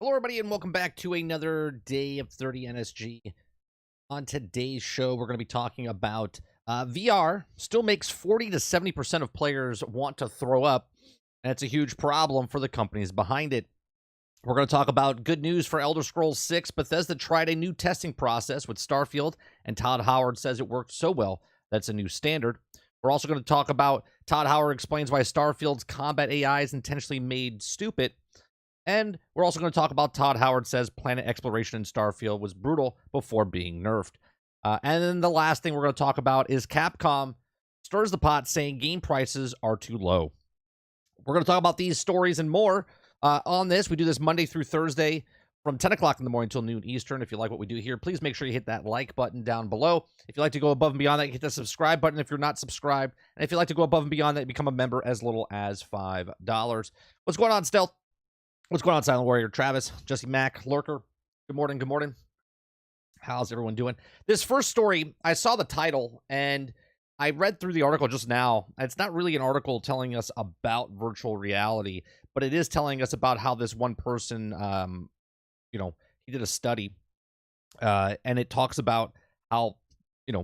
Hello, everybody, and welcome back to another day of 30 NSG. On today's show, we're going to be talking about VR still makes 40 to 70% of players want to throw up, and it's a huge problem for the companies behind it. We're going to talk about good news for Elder Scrolls 6. Bethesda tried a new testing process with Starfield, and Todd Howard says it worked so well that's a new standard. We're also going to talk about Todd Howard explains why Starfield's combat AI is intentionally made stupid. And we're also going to talk about Todd Howard says planet exploration in Starfield was brutal before being nerfed. And then the last thing we're going to talk about is Capcom stirs the pot saying game prices are too low. We're going to talk about these stories and more on this. We do this Monday through Thursday from 10 o'clock in the morning until noon Eastern. If you like what we do here, please make sure you hit that like button down below. If you'd like to go above and beyond that, hit the subscribe button if you're not subscribed. And if you'd like to go above and beyond that, become a member as little as $5. What's going on, Stealth? What's going on, Silent Warrior? Travis, Jesse Mack, Lurker. Good morning, good morning. How's everyone doing? This first story, I saw the title, and I read through the article just now. It's not really an article telling us about virtual reality, but it is telling us about how this one person, he did a study, and it talks about how,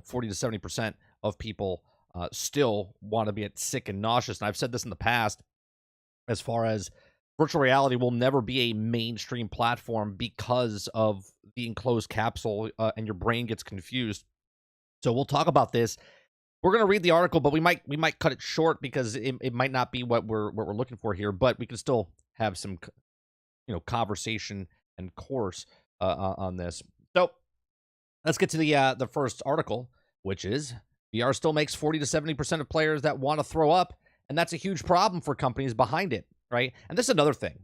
40 to 70% of people still want to be sick and nauseous. And I've said this in the past, as far as virtual reality will never be a mainstream platform because of the enclosed capsule and your brain gets confused. So we'll talk about this. We're going to read the article, but we might cut it short because it might not be what we're looking for here, but we can still have some conversation and course on this. So let's get to the first article, which is VR still makes 40 to 70% of players that want to throw up, and that's a huge problem for companies behind it. Right. And this is another thing,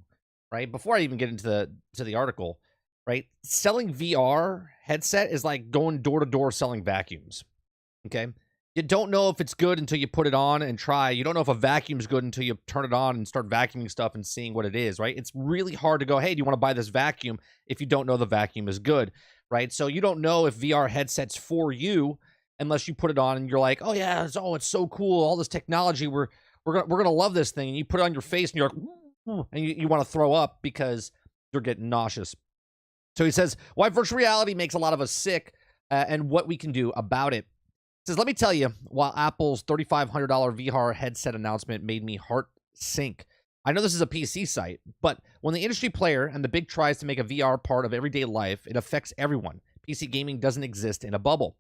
right? Before I even get into the article, right? Selling VR headset is like going door to door selling vacuums. Okay. You don't know if it's good until you put it on and try. You don't know if a vacuum is good until you turn it on and start vacuuming stuff and seeing what it is, right? It's really hard to go, hey, do you want to buy this vacuum if you don't know the vacuum is good, right? So you don't know if VR headset's for you unless you put it on and you're like, oh yeah, it's so cool, all this technology, we're gonna love this thing, and you put it on your face and you're like, and you want to throw up because you're getting nauseous. So he says why virtual reality makes a lot of us sick and what we can do about it. He says, let me tell you, while Apple's $3,500 VR headset announcement made me heart sink. I know this is a PC site, but when the industry player and the big tries to make a VR part of everyday life, it affects everyone. PC gaming doesn't exist in a bubble.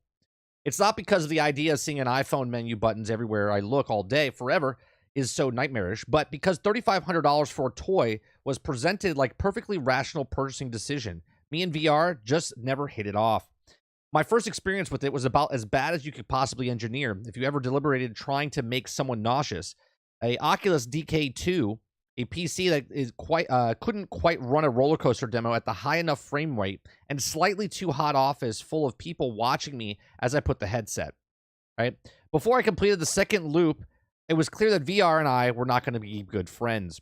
It's not because of the idea of seeing an iPhone menu buttons everywhere I look all day forever is so nightmarish, but because $3,500 for a toy was presented like perfectly rational purchasing decision, me and VR just never hit it off. My first experience with it was about as bad as you could possibly engineer if you ever deliberated trying to make someone nauseous. A Oculus DK2, a PC that is couldn't quite run a roller coaster demo at the high enough frame rate, and slightly too hot office full of people watching me as I put the headset. Right before I completed the second loop, it was clear that VR and I were not going to be good friends.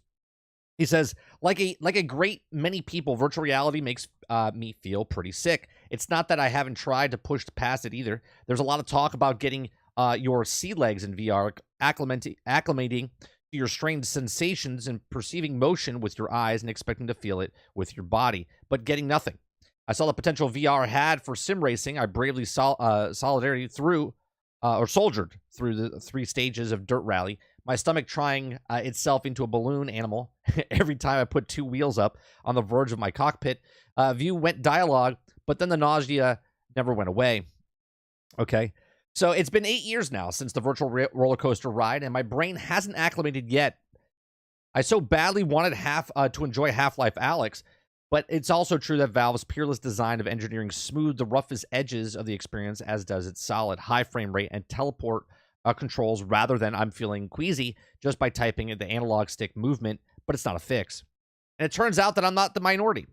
He says, like a great many people, virtual reality makes me feel pretty sick. It's not that I haven't tried to push past it either. There's a lot of talk about getting your sea legs in VR, acclimating to your strange sensations and perceiving motion with your eyes and expecting to feel it with your body, but getting nothing. I saw the potential VR had for sim racing. I bravely soldiered through the 3 stages of Dirt Rally, my stomach trying itself into a balloon animal every time I put 2 wheels up on the verge of my cockpit. View went dialogue, but then the nausea never went away. Okay, so it's been 8 years now since the virtual roller coaster ride, and my brain hasn't acclimated yet. I so badly wanted to enjoy Half-Life Alyx, but it's also true that Valve's peerless design of engineering smoothed the roughest edges of the experience, as does its solid high frame rate and teleport controls, rather than I'm feeling queasy just by typing the analog stick movement, but it's not a fix. And it turns out that I'm not the minority.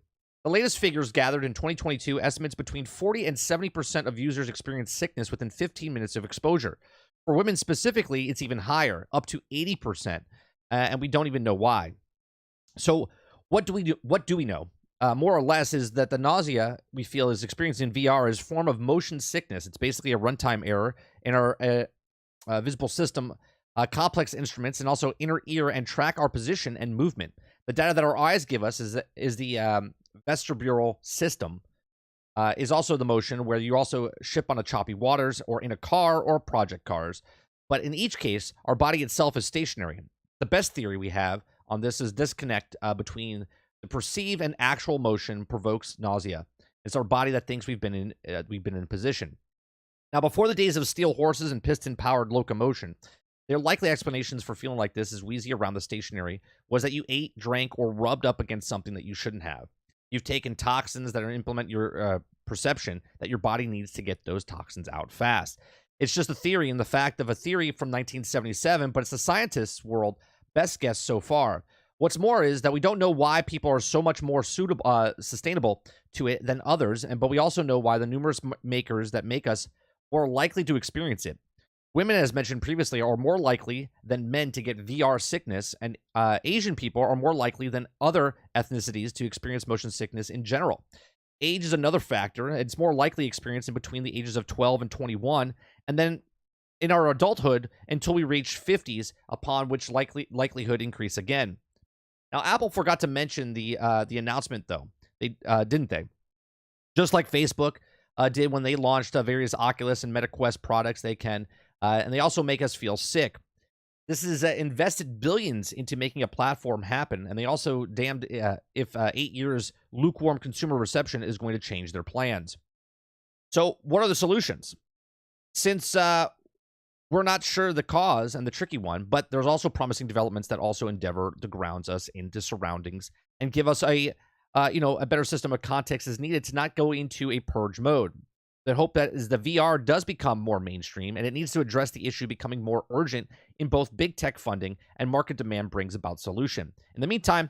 The latest figures gathered in 2022 estimates between 40 and 70% of users experience sickness within 15 minutes of exposure. For women specifically, it's even higher, up to 80%, and we don't even know why. So what do we know? More or less is that the nausea we feel is experienced in VR is a form of motion sickness. It's basically a runtime error in our visible system, complex instruments, and also inner ear and track our position and movement. The data that our eyes give us is the vestibular system is also the motion where you also ship on a choppy waters or in a car or project cars. But in each case, our body itself is stationary. The best theory we have on this is disconnect between the perceived and actual motion provokes nausea. It's our body that thinks we've been in position. Now, before the days of steel horses and piston-powered locomotion, their likely explanations for feeling like this is wheezy around the stationary was that you ate, drank, or rubbed up against something that you shouldn't have. You've taken toxins that implement your perception that your body needs to get those toxins out fast. It's just a theory and the fact of a theory from 1977, but it's the scientists' world best guess so far. What's more is that we don't know why people are so much more sustainable to it than others, but we also know why the numerous makers that make us more likely to experience it. Women, as mentioned previously, are more likely than men to get VR sickness, and Asian people are more likely than other ethnicities to experience motion sickness in general. Age is another factor. It's more likely experienced in between the ages of 12 and 21, and then in our adulthood until we reach 50s, upon which likelihood increase again. Now, Apple forgot to mention the announcement, though. They didn't they? Just like Facebook did when they launched various Oculus and MetaQuest products, they can. And they also make us feel sick. This is invested billions into making a platform happen, and they also damned if 8 years lukewarm consumer reception is going to change their plans. So what are the solutions? Since we're not sure the cause and the tricky one, but there's also promising developments that also endeavor to ground us into surroundings and give us a better system of context is needed to not go into a purge mode. The hope that is the VR does become more mainstream, and it needs to address the issue becoming more urgent in both big tech funding and market demand brings about solution. In the meantime,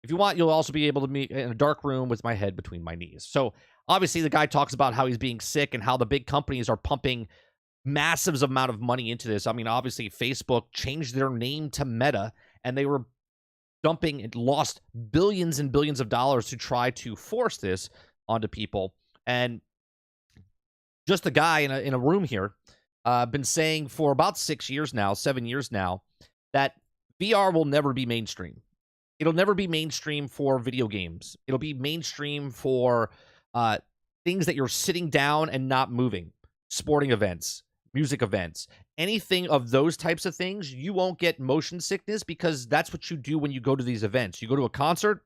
if you want, you'll also be able to meet in a dark room with my head between my knees. So obviously the guy talks about how he's being sick and how the big companies are pumping massive amount of money into this. I mean, obviously Facebook changed their name to Meta, and they were dumping and lost billions and billions of dollars to try to force this onto people. And just a guy in a room here, been saying for about 7 years now, that VR will never be mainstream. It'll never be mainstream for video games. It'll be mainstream for things that you're sitting down and not moving. Sporting events, music events, anything of those types of things. You won't get motion sickness because that's what you do when you go to these events. You go to a concert.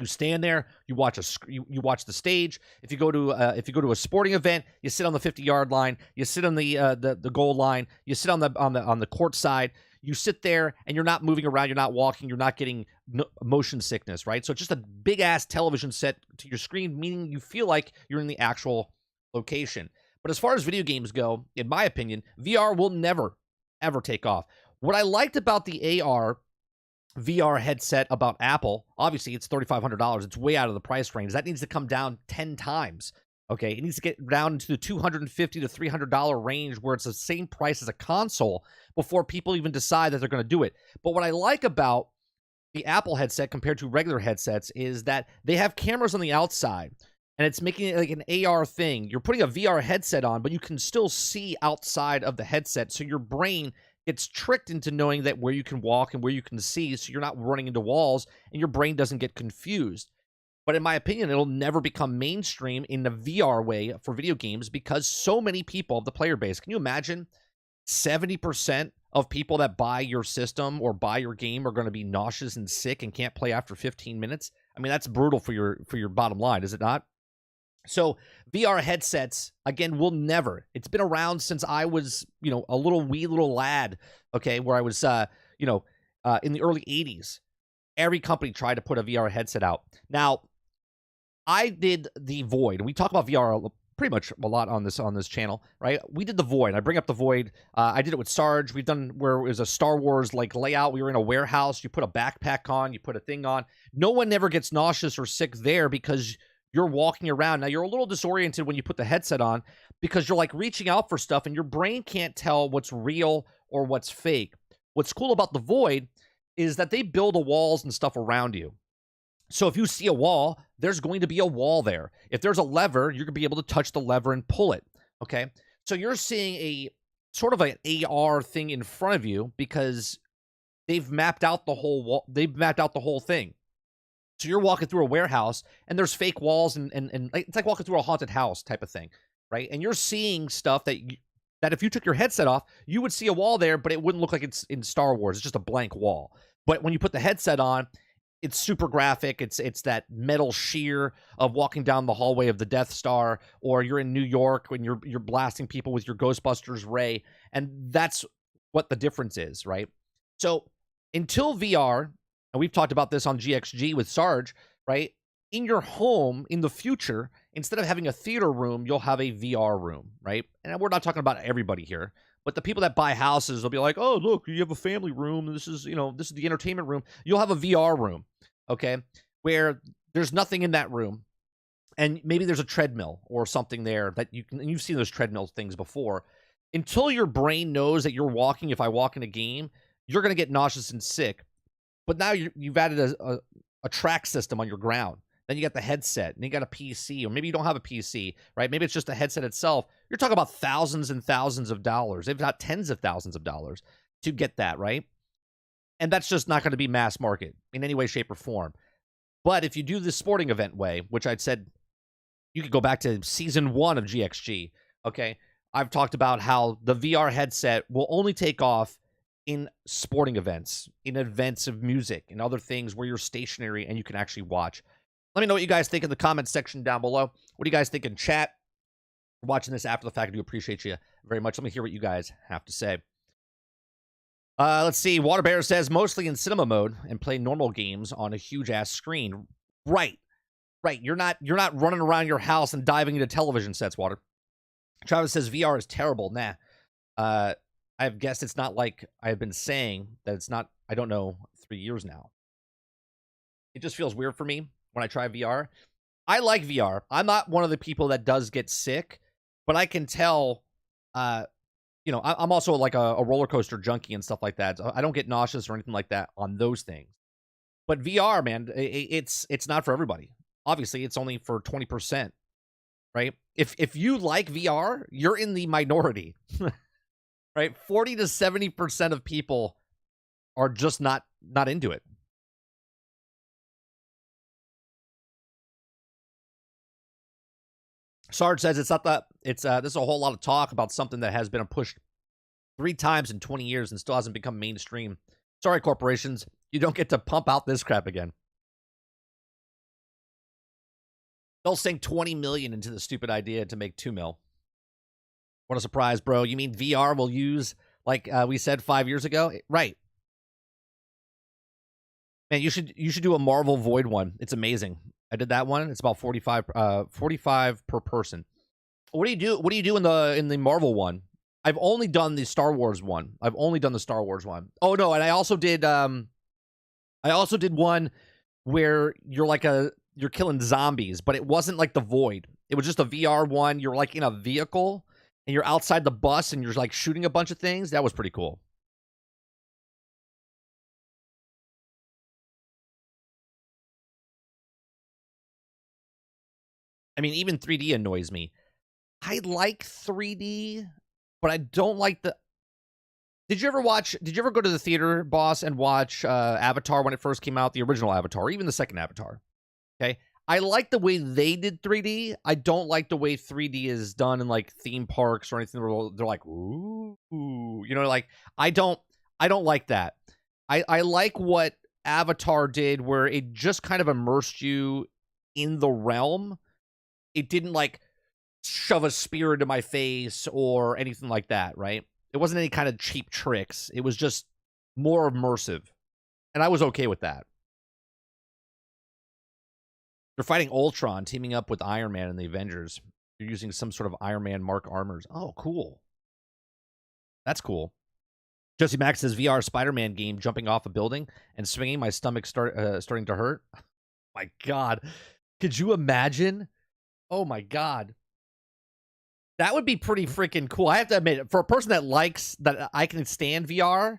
You stand there, you watch you watch the stage. If you go to a sporting event, you sit on the 50-yard line, you sit on the goal line, you sit on the court side. You sit there and you're not moving around, you're not walking, you're not getting motion sickness, right? So it's just a big ass television set to your screen, meaning you feel like you're in the actual location. But as far as video games go, in my opinion, VR will never ever take off. What I liked about the AR VR headset about Apple, obviously it's $3,500. It's way out of the price range. That needs to come down 10 times. Okay, it needs to get down into the $250 to $300 range where it's the same price as a console before people even decide that they're going to do it. But what I like about the Apple headset compared to regular headsets is that they have cameras on the outside, and it's making it like an AR thing. You're putting a VR headset on, but you can still see outside of the headset, so your brain gets tricked into knowing that where you can walk and where you can see, so you're not running into walls and your brain doesn't get confused. But in my opinion, it'll never become mainstream in the VR way for video games because so many people of the player base. Can you imagine 70% of people that buy your system or buy your game are going to be nauseous and sick and can't play after 15 minutes? I mean, that's brutal for your bottom line, is it not? So VR headsets, again, will never. It's been around since I was, a little lad, okay, where I was, in the early 80s. Every company tried to put a VR headset out. Now, I did the Void, and we talk about VR pretty much a lot on this channel, right? We did the Void. I bring up the Void. I did it with Sarge. We've done where it was a Star Wars like layout. We were in a warehouse. You put a backpack on. You put a thing on. No one ever gets nauseous or sick there because you're walking around. Now, you're a little disoriented when you put the headset on because you're like reaching out for stuff and your brain can't tell what's real or what's fake. What's cool about the Void is that they build the walls and stuff around you. So if you see a wall, there's going to be a wall there. If there's a lever, you're going to be able to touch the lever and pull it, okay? So you're seeing a sort of an AR thing in front of you because they've mapped out the whole wall. They've mapped out the whole thing. So you're walking through a warehouse and there's fake walls and like, it's like walking through a haunted house type of thing, right? And you're seeing stuff that if you took your headset off, you would see a wall there, but it wouldn't look like it's in Star Wars. It's just a blank wall. But when you put the headset on, it's super graphic. It's that metal sheer of walking down the hallway of the Death Star, or you're in New York when you're blasting people with your Ghostbusters ray, and that's what the difference is, right? So until VR, and we've talked about this on GXG with Sarge, right? In your home in the future, instead of having a theater room, you'll have a VR room, right? And we're not talking about everybody here, but the people that buy houses will be like, oh, look, you have a family room. This is, this is the entertainment room. You'll have a VR room, okay, where there's nothing in that room. And maybe there's a treadmill or something there that and you've seen those treadmill things before. Until your brain knows that you're walking, if I walk in a game, you're going to get nauseous and sick. But now you've added a track system on your ground. Then you got the headset, and you got a PC, or maybe you don't have a PC, right? Maybe it's just the headset itself. You're talking about thousands and thousands of dollars, if not tens of thousands of dollars, to get that, right? And that's just not going to be mass market in any way, shape, or form. But if you do the sporting event way, which I'd said, you could go back to season 1 of GXG, okay? I've talked about how the VR headset will only take off in sporting events, in events of music, and other things where you're stationary and you can actually watch. Let me know what you guys think in the comments section down below. What do you guys think in chat? Watching this after the fact, I do appreciate you very much. Let me hear what you guys have to say. Let's see. Water Bear says, mostly in cinema mode and play normal games on a huge-ass screen. Right. You're not running around your house and diving into television sets, Water. Travis says, VR is terrible. Nah. I guess it's not like I've been saying that it's not, I don't know, 3 years now. It just feels weird for me when I try VR. I like VR. I'm not one of the people that does get sick, but I can tell, I'm also like a roller coaster junkie and stuff like that. So I don't get nauseous or anything like that on those things. But VR, man, it's not for everybody. Obviously, it's only for 20%, right? If you like VR, you're in the minority, right? 40 to 70% of people are just not into it. Sarge says it's not that there's a whole lot of talk about something that has been pushed 3 times in 20 years and still hasn't become mainstream. Sorry, corporations, you don't get to pump out this crap again. They'll sink 20 million into the stupid idea to make 2 mil. What a surprise, bro. You mean VR will use, like we said 5 years ago? Right. Man, you should do a Marvel Void one. It's amazing. I did that one. It's about 45 per person. What do you do in the Marvel one? I've only done the Star Wars one. Oh no, and I also did one where you're killing zombies, but it wasn't like the Void. It was just a VR one. You're like in a vehicle and you're outside the bus and you're like shooting a bunch of things. That was pretty cool. I mean, even 3D annoys me. I like 3D, but I don't like the... Did you ever go to the theater, boss, and watch Avatar when it first came out, the original Avatar, or even the second Avatar? Okay? I like the way they did 3D. I don't like the way 3D is done in, like, theme parks or anything where they're like, ooh. Like, I don't like that. I like what Avatar did, where it just kind of immersed you in the realm. It didn't, like, shove a spear into my face or anything like that, right? It wasn't any kind of cheap tricks. It was just more immersive. And I was okay with that. You're fighting Ultron, teaming up with Iron Man and the Avengers. You're using some sort of Iron Man Mark armors. Oh, cool. That's cool. Jesse Max says, VR Spider-Man game, jumping off a building and swinging. My stomach starting to hurt. My God. Could you imagine? Oh, my God. That would be pretty freaking cool. I have to admit, for a person that I can stand VR,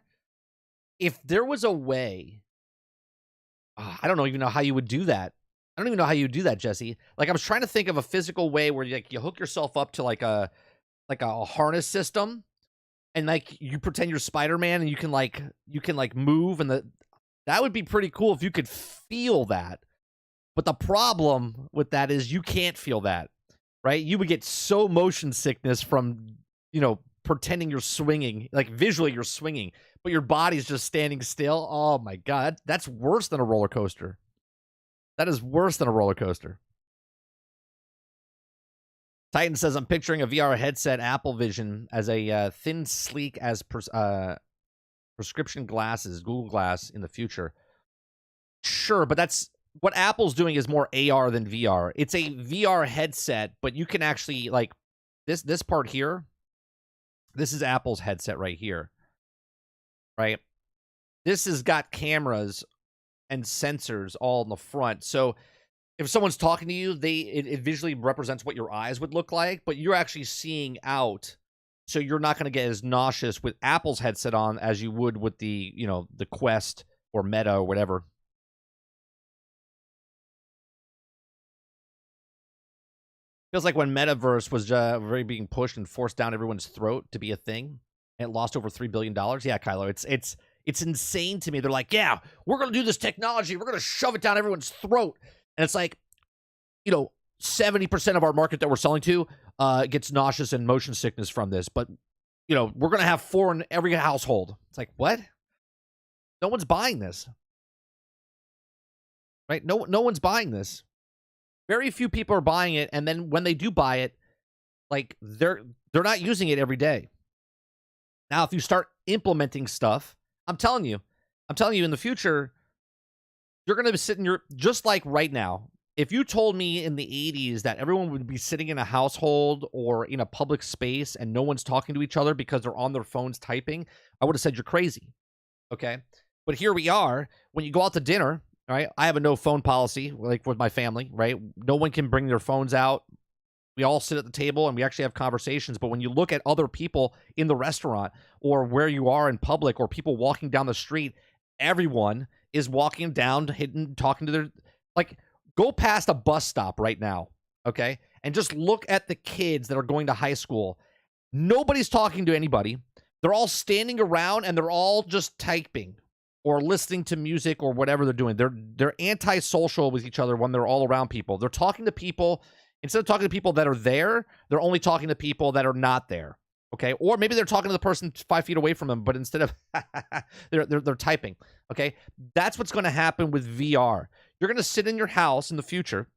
if there was a way, I don't even know how you would do that. I don't even know how you would do that, Jesse. Like, I was trying to think of a physical way where you hook yourself up to like a harness system, and like you pretend you're Spider-Man, and you can like move, and that would be pretty cool if you could feel that. But the problem with that is you can't feel that, right? You would get so motion sickness from, pretending you're swinging, like visually you're swinging, but your body's just standing still. Oh my God. That's worse than a roller coaster. That is worse than a roller coaster. Titan says, I'm picturing a VR headset, Apple Vision, as a thin, sleek as prescription glasses, Google Glass in the future. Sure, but that's what Apple's doing is more AR than VR. It's a VR headset, but you can actually, like, this part here, this is Apple's headset right here, right? This has got cameras and sensors all in the front. So if someone's talking to you, it visually represents what your eyes would look like, but you're actually seeing out. So you're not going to get as nauseous with Apple's headset on as you would with the, the Quest or Meta or whatever. Feels like when Metaverse was very being pushed and forced down everyone's throat to be a thing, and it lost over $3 billion. Yeah, Kylo, it's insane to me. They're like, yeah, we're going to do this technology. We're going to shove it down everyone's throat. And it's like, 70% of our market that we're selling to gets nauseous and motion sickness from this. But, we're going to have 4 in every household. It's like, what? No one's buying this. Right? No one's buying this. Very few people are buying it. And then when they do buy it, like, they're not using it every day. Now, if you start implementing stuff, I'm telling you in the future, you're going to be sitting just like right now. If you told me in the 80s that everyone would be sitting in a household or in a public space and no one's talking to each other because they're on their phones typing, I would have said you're crazy. Okay? But here we are. When you go out to dinner, right? I have a no phone policy, like with my family, right? No one can bring their phones out. We all sit at the table and we actually have conversations. But when you look at other people in the restaurant or where you are in public or people walking down the street, everyone is walking down, talking to their, like, go past a bus stop right now, okay? And just look at the kids that are going to high school. Nobody's talking to anybody. They're all standing around and they're all just typing or listening to music or whatever they're doing. They're antisocial with each other when they're all around people. They're talking to people. Instead of talking to people that are there, they're only talking to people that are not there. Okay, or maybe they're talking to the person 5 feet away from them, but instead of they're typing. Okay, that's what's going to happen with VR. You're going to sit in your house in the future,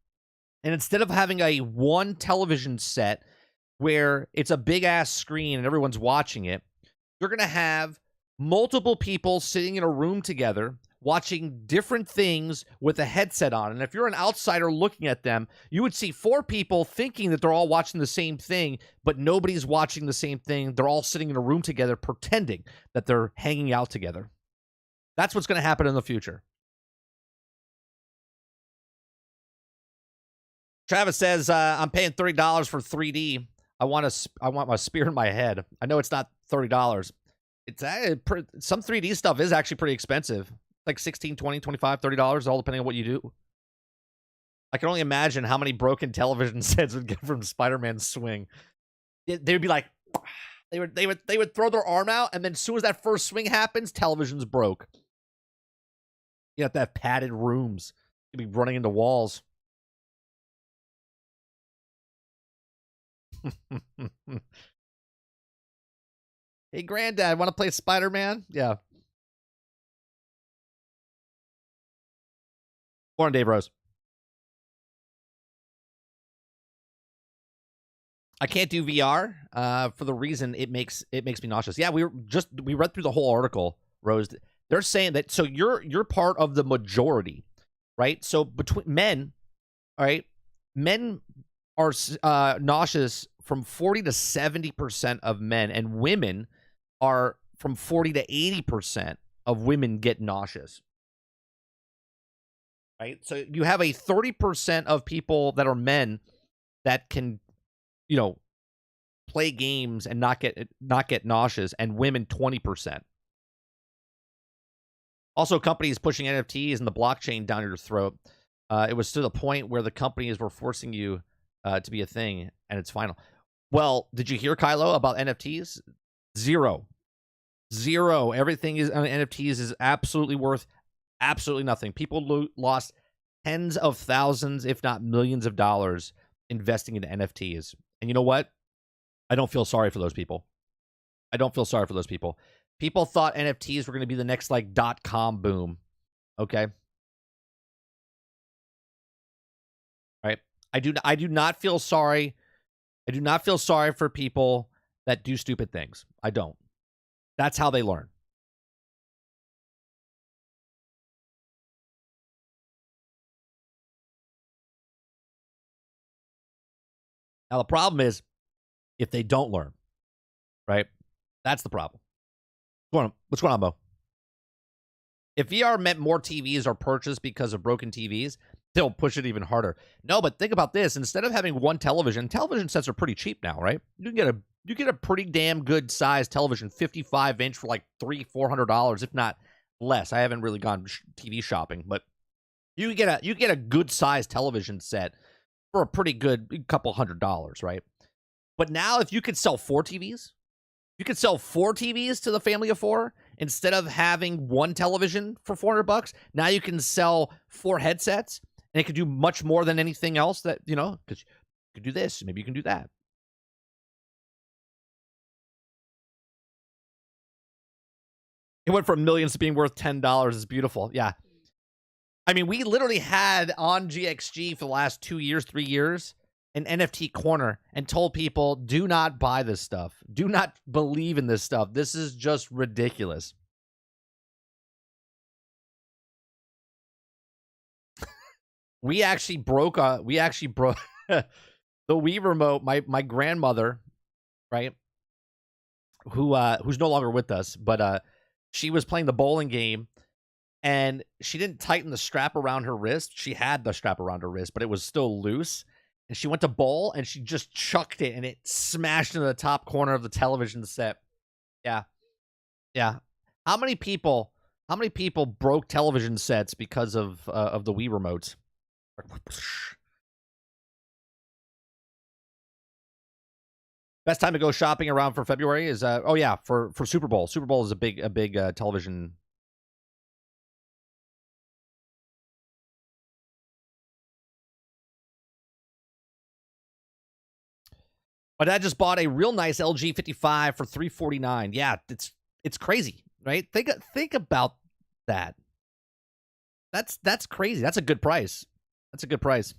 and instead of having a one television set where it's a big ass screen and everyone's watching it, you're going to have multiple people sitting in a room together watching different things with a headset on. And if you're an outsider looking at them, you would see 4 people thinking that they're all watching the same thing, but nobody's watching the same thing. They're all sitting in a room together pretending that they're hanging out together. That's what's going to happen in the future. Travis says, I'm paying $30 for 3D. I want my spear in my head. I know it's not $30. It's some 3D stuff is actually pretty expensive. Like $16, $20, $25, $30, all depending on what you do. I can only imagine how many broken television sets would get from Spider-Man's swing. They would be like, they would throw their arm out, and then as soon as that first swing happens, television's broke. You have to have padded rooms. You'd be running into walls. Hey, Granddad, want to play Spider-Man? Yeah. Morning, Dave Rose. I can't do VR for the reason it makes me nauseous. Yeah, we read through the whole article, Rose. They're saying that so you're part of the majority, right? So between men, all right, men are nauseous from 40 to 70% of men, and women are from 40 to 80% of women get nauseous. Right? So you have a 30% of people that are men that can, play games and not get nauseous, and women 20%. Also, companies pushing NFTs and the blockchain down your throat. It was to the point where the companies were forcing you to be a thing, and it's final. Well, did you hear, Kylo, about NFTs? Zero. Everything is on NFTs is absolutely worth absolutely nothing. People lost tens of thousands, if not millions of dollars investing in NFTs. And you know what? I don't feel sorry for those people. I don't feel sorry for those people. People thought NFTs were going to be the next like .com boom. Okay. Right. I do not feel sorry. I do not feel sorry for people that do stupid things. I don't. That's how they learn. Now the problem is if they don't learn, right? That's the problem. What's going on, Mo? If VR meant more TVs are purchased because of broken TVs, they'll push it even harder. No, but think about this. Instead of having one television sets are pretty cheap now, right? You get a pretty damn good sized television, 55-inch for like $300-$400, if not less. I haven't really gone TV shopping, but you get a good sized television set for a pretty good couple $100, right? But now if you could sell 4 TVs, you could sell 4 TVs to the family of 4 instead of having one television for $400. Now you can sell 4 headsets, and it could do much more than anything else that, because you could do this, maybe you can do that. It went from millions to being worth $10. It's beautiful. Yeah. I mean, we literally had on GXG for the last 2 years, 3 years, an NFT corner and told people, do not buy this stuff. Do not believe in this stuff. This is just ridiculous. we actually broke the Wii remote. My grandmother, right, who's no longer with us, but she was playing the bowling game and she didn't tighten the strap around her wrist. She had the strap around her wrist, but it was still loose. And she went to bowl, and she just chucked it, and it smashed into the top corner of the television set. Yeah. Yeah. How many people broke television sets because of the Wii remotes? Best time to go shopping around for February is for Super Bowl. Super Bowl is a big television. My dad just bought a real nice LG 55 for $349. Yeah, it's crazy, right? Think about that. That's crazy. That's a good price. That's a good price.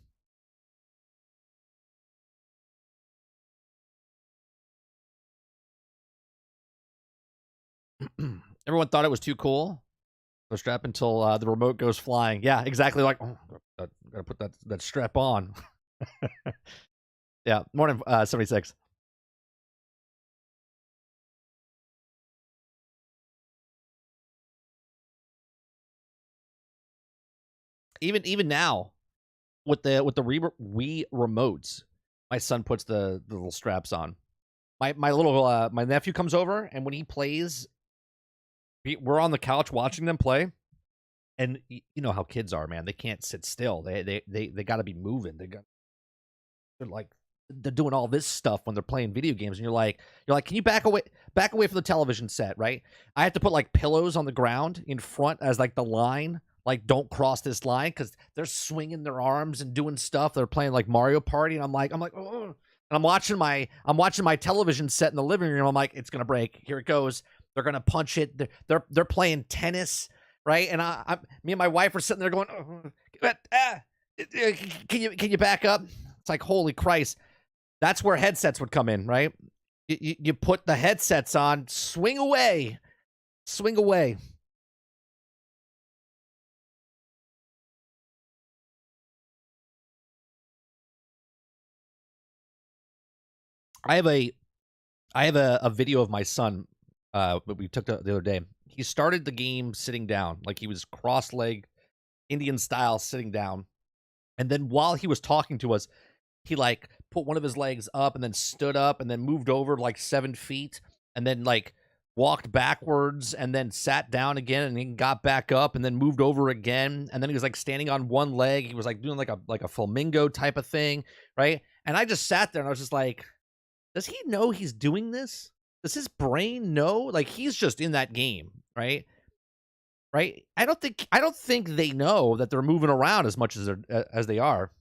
Everyone thought it was too cool. Go strap until the remote goes flying. Yeah, exactly. Like, oh, gotta put that strap on. Yeah, morning 76. Even now, with the Wii remotes, my son puts the little straps on. My nephew comes over, and when he plays, we're on the couch watching them play, and you know how kids are, man. They can't sit still. They got to be moving. They're doing all this stuff when they're playing video games, and you're like, can you back away from the television set, right? I have to put like pillows on the ground in front as like the line, like don't cross this line, because they're swinging their arms and doing stuff. They're playing like Mario Party, and I'm like, oh. And I'm watching my television set in the living room. I'm like, it's gonna break. Here it goes. They're gonna punch it. They're playing tennis, right? And me and my wife are sitting there going, can you back up? It's like, holy Christ. That's where headsets would come in, right? You put the headsets on, swing away. I have a video of my son that we took the other day. He started the game sitting down, like he was cross-legged, Indian style, sitting down. And then while he was talking to us, he like put one of his legs up and then stood up and then moved over like 7 feet and then like walked backwards and then sat down again and then got back up and then moved over again. And then he was like standing on one leg. He was like doing like a flamingo type of thing, right? And I just sat there and I was just like, does he know he's doing this? Does his brain know? Like, he's just in that game, right? right? I don't think they know that they're moving around as much as they are.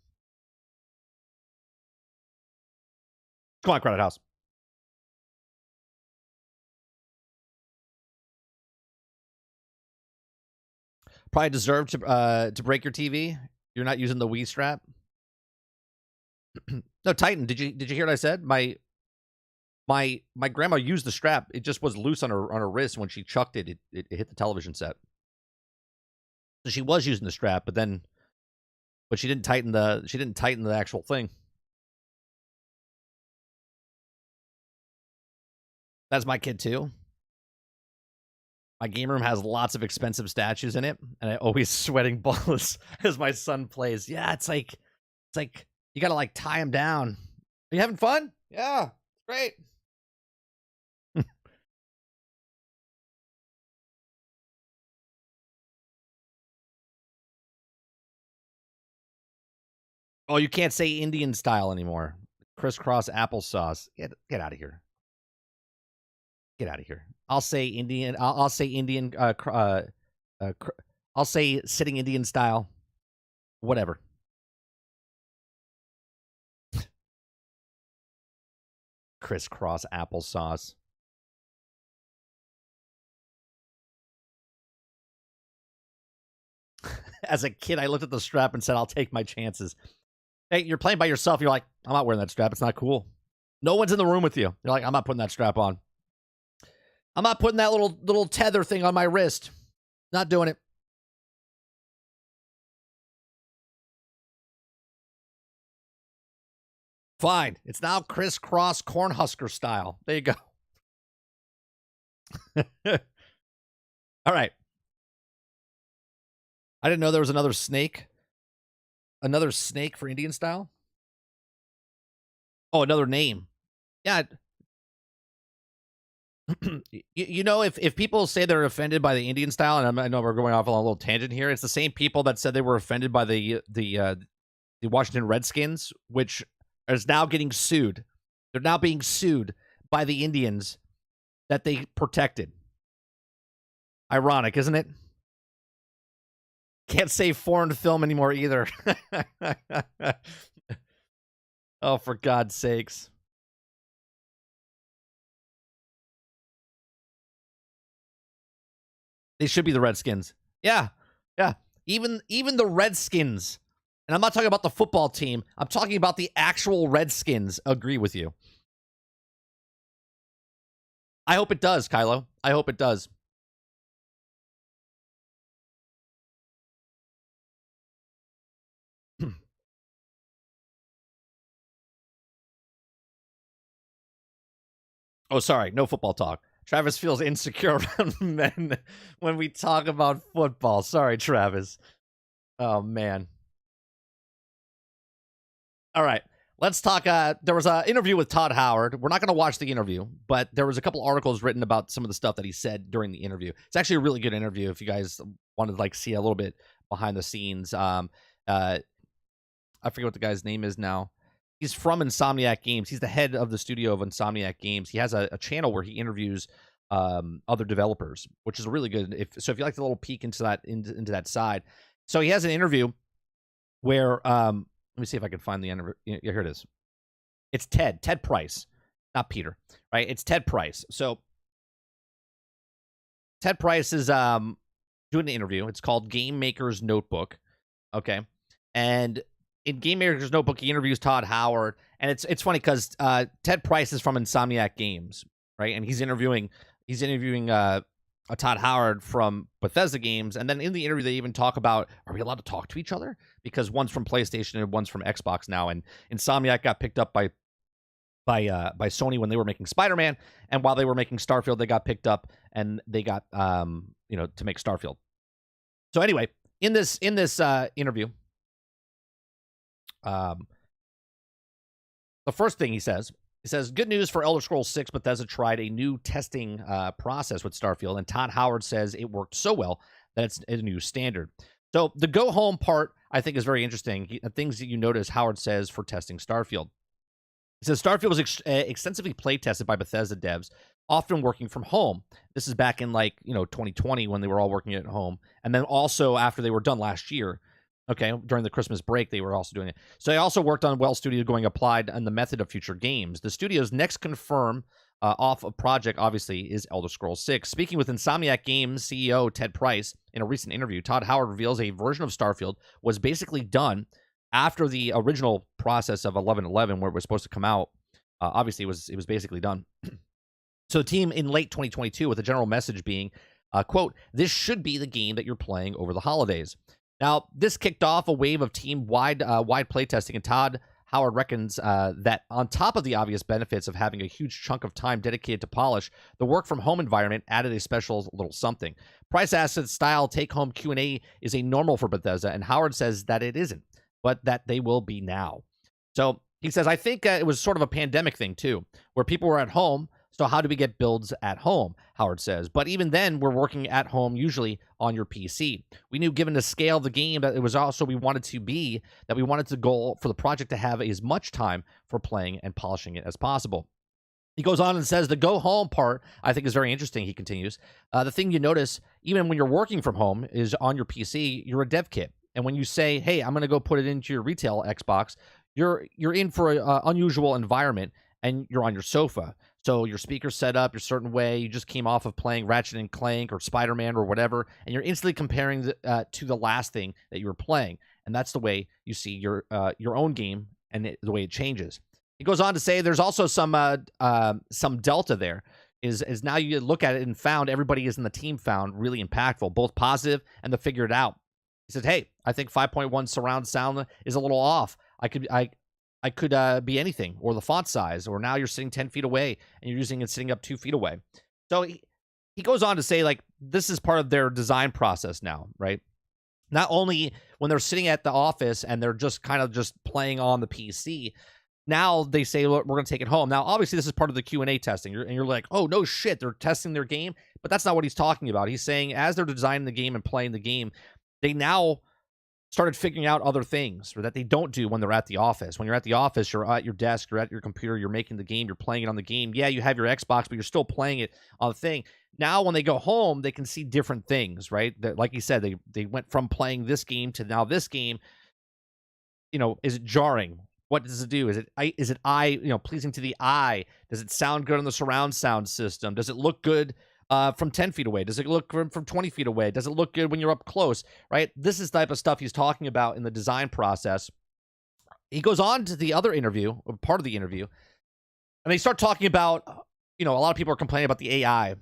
Come on, Crowded House. Probably deserve to break your TV. You're not using the Wii strap. No, Titan. Did you hear what I said? My grandma used the strap. It just was loose on her wrist. When she chucked it, it hit the television set. So she was using the strap, but she didn't tighten the actual thing. That's my kid too. My game room has lots of expensive statues in it, and I always sweating balls as my son plays. Yeah, it's like you gotta like tie him down. Are you having fun? Yeah, great. Oh, you can't say Indian style anymore. Crisscross applesauce. Get out of here. Get out of here. I'll say Indian. I'll say Indian. I'll say sitting Indian style. Whatever. Crisscross applesauce. As a kid, I looked at the strap and said, "I'll take my chances." Hey, you're playing by yourself. You're like, "I'm not wearing that strap. It's not cool." No one's in the room with you. You're like, "I'm not putting that strap on. I'm not putting that little tether thing on my wrist. Not doing it." Fine. It's now crisscross cornhusker style. There you go. All right. I didn't know there was another snake. Another snake for Indian style? Oh, another name. Yeah. You know, if people say they're offended by the Indian style, and I know we're going off on a little tangent here, it's the same people that said they were offended by the Washington Redskins, which is now getting sued. They're now being sued by the Indians that they protected. Ironic, isn't it? Can't say foreign film anymore either. Oh, for God's sakes. They should be the Redskins. Yeah. Yeah. Even the Redskins, and I'm not talking about the football team, I'm talking about the actual Redskins, agree with you. I hope it does, Kylo. I hope it does. Oh, sorry. No football talk. Travis feels insecure around men when we talk about football. Sorry, Travis. Oh, man. All right. Let's talk. There was an interview with Todd Howard. We're not going to watch the interview, but there was a couple articles written about some of the stuff that he said during the interview. It's actually a really good interview if you guys want to like see a little bit behind the scenes. I forget what the guy's name is now. He's from Insomniac Games. He's the head of the studio of Insomniac Games. He has a channel where he interviews other developers, which is really good. If you like a little peek into that side. So he has an interview where let me see if I can find the interview. Yeah, here it is. It's Ted Price, not Peter, right? It's Ted Price. So Ted Price is doing an interview. It's called Game Maker's Notebook. Okay. And in Game Maker's Notebook, he interviews Todd Howard, and it's funny because Ted Price is from Insomniac Games, right? And he's interviewing Todd Howard from Bethesda Games, and then in the interview they even talk about, are we allowed to talk to each other? Because one's from PlayStation and one's from Xbox now, and Insomniac got picked up by Sony when they were making Spider-Man, and while they were making Starfield, they got picked up and they got to make Starfield. So anyway, in this interview. The first thing he says, good news for Elder Scrolls 6, Bethesda tried a new testing process with Starfield, and Todd Howard says it worked so well that it's a new standard. So the go home part, I think, is very interesting. Things that you notice Howard says for testing Starfield. He says Starfield was extensively play tested by Bethesda devs often working from home. This is back in 2020 when they were all working at home, and then also after they were done last year. Okay, during the Christmas break, they were also doing it. So they also worked on Well Studio going applied and the method of future games. The studio's next confirm off a project, obviously, is Elder Scrolls 6. Speaking with Insomniac Games CEO Ted Price in a recent interview, Todd Howard reveals a version of Starfield was basically done after the original process of 11/11, where it was supposed to come out. Obviously, it was basically done. So the team in late 2022, with the general message being, quote, "This should be the game that you're playing over the holidays." Now, this kicked off a wave of team-wide playtesting, and Todd Howard reckons that on top of the obvious benefits of having a huge chunk of time dedicated to polish, the work-from-home environment added a special little something. Price Asset style take-home Q&A is a normal for Bethesda, and Howard says that it isn't, but that they will be now. So he says, I think it was sort of a pandemic thing, too, where people were at home. So how do we get builds at home, Howard says. But even then, we're working at home usually on your PC. We knew, given the scale of the game, that it was also we wanted the goal for the project to have as much time for playing and polishing it as possible. He goes on and says the go home part, I think, is very interesting. He continues, the thing you notice, even when you're working from home, is on your PC, you're a dev kit. And when you say, hey, I'm going to go put it into your retail Xbox, you're in for an unusual environment, and you're on your sofa. So your speaker's set up a certain way. You just came off of playing Ratchet and Clank or Spider-Man or whatever, and you're instantly comparing to the last thing that you were playing. And that's the way you see your own game and the way it changes. He goes on to say there's also some delta there. Is now you look at it and found everybody is in the team found really impactful, both positive and the figure it out. He said, hey, I think 5.1 surround sound is a little off. I could be anything, or the font size, or now you're sitting 10 feet away and you're using it sitting up 2 feet away. So he goes on to say, like, this is part of their design process now, right? Not only when they're sitting at the office and they're just kind of just playing on the PC, now they say, look, we're going to take it home. Now, obviously, this is part of the Q&A testing, and you're like, oh, no shit, they're testing their game, but that's not what he's talking about. He's saying as they're designing the game and playing the game, they now started figuring out other things that they don't do when they're at the office. When you're at the office, you're at your desk, you're at your computer, you're making the game, you're playing it on the game. Yeah, you have your Xbox, but you're still playing it on the thing. Now, when they go home, they can see different things, right? Like you said, they went from playing this game to now this game. You know, is it jarring? What does it do? Is it pleasing to the eye? Does it sound good on the surround sound system? Does it look good from 10 feet away? Does it look from 20 feet away? Does it look good when you're up close, right? This is the type of stuff he's talking about in the design process. He goes on to the other interview, or part of the interview, and they start talking about, a lot of people are complaining about the AI,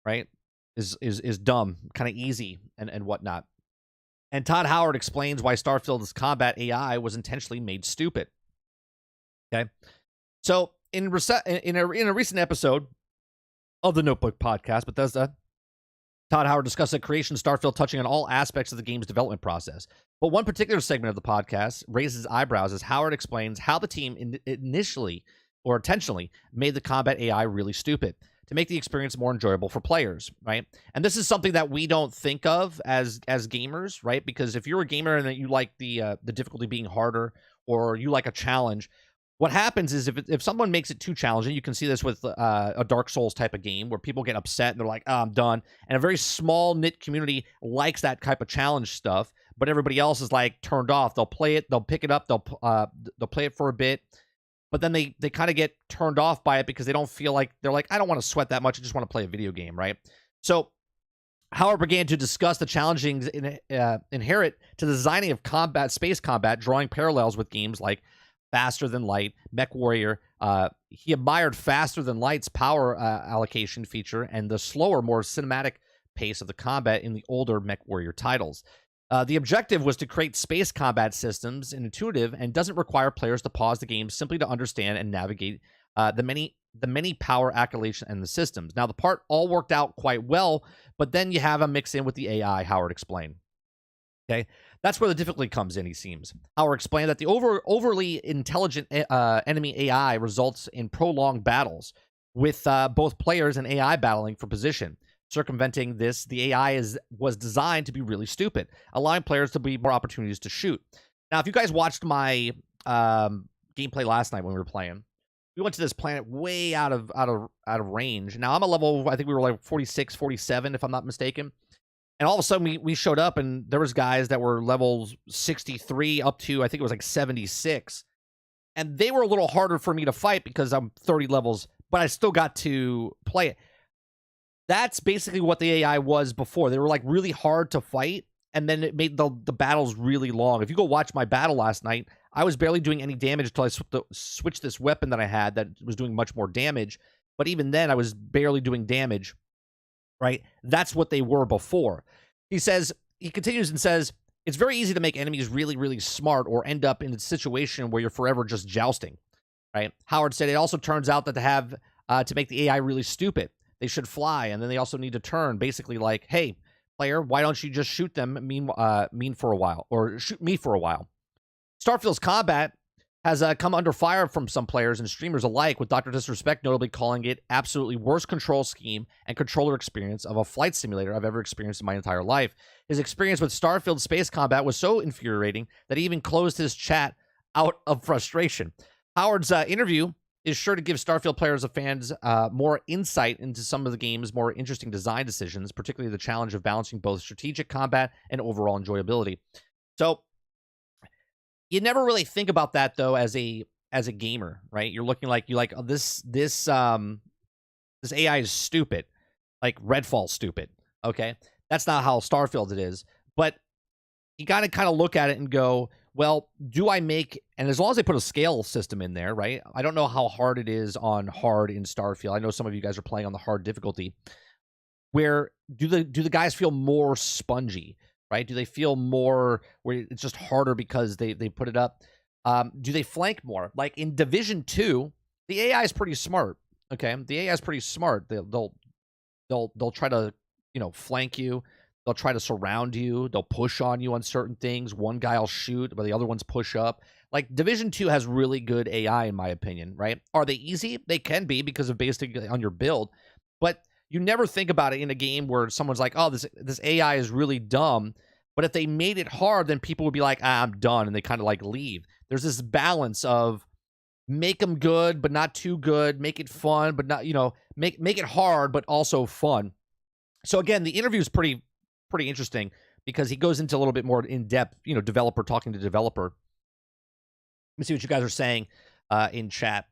right? Is dumb, kind of easy and whatnot. And Todd Howard explains why Starfield's combat AI was intentionally made stupid. Okay, so in a recent episode of the Notebook podcast, Bethesda, Todd Howard discussed the creation of Starfield, touching on all aspects of the game's development process. But one particular segment of the podcast raises eyebrows as Howard explains how the team initially or intentionally made the combat AI really stupid to make the experience more enjoyable for players, right? And this is something that we don't think of as gamers, right? Because if you're a gamer and that you like the difficulty being harder, or you like a challenge, what happens is if someone makes it too challenging, you can see this with a Dark Souls type of game where people get upset and they're like, oh, I'm done. And a very small knit community likes that type of challenge stuff, but everybody else is like turned off. They'll play it, they'll pick it up, they'll play it for a bit, but then they kind of get turned off by it because they don't feel like, they're like, I don't want to sweat that much. I just want to play a video game, right? So Howard began to discuss the challenges inherent to the designing of space combat, drawing parallels with games like Faster Than Light, Mech Warrior. He admired Faster Than Light's power allocation feature and the slower, more cinematic pace of the combat in the older Mech Warrior titles. The objective was to create space combat systems intuitive and doesn't require players to pause the game simply to understand and navigate the many power accolades and the systems. Now, the part all worked out quite well, but then you have a mix in with the AI, Howard explained. Okay, that's where the difficulty comes in, he seems. Howard explained that the overly intelligent enemy AI results in prolonged battles, with both players and AI battling for position. Circumventing this, the AI was designed to be really stupid, allowing players to be more opportunities to shoot. Now, if you guys watched my gameplay last night when we were playing, we went to this planet way out of range. Now I'm a level, I think we were like 46, 47, if I'm not mistaken. And all of a sudden we showed up and there was guys that were levels 63 up to, I think it was like 76. And they were a little harder for me to fight because I'm 30 levels, but I still got to play it. That's basically what the AI was before. They were like really hard to fight, and then it made the battles really long. If you go watch my battle last night, I was barely doing any damage until I switched this weapon that I had that was doing much more damage. But even then, I was barely doing damage, right? That's what they were before. He continues and says, it's very easy to make enemies really, really smart or end up in a situation where you're forever just jousting, right? Howard said it also turns out that to make the AI really stupid, they should fly, and then they also need to turn, basically like, hey, player, why don't you just shoot them mean for a while, or shoot me for a while? Starfield's combat has come under fire from some players and streamers alike, with Dr. Disrespect notably calling it absolutely worst control scheme and controller experience of a flight simulator I've ever experienced in my entire life. His experience with Starfield space combat was so infuriating that he even closed his chat out of frustration. Howard's interview is sure to give Starfield players and fans more insight into some of the game's more interesting design decisions, particularly the challenge of balancing both strategic combat and overall enjoyability. So you never really think about that though as a gamer, right? You're looking like oh, this AI is stupid, like Redfall's stupid. Okay, that's not how Starfield it is, but you got to kind of look at it and go, well, do I make, and as long as they put a scale system in there, right? I don't know how hard it is on hard in Starfield. I know some of you guys are playing on the hard difficulty. Where do the guys feel more spongy, right? Do they feel more where it's just harder because they put it up? Do they flank more? Like in Division 2, the AI is pretty smart. Okay, the AI is pretty smart. They'll try to, flank you. They'll try to surround you. They'll push on you on certain things. One guy will shoot, but the other ones push up. Like Division 2 has really good AI, in my opinion, right? Are they easy? They can be because of basically on your build. But you never think about it in a game where someone's like, oh, this AI is really dumb. But if they made it hard, then people would be like, I'm done. And they kind of like leave. There's this balance of make them good, but not too good. Make it fun, but not, make it hard, but also fun. So again, the interview is pretty interesting because he goes into a little bit more in depth, developer talking to developer. Let me see what you guys are saying in chat.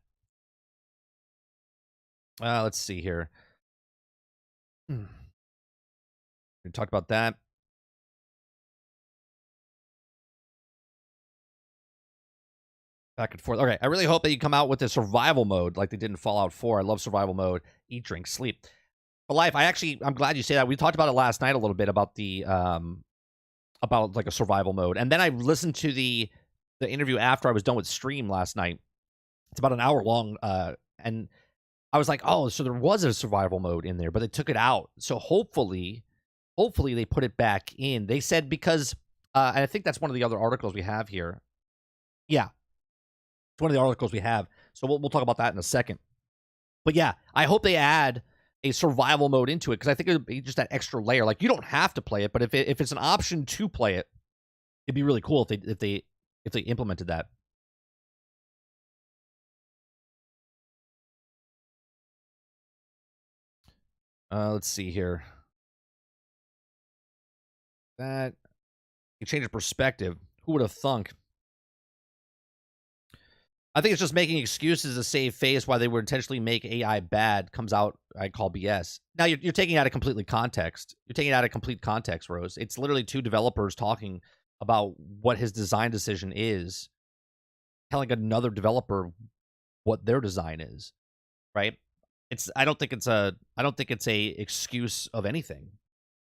Let's see here. We talked about that. Back and forth. Okay, I really hope that you come out with a survival mode like they did in Fallout 4. I love survival mode. Eat, drink, sleep. For life, I'm glad you say that. We talked about it last night a little bit about the about like a survival mode, and then I listened to the interview after I was done with stream last night. It's about an hour long, and I was like, oh, so there was a survival mode in there, but they took it out. So hopefully they put it back in. They said because, and I think that's one of the other articles we have here. Yeah, it's one of the articles we have. So we'll talk about that in a second. But yeah, I hope they add a survival mode into it because I think it would be just that extra layer. Like you don't have to play it, but if it's an option to play it, it'd be really cool if they implemented that. Let's see here. That you change of perspective. Who would have thunk? I think it's just making excuses to save face why they would intentionally make AI bad comes out, I call BS. Now, you're taking it out of complete context. You're taking it out of complete context, Rose. It's literally two developers talking about what his design decision is, telling another developer what their design is, right? I don't think it's a excuse of anything.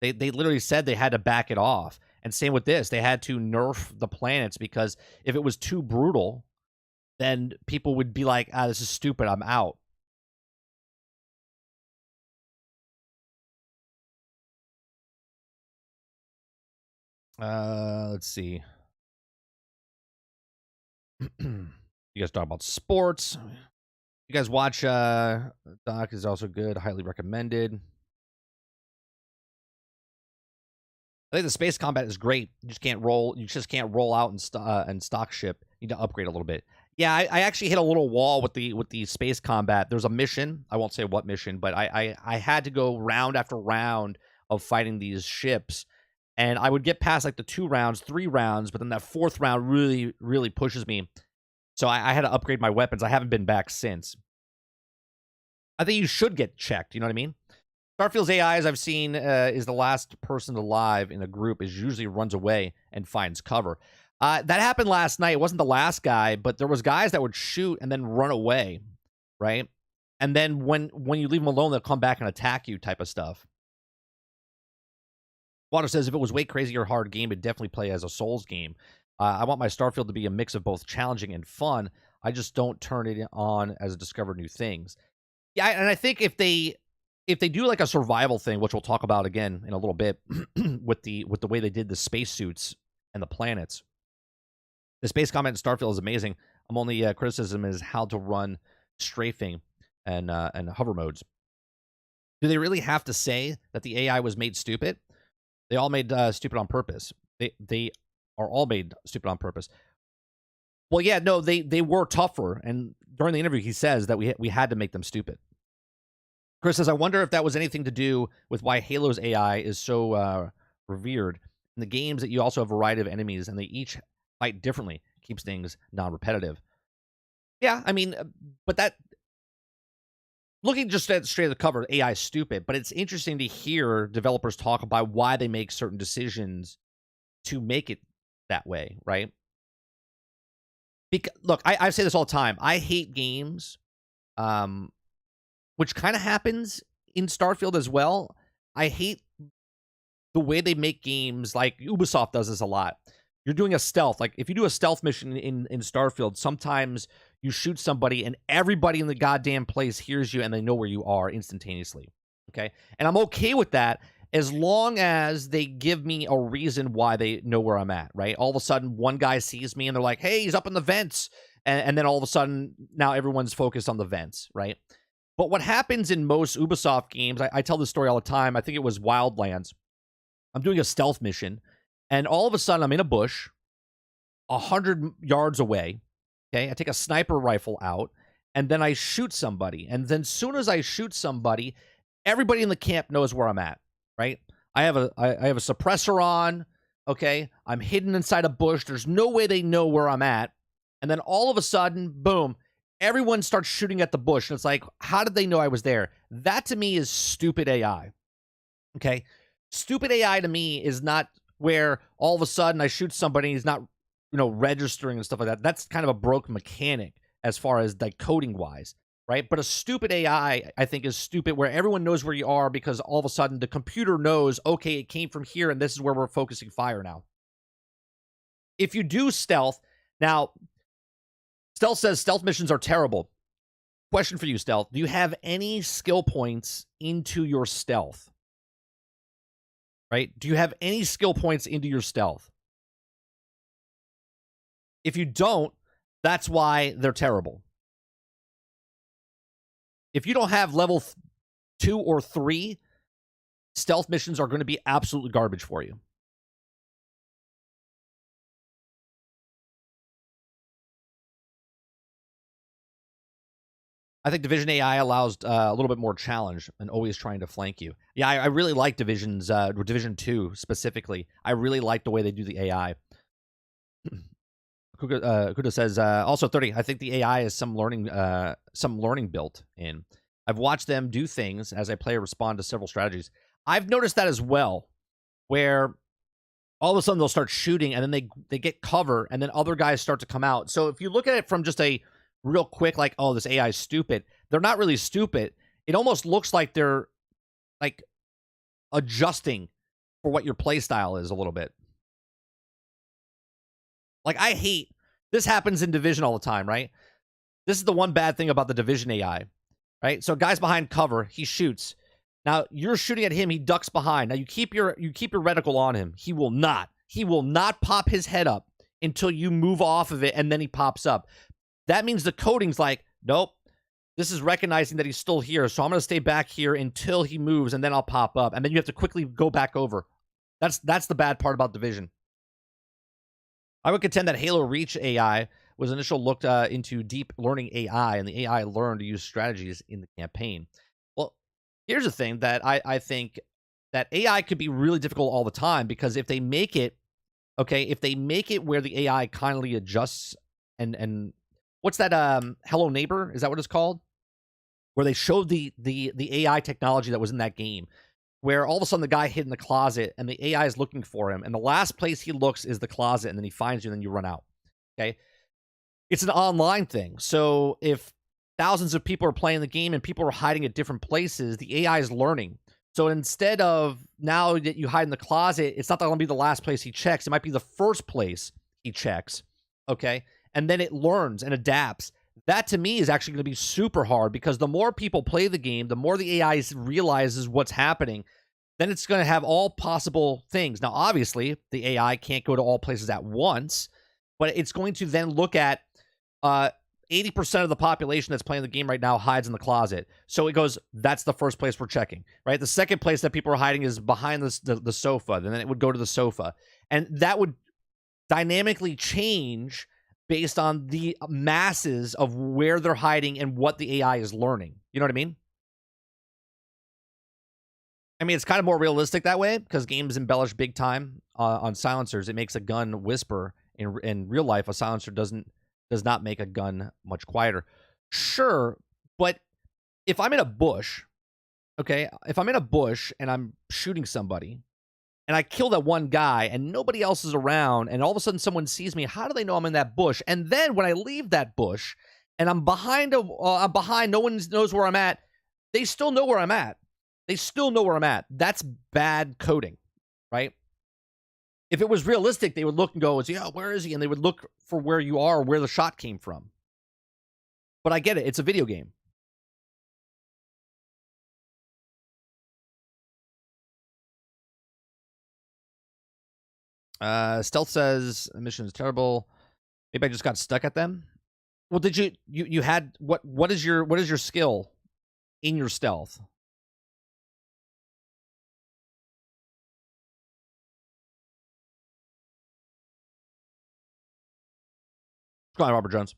They literally said they had to back it off. And same with this. They had to nerf the planets because if it was too brutal, then people would be like, this is stupid, I'm out. Let's see. You guys talk about sports. You guys watch Doc is also good, highly recommended. I think the space combat is great. You just can't roll out and stock ship. You need to upgrade a little bit. Yeah, I actually hit a little wall with the space combat. There's a mission. I won't say what mission, but I had to go round after round of fighting these ships, and I would get past like the 2 rounds, 3 rounds, but then that 4th round really pushes me. So I had to upgrade my weapons. I haven't been back since. I think you should get checked. You know what I mean? Starfield's AI, as I've seen, is the last person alive in a group. Is usually runs away and finds cover. That happened last night. It wasn't the last guy, but there was guys that would shoot and then run away, right? And then when you leave them alone, they'll come back and attack you, type of stuff. Water says, if it was way crazy or hard game, it'd definitely play as a Souls game. I want my Starfield to be a mix of both challenging and fun. I just don't turn it on as I discover new things. Yeah, and I think if they do like a survival thing, which we'll talk about again in a little bit, with the way they did the spacesuits and the planets, the space combat in Starfield is amazing. I'm only criticism is how to run strafing and hover modes. Do they really have to say that the AI was made stupid? They all made stupid on purpose. They are all made stupid on purpose. Well, yeah, no, they were tougher, and during the interview, he says that we had to make them stupid. Chris says, I wonder if that was anything to do with why Halo's AI is so revered. In the games that you also have a variety of enemies, and they each fight differently. Keeps things non-repetitive. Yeah, I mean, but that... Looking just at straight at the cover, AI is stupid, but it's interesting to hear developers talk about why they make certain decisions to make it that way, right? Because, look, I say this all the time. I hate games, which kind of happens in Starfield as well. I hate the way they make games, like Ubisoft does this a lot. You're doing a stealth. Like, if you do a stealth mission in Starfield, sometimes you shoot somebody and everybody in the goddamn place hears you and they know where you are instantaneously, okay? And I'm okay with that as long as they give me a reason why they know where I'm at, right? All of a sudden, one guy sees me and they're like, hey, he's up in the vents. And then all of a sudden, now everyone's focused on the vents, right? But what happens in most Ubisoft games, I tell this story all the time. I think it was Wildlands. I'm doing a stealth mission, and all of a sudden, I'm in a bush 100 yards away. Okay, I take a sniper rifle out, and then I shoot somebody. And then as soon as I shoot somebody, everybody in the camp knows where I'm at, right? I have a suppressor on, okay? I'm hidden inside a bush. There's no way they know where I'm at. And then all of a sudden, boom, everyone starts shooting at the bush. And it's like, how did they know I was there? That, to me, is stupid AI, okay? Stupid AI, to me, is not where all of a sudden I shoot somebody and he's not, registering and stuff like that. That's kind of a broke mechanic as far as like coding wise, right? But a stupid AI, I think, is stupid where everyone knows where you are because all of a sudden the computer knows, okay, it came from here and this is where we're focusing fire now. If you do stealth, now, Stealth says stealth missions are terrible. Question for you, Stealth. Do you have any skill points into your stealth? Right? Do you have any skill points into your stealth? If you don't, that's why they're terrible. If you don't have level 2 or 3, stealth missions are going to be absolutely garbage for you. I think Division AI allows a little bit more challenge and always trying to flank you. Yeah, I really like Division 2 specifically. I really like the way they do the AI. Kuda says, also 30, I think the AI is some learning built in. I've watched them do things as I play or respond to several strategies. I've noticed that as well, where all of a sudden they'll start shooting and then they get cover and then other guys start to come out. So if you look at it from just a real quick, like, oh, this AI is stupid, they're not really stupid. It almost looks like they're like adjusting for what your play style is a little bit. Like, I hate, this happens in Division all the time, right? This is the one bad thing about the Division AI, right? So guy's behind cover, he shoots. Now you're shooting at him, he ducks behind. Now you keep your reticle on him. He will not pop his head up until you move off of it and then he pops up. That means the coding's like, nope, this is recognizing that he's still here, so I'm going to stay back here until he moves and then I'll pop up. And then you have to quickly go back over. That's the bad part about Division. I would contend that Halo Reach AI was initial look into deep learning AI, and the AI learned to use strategies in the campaign. Well, here's the thing that I think that AI could be really difficult all the time, because if they make it, okay, if they make it where the AI kindly adjusts and what's that, Hello Neighbor, is that what it's called? Where they showed the AI technology that was in that game, where all of a sudden the guy hid in the closet and the AI is looking for him, and the last place he looks is the closet, and then he finds you, and then you run out. Okay? It's an online thing. So if thousands of people are playing the game and people are hiding at different places, the AI is learning. So instead of now that you hide in the closet, it's not going to be the last place he checks. It might be the first place he checks. Okay? And then it learns and adapts. That to me is actually going to be super hard, because the more people play the game, the more the AI realizes what's happening. Then it's going to have all possible things. Now, obviously, the AI can't go to all places at once, but it's going to then look at 80% of the population that's playing the game right now hides in the closet. So it goes, that's the first place we're checking, right? The second place that people are hiding is behind the sofa. And then it would go to the sofa. And that would dynamically change based on the masses of where they're hiding and what the AI is learning. You know what I mean? I mean, it's kind of more realistic that way, because games embellish big time on silencers. It makes a gun whisper. In real life, a silencer does not make a gun much quieter. Sure, but if I'm in a bush, okay, if I'm in a bush and I'm shooting somebody, and I kill that one guy and nobody else is around, and all of a sudden someone sees me, how do they know I'm in that bush? And then when I leave that bush and I'm behind, no one knows where I'm at, they still know where I'm at. They still know where I'm at. That's bad coding, right? If it was realistic, they would look and go, yeah, where is he? And they would look for where you are, where the shot came from. But I get it. It's a video game. Stealth says mission is terrible. Maybe I just got stuck at them. Well, did you had what is your skill in your stealth? Go on, Robert Jones.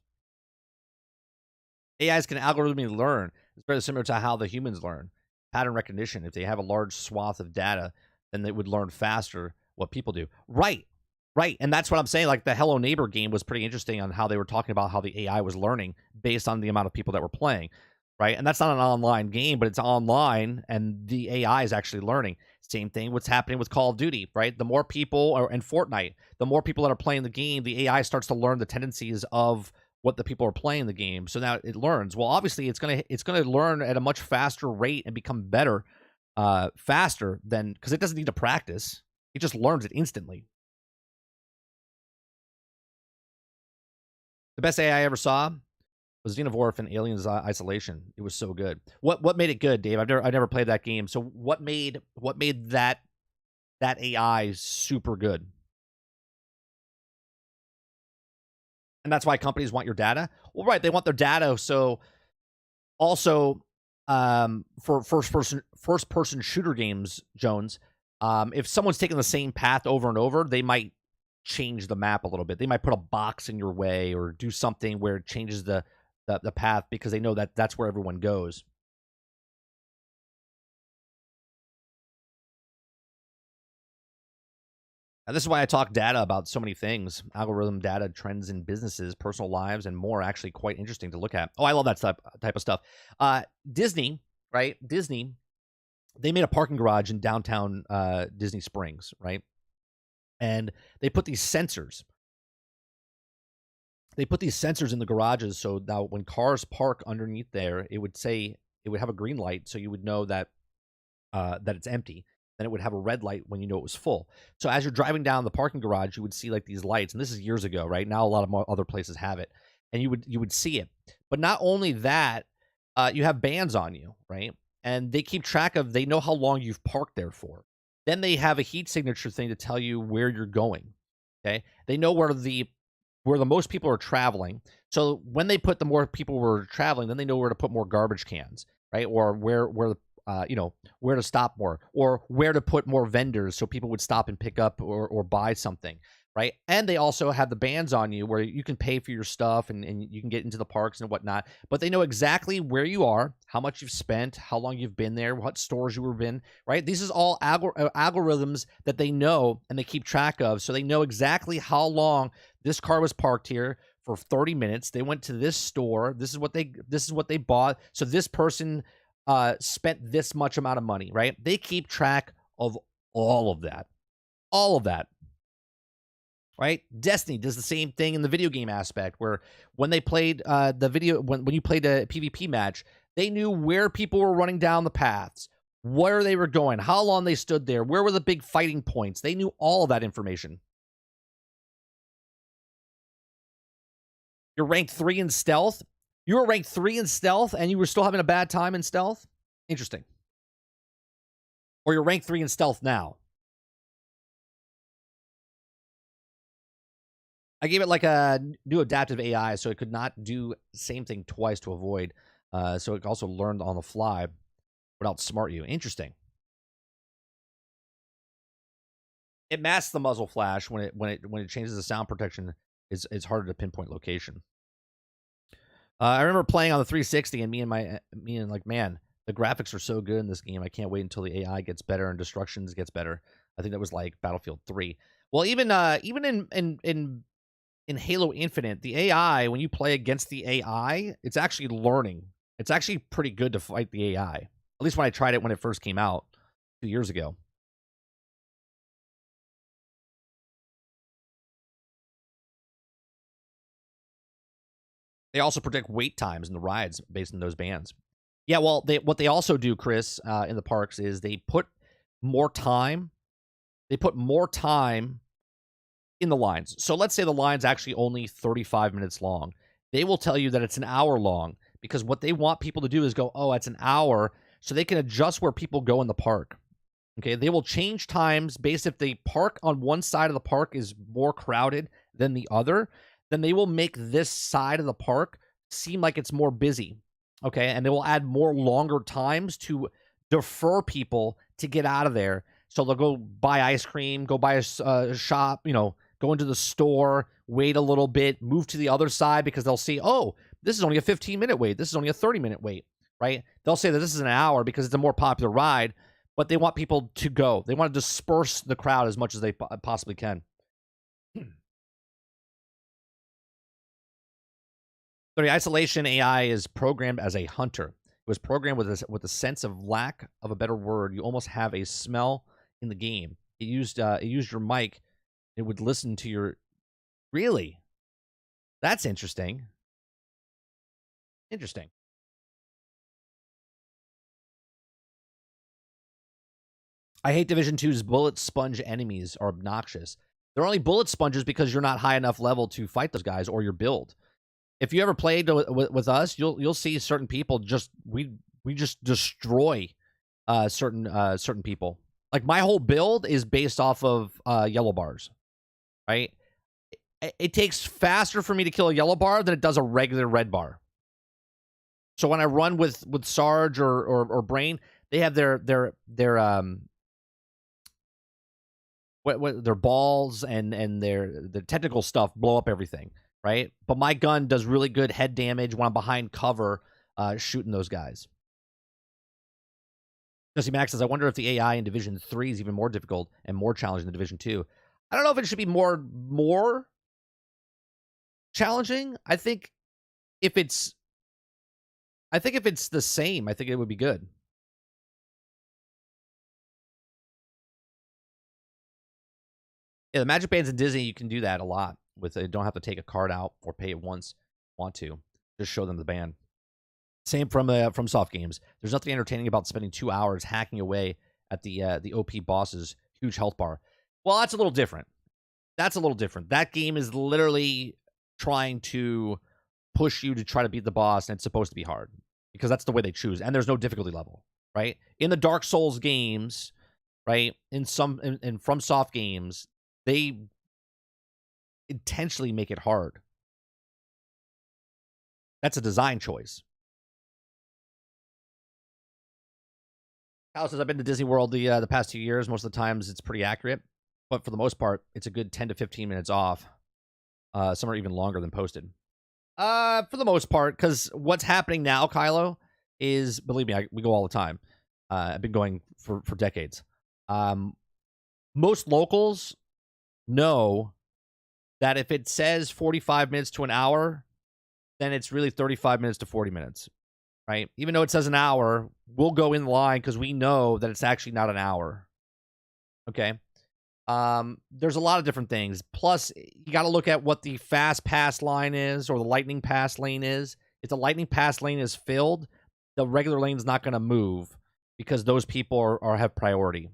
AIs can algorithmically learn. It's very similar to how the humans learn. Pattern recognition. If they have a large swath of data, then they would learn faster what people do. Right. Right. And that's what I'm saying. Like the Hello Neighbor game was pretty interesting on how they were talking about how the AI was learning based on the amount of people that were playing. Right. And that's not an online game, but it's online and the AI is actually learning. Same thing what's happening with Call of Duty, right? The more people and Fortnite, the more people that are playing the game, the AI starts to learn the tendencies of what the people are playing the game. So now it learns. Well, obviously it's gonna learn at a much faster rate and become better faster than, because it doesn't need to practice. It just learns it instantly. The best AI I ever saw was Xenomorph and Aliens Isolation. It was so good. What made it good, Dave? I've never played that game. So what made that AI super good? And that's why companies want your data. Well, right, they want their data. So also for first person shooter games, Jones, if someone's taking the same path over and over, they might change the map a little bit. They might put a box in your way or do something where it changes the path, because they know that that's where everyone goes. And this is why I talk data about so many things. Algorithm data, trends in businesses, personal lives, and more. Actually quite interesting to look at. Oh, I love that type of stuff. Disney, right? Disney, they made a parking garage in downtown Disney Springs, right? And they put these sensors. They put these sensors in the garages, so now when cars park underneath there, it would have a green light, so you would know that that it's empty. Then it would have a red light when you know it was full. So as you're driving down the parking garage, you would see like these lights, and this is years ago, right? Now a lot of other places have it, and you would see it. But not only that, you have bands on you, right? And they keep track of, they know how long you've parked there for. Then they have a heat signature thing to tell you where you're going. Okay, they know where the most people are traveling. So when they put the more people were traveling, then they know where to put more garbage cans, right? Or where to stop more, or where to put more vendors so people would stop and pick up or buy something. right? And they also have the bans on you where you can pay for your stuff and you can get into the parks and whatnot. But they know exactly where you are, how much you've spent, how long you've been there, what stores you were in, right? These is all algorithms that they know and they keep track of. So they know exactly how long this car was parked here for 30 minutes. They went to this store. This is what they bought. So this person spent this much amount of money, right? They keep track of all of that. All of that. Right? Destiny does the same thing in the video game aspect, where when they played when you played a PvP match, they knew where people were running down the paths, where they were going, how long they stood there, where were the big fighting points. They knew all of that information. You're ranked 3 in stealth. You were ranked 3 in stealth, and you were still having a bad time in stealth? Interesting. Or you're ranked 3 in stealth now. I gave it like a new adaptive AI, so it could not do the same thing twice to avoid. So it also learned on the fly, would outsmart you. Interesting. It masks the muzzle flash when it changes the sound protection. It's harder to pinpoint location. I remember playing on the 360, and me and like, man, the graphics are so good in this game. I can't wait until the AI gets better and Destructions gets better. I think that was like Battlefield 3. Well, even in Halo Infinite, the AI, when you play against the AI, it's actually learning. It's actually pretty good to fight the AI. At least when I tried it when it first came out 2 years ago. They also predict wait times in the rides based on those bands. Yeah, well, what they also do, Chris, in the parks is they put more time. They put more time in the lines. So let's say the line's actually only 35 minutes long. They will tell you that it's an hour long because what they want people to do is go, oh, it's an hour, so they can adjust where people go in the park. Okay, they will change times based if the park on one side of the park is more crowded than the other, then they will make this side of the park seem like it's more busy. Okay, and they will add more longer times to defer people to get out of there. So they'll go buy ice cream, go buy a shop, go into the store, wait a little bit, move to the other side because they'll see, oh, this is only a 15-minute wait. This is only a 30-minute wait, right? They'll say that this is an hour because it's a more popular ride, but they want people to go. They want to disperse the crowd as much as they possibly can. So the isolation AI is programmed as a hunter. It was programmed with a sense of lack of a better word. You almost have a smell in the game. It used your mic. It would listen to your... Really? That's interesting. Interesting. I hate Division 2's bullet sponge enemies are obnoxious. They're only bullet sponges because you're not high enough level to fight those guys or your build. If you ever played with us, you'll see certain people we just destroy certain people. Like my whole build is based off of yellow bars, right? It takes faster for me to kill a yellow bar than it does a regular red bar. So when I run with Sarge or Brain, they have their balls and their technical stuff blow up everything, right? But my gun does really good head damage when I'm behind cover shooting those guys. Jesse Max says, I wonder if the AI in Division 3 is even more difficult and more challenging than Division 2. I don't know if it should be more challenging. I think if it's the same, I think it would be good. Yeah, the Magic Bands in Disney, you can do that a lot with it. You don't have to take a card out or pay it once. Want to just show them the band. Same from soft games. There's nothing entertaining about spending 2 hours hacking away at the OP boss's huge health bar. Well, that's a little different. That game is literally trying to push you to try to beat the boss, and it's supposed to be hard because that's the way they choose. And there's no difficulty level, right? In the Dark Souls games, right? In from soft games, they intentionally make it hard. That's a design choice. Kyle says, I've been to Disney World the past 2 years. Most of the times it's pretty accurate. but for the most part, it's a good 10 to 15 minutes off. Some are even longer than posted. For the most part, because what's happening now, Kylo, is, believe me, we go all the time. I've been going for decades. Most locals know that if it says 45 minutes to an hour, then it's really 35 minutes to 40 minutes, right? Even though it says an hour, we'll go in line because we know that it's actually not an hour. Okay. There's a lot of different things. Plus, you got to look at what the fast pass line is or the lightning pass lane is. If the lightning pass lane is filled, the regular lane is not going to move because those people have priority.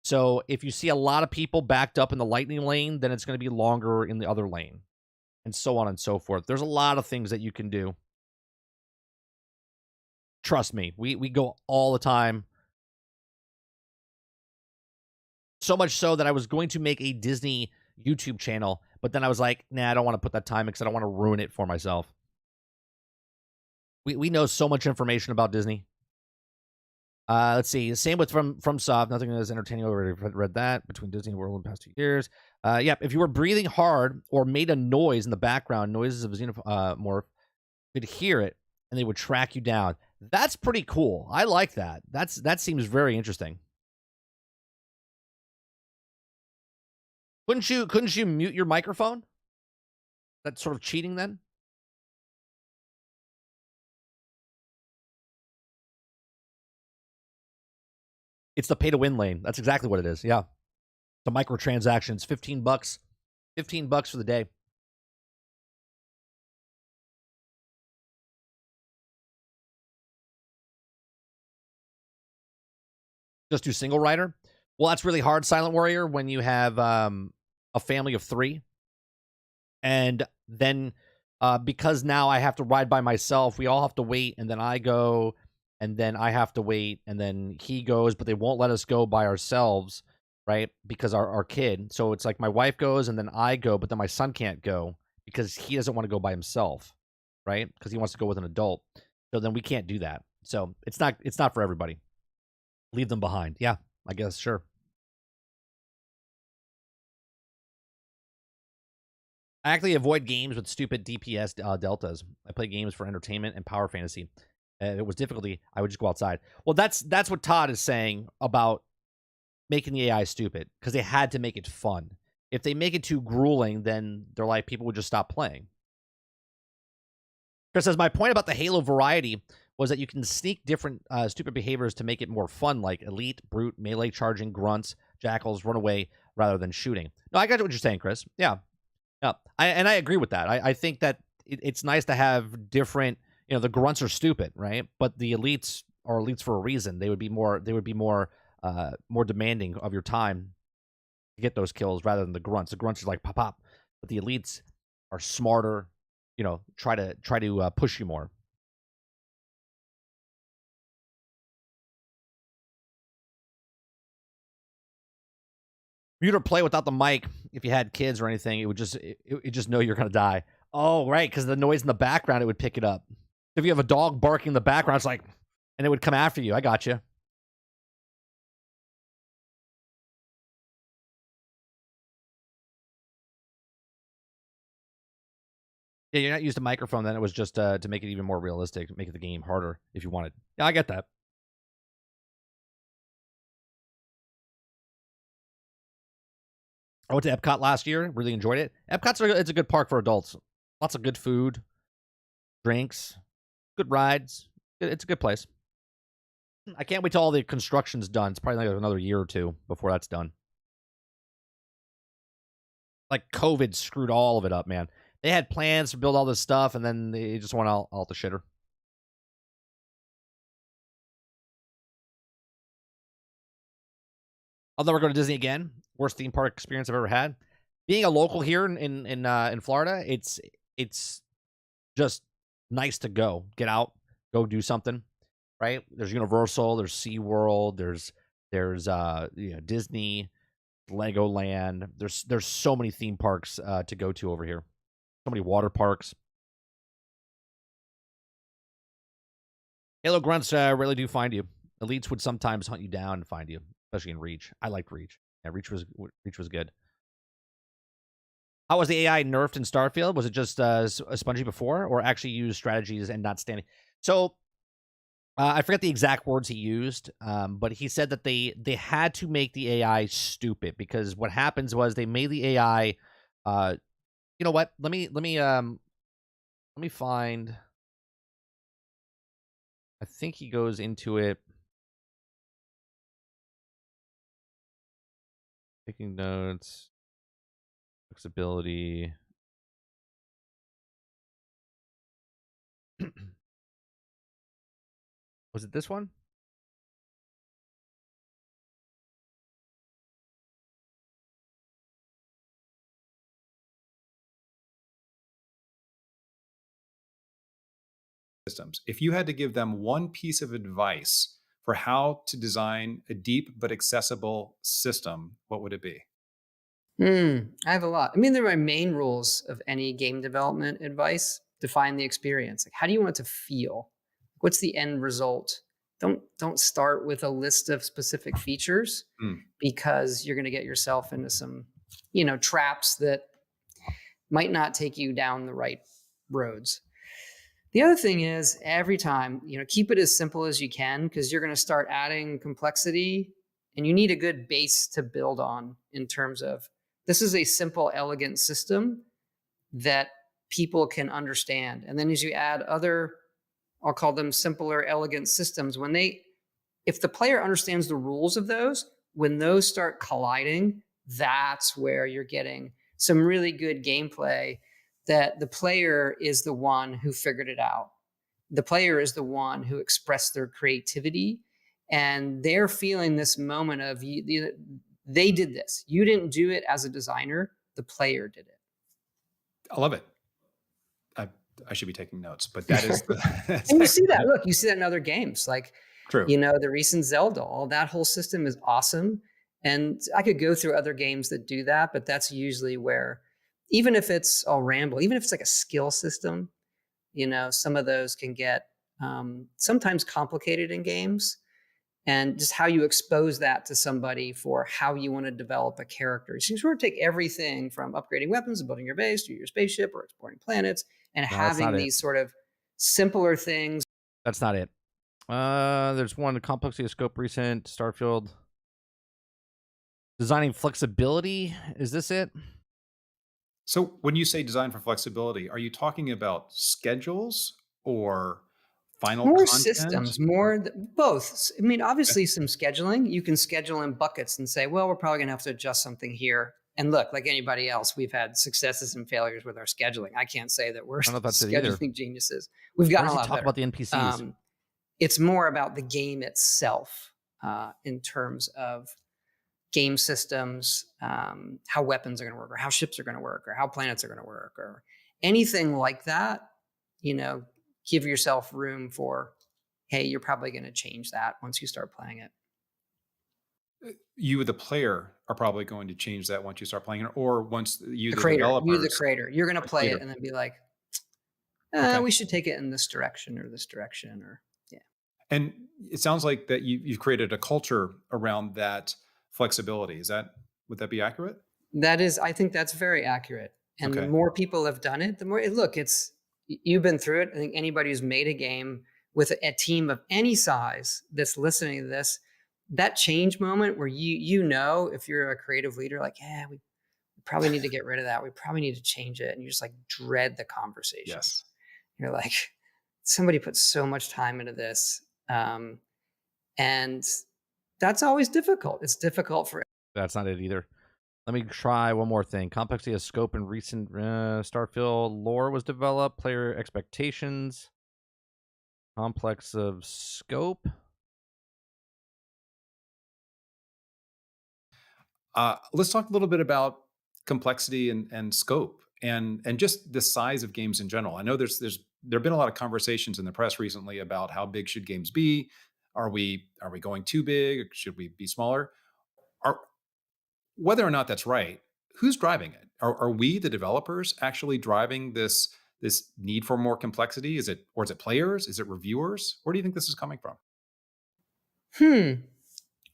So if you see a lot of people backed up in the lightning lane, then it's going to be longer in the other lane, and so on and so forth. There's a lot of things that you can do. Trust me, we go all the time. So much so that I was going to make a Disney YouTube channel, but then I was like, nah, I don't want to put that time because I don't want to ruin it for myself. We know so much information about Disney. Let's see. Same with from Soft. Nothing as entertaining. I already read that. Between Disney and World in the past 2 years. Yep. If you were breathing hard or made a noise in the background, noises of a xenomorph, could hear it and they would track you down. That's pretty cool. I like that. That seems very interesting. Couldn't you mute your microphone? That's sort of cheating then? It's the pay-to-win lane. That's exactly what it is. Yeah. The microtransactions, $15. $15 for the day. Just do single rider? Well, that's really hard, Silent Warrior, when you have a family of 3. And then because now I have to ride by myself, we all have to wait, and then I go, and then I have to wait, and then he goes, but they won't let us go by ourselves, right? Because our kid. So it's like my wife goes, and then I go, but then my son can't go because he doesn't want to go by himself, right? Because he wants to go with an adult. So then we can't do that. So it's not for everybody. Leave them behind. Yeah, I guess, sure. I actually avoid games with stupid DPS deltas. I play games for entertainment and power fantasy. If it was difficulty, I would just go outside. Well, that's what Todd is saying about making the AI stupid, because they had to make it fun. If they make it too grueling, then they're like, people would just stop playing. Chris says, my point about the Halo variety was that you can sneak different stupid behaviors to make it more fun, like elite, brute, melee charging, grunts, jackals, run away, rather than shooting. No, I got what you're saying, Chris. Yeah. Yeah, I agree with that. I think that it's nice to have different. You know, the grunts are stupid, right? But the elites are elites for a reason. They would be more demanding of your time to get those kills rather than the grunts. The grunts are like pop pop, but the elites are smarter. You know, try to push you more. Mute or play without the mic. If you had kids or anything, it would just know you're gonna die. Oh, right, because the noise in the background, it would pick it up. If you have a dog barking in the background, it's like, and it would come after you. I got you. Yeah, you're not used to microphone. Then it was just to make it even more realistic, make the game harder if you wanted. Yeah, I get that. I went to Epcot last year. Really enjoyed it. It's a good park for adults. Lots of good food, drinks, good rides. It's a good place. I can't wait till all the construction's done. It's probably like another year or 2 before that's done. Like COVID screwed all of it up, man. They had plans to build all this stuff, and then they just went all the shitter. I'll never go to Disney again. Worst theme park experience I've ever had. Being a local here in Florida, it's just nice to go, get out, go do something. Right? There's Universal, there's SeaWorld, there's Disney, Legoland. There's so many theme parks to go to over here. So many water parks. Halo grunts really do find you. Elites would sometimes hunt you down and find you, especially in Reach. I liked Reach. Yeah, Reach was good. How was the AI nerfed in Starfield? Was it just spongy before, or actually used strategies and not standing? So I forget the exact words he used, but he said that they had to make the AI stupid, because what happens was they made the AI. You know what? Let me find. I think he goes into it. Taking notes, flexibility. Was it this one? Systems. If you had to give them one piece of advice for how to design a deep but accessible system, what would it be? I have a lot. I mean, there are main rules of any game development advice. Define the experience. Like, how do you want it to feel? What's the end result? Don't start with a list of specific features, Mm. because you're going to get yourself into some, traps that might not take you down the right roads. The other thing is, every time, keep it as simple as you can, because you're going to start adding complexity, and you need a good base to build on in terms of, this is a simple, elegant system that people can understand. And then as you add other, I'll call them simpler, elegant systems, if the player understands the rules of those, when those start colliding, that's where you're getting some really good gameplay, that the player is the one who figured it out. The player is the one who expressed their creativity, and they're feeling this moment of, they did this. You didn't do it as a designer, the player did it. I love it. I should be taking notes, but that is that's And you see that. excellent. Look, you see that in other games. Like, True. the recent Zelda, all that whole system is awesome. And I could go through other games that do that, but that's usually where, even if it's all ramble, even if it's like a skill system, some of those can get sometimes complicated in games. And just how you expose that to somebody for how you want to develop a character. So you sort of take everything from upgrading weapons and building your base to your spaceship or exploring planets, and No, that's not having it. these sort of simpler things. That's not it. There's one, complexity of scope, recent Starfield. Designing flexibility. Is this it? So when you say design for flexibility, are you talking about schedules or final More content? systems, both. I mean, obviously, some scheduling. You can schedule in buckets and say, well, we're probably going to have to adjust something here. And look, like anybody else, we've had successes and failures with our scheduling. I can't say that we're I don't know if that's it either. scheduling geniuses. We've Where gotten does a he lot talk better. about the NPCs? It's more about the game itself, in terms of game systems, how weapons are going to work, or how ships are going to work, or how planets are going to work, or anything like that. Give yourself room for, hey, you're probably going to change that once you start playing it. You, the player, are probably going to change that once you start playing it, or once you, The the creator, developers, you're going to the play creator. it and then be like, Okay. we should take it in this direction or this direction, or yeah. And it sounds like that you've created a culture around that flexibility. Would that be accurate? I think that's very accurate. And the Okay. more people have done it, the more, look, you've been through it. I think anybody who's made a game with a team of any size that's listening to this, that change moment where if you're a creative leader, like, yeah, we probably need to get rid of that. We probably need to change it. And you just like dread the conversation. Yes. You're like, somebody put so much time into this. And that's always difficult. It's difficult for. That's not it either. Let me try one more thing. Complexity of scope and recent Starfield lore was developed. Player expectations. Complex of scope. Let's talk a little bit about complexity and scope and just the size of games in general. I know there have been a lot of conversations in the press recently about how big should games be. Are we going too big? Should we be smaller? Are Whether or not that's right, who's driving it? Are we, the developers, actually driving this need for more complexity? Is it players? Is it reviewers? Where do you think this is coming from?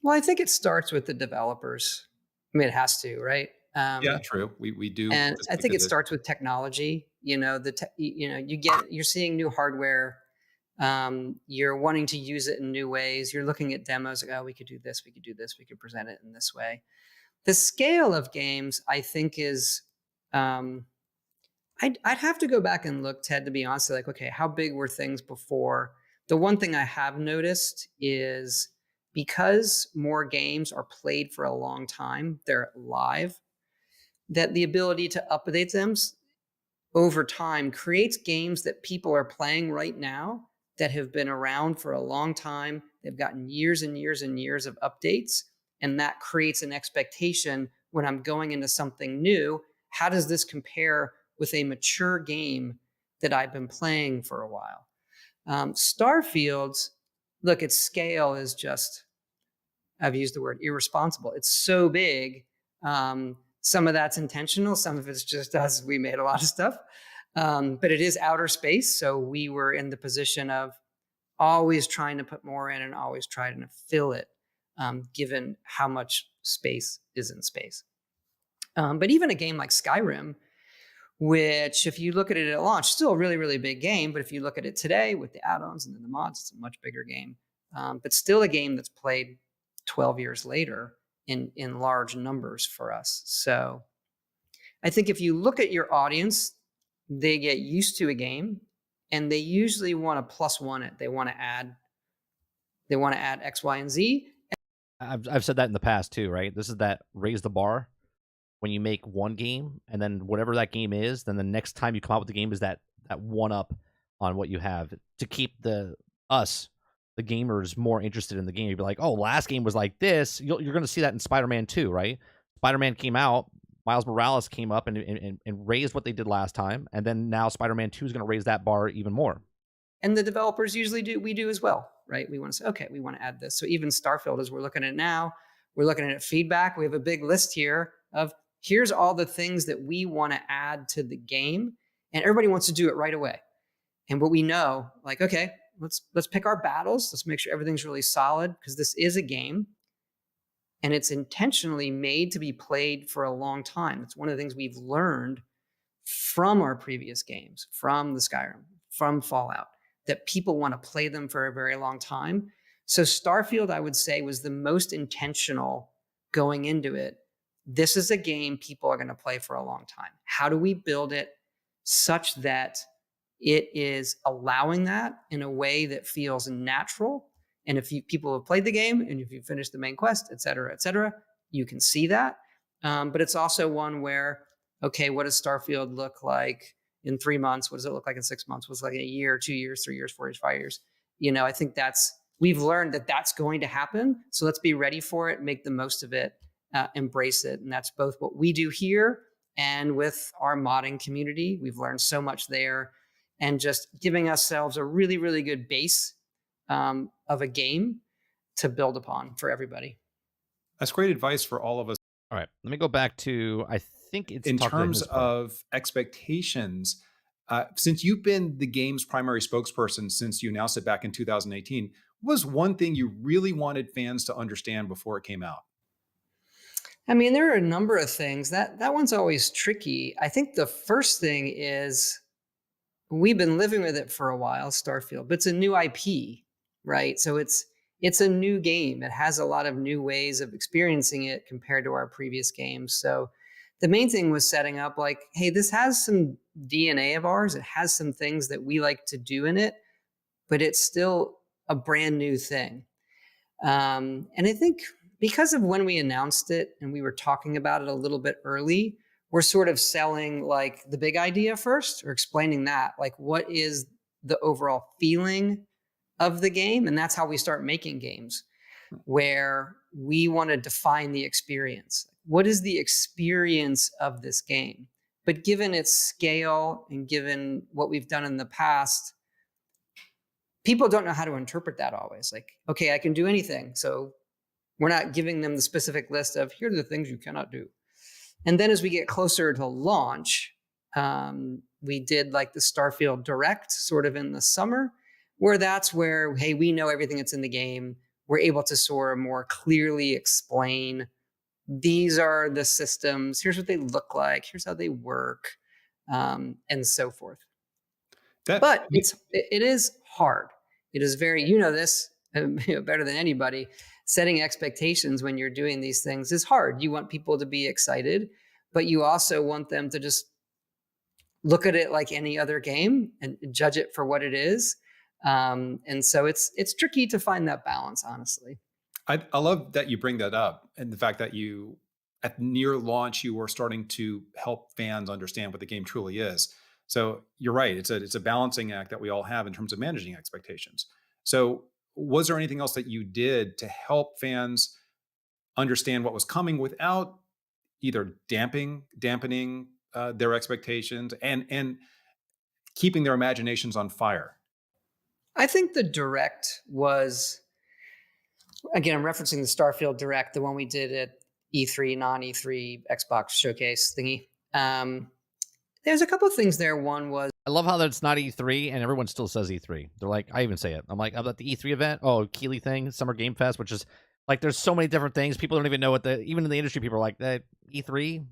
Well, I think it starts with the developers. I mean, it has to, right? Yeah, true. We do And just I think it because starts with technology. You're seeing new hardware. You're wanting to use it in new ways. You're looking at demos like, oh, we could do this, we could do this, we could present it in this way. The scale of games, I think, is I'd have to go back and look, Ted, to be honest. Like, okay, how big were things before? The one thing I have noticed is because more games are played for a long time, they're live, that the ability to update them over time creates games that people are playing right now that have been around for a long time. They've gotten years and years and years of updates. And that creates an expectation when I'm going into something new. How does this compare with a mature game that I've been playing for a while? Starfield's, look, its scale is just, I've used the word irresponsible. It's so big. Some of that's intentional. Some of it's just us. We made a lot of stuff. But it is outer space. So we were in the position of always trying to put more in and always trying to fill it, given how much space is in space. But even a game like Skyrim, which if you look at it at launch, still a really, really big game. But if you look at it today with the add-ons and then the mods, it's a much bigger game. But still a game that's played 12 years later in large numbers for us. So I think if you look at your audience, they get used to a game and they usually want to plus one it. They want to add X, Y, and Z. I've said that in the past too, right? This is that raise the bar when you make one game, and then whatever that game is, then the next time you come out with the game is that one up on what you have to keep the gamers more interested in the game. You'd be like, oh, last game was like this. You're going to see that in Spider-Man 2, right? Spider-Man came out, Miles Morales came up and raised what they did last time, and then now Spider-Man 2 is going to raise that bar even more. And the developers usually we do as well, right? We want to say, okay, we want to add this. So even Starfield, as we're looking at it now, we're looking at feedback. We have a big list here of here's all the things that we want to add to the game, and everybody wants to do it right away. And what we know, like, okay, let's pick our battles. Let's make sure everything's really solid because this is a game and it's intentionally made to be played for a long time. It's one of the things we've learned from our previous games, from the Skyrim, from Fallout, that people want to play them for a very long time. So Starfield, I would say, was the most intentional going into it. This is a game people are going to play for a long time. How do we build it such that it is allowing that in a way that feels natural? And if people have played the game and if you finish the main quest, et cetera, you can see that. But it's also one where, okay, what does Starfield look like in 3 months? What does it look like in 6 months? What's it like in a year, 2 years, 3 years, 4 years, 5 years? I think we've learned that that's going to happen. So let's be ready for it, make the most of it, embrace it. And that's both what we do here and with our modding community. We've learned so much there and just giving ourselves a really, really good base of a game to build upon for everybody. That's great advice for all of us. All right, let me go back to, I think it's in talk about terms his part. of expectations. Since you've been the game's primary spokesperson since you announced it back in 2018, what was one thing you really wanted fans to understand before it came out? I mean, there are a number of things. That one's always tricky. I think the first thing is we've been living with it for a while, Starfield, but it's a new IP, right? So it's a new game. It has a lot of new ways of experiencing it compared to our previous games. So the main thing was setting up like, hey, this has some DNA of ours. It has some things that we like to do in it, but it's still a brand new thing. And I think because of when we announced it and we were talking about it a little bit early, we're sort of selling like the big idea first or explaining that, like what is the overall feeling of the game. And that's how we start making games where we want to define the experience. What is the experience of this game? But given its scale and given what we've done in the past, people don't know how to interpret that always. Like, okay, I can do anything. So we're not giving them the specific list of here are the things you cannot do. And then as we get closer to launch, we did like the Starfield Direct sort of in the summer, where that's where, hey, we know everything that's in the game. We're able to sort of more clearly explain these are the systems, here's what they look like, here's how they work, and so forth. But it is hard. It is very, this better than anybody. Setting expectations when you're doing these things is hard. You want people to be excited, but you also want them to just look at it like any other game and judge it for what it is. And so it's tricky to find that balance, honestly. I love that you bring that up, and the fact that you, at near launch, you were starting to help fans understand what the game truly is. So you're right. It's a balancing act that we all have in terms of managing expectations. So was there anything else that you did to help fans understand what was coming without either dampening their expectations and keeping their imaginations on fire? I think the direct was, again, I'm referencing the Starfield direct, the one we did at E3, non-E3 Xbox showcase thingy. There's a couple of things there. One was, I love how that it's not E3 and everyone still says E3. They're like, I even say it. I'm like, about the E3 event. Oh, Keighley thing, Summer Game Fest, which is like, there's so many different things. People don't even know what even in the industry, people are like, E3,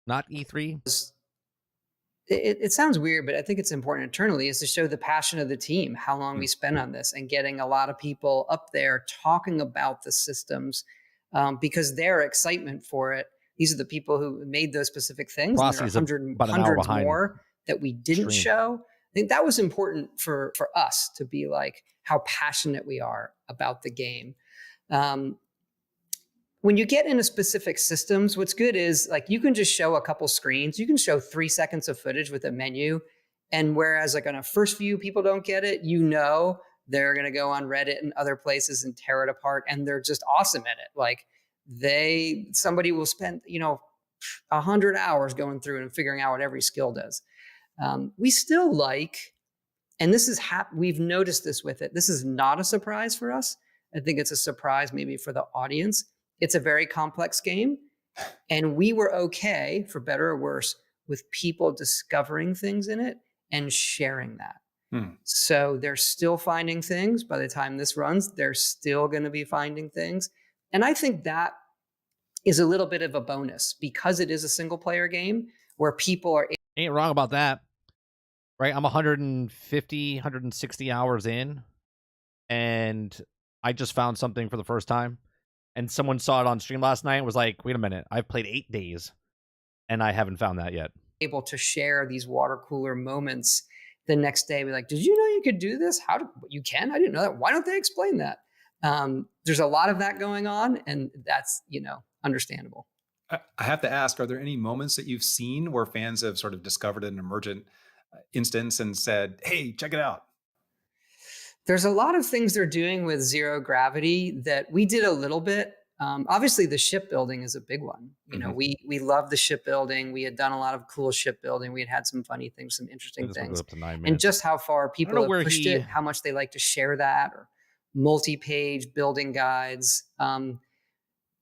not E3. It sounds weird, but I think it's important internally is to show the passion of the team, how long we spent on this, and getting a lot of people up there talking about the systems because their excitement for it. These are the people who made those specific things. And there are hundreds more that we didn't show. I think that was important for us to be like how passionate we are about the game. When you get into specific systems, what's good is like you can just show a couple screens. You can show 3 seconds of footage with a menu. And whereas like on a first view, people don't get it, they're going to go on Reddit and other places and tear it apart. And they're just awesome at it. Like somebody will spend, 100 hours going through and figuring out what every skill does. We still like, and this is, we've noticed this with it. This is not a surprise for us. I think it's a surprise maybe for the audience. It's a very complex game. And we were okay, for better or worse, with people discovering things in it and sharing that. So they're still finding things. By the time this runs, they're still going to be finding things. And I think that is a little bit of a bonus because it is a single player game where people are... Ain't wrong about that, right? I'm 150, 160 hours in, and I just found something for the first time. And someone saw it on stream last night and was like, wait a minute, I've played 8 days and I haven't found that yet. Able to share these water cooler moments the next day. Be like, did you know you could do this? You can? I didn't know that. Why don't they explain that? There's a lot of that going on, and that's, understandable. I have to ask, are there any moments that you've seen where fans have sort of discovered an emergent instance and said, hey, check it out? There's a lot of things they're doing with zero gravity that we did a little bit. Obviously, the shipbuilding is a big one. We love the shipbuilding. We had done a lot of cool shipbuilding. We had some funny things, some interesting things. Up to 9 minutes. And just how far people have pushed it, how much they like to share that, or multi-page building guides.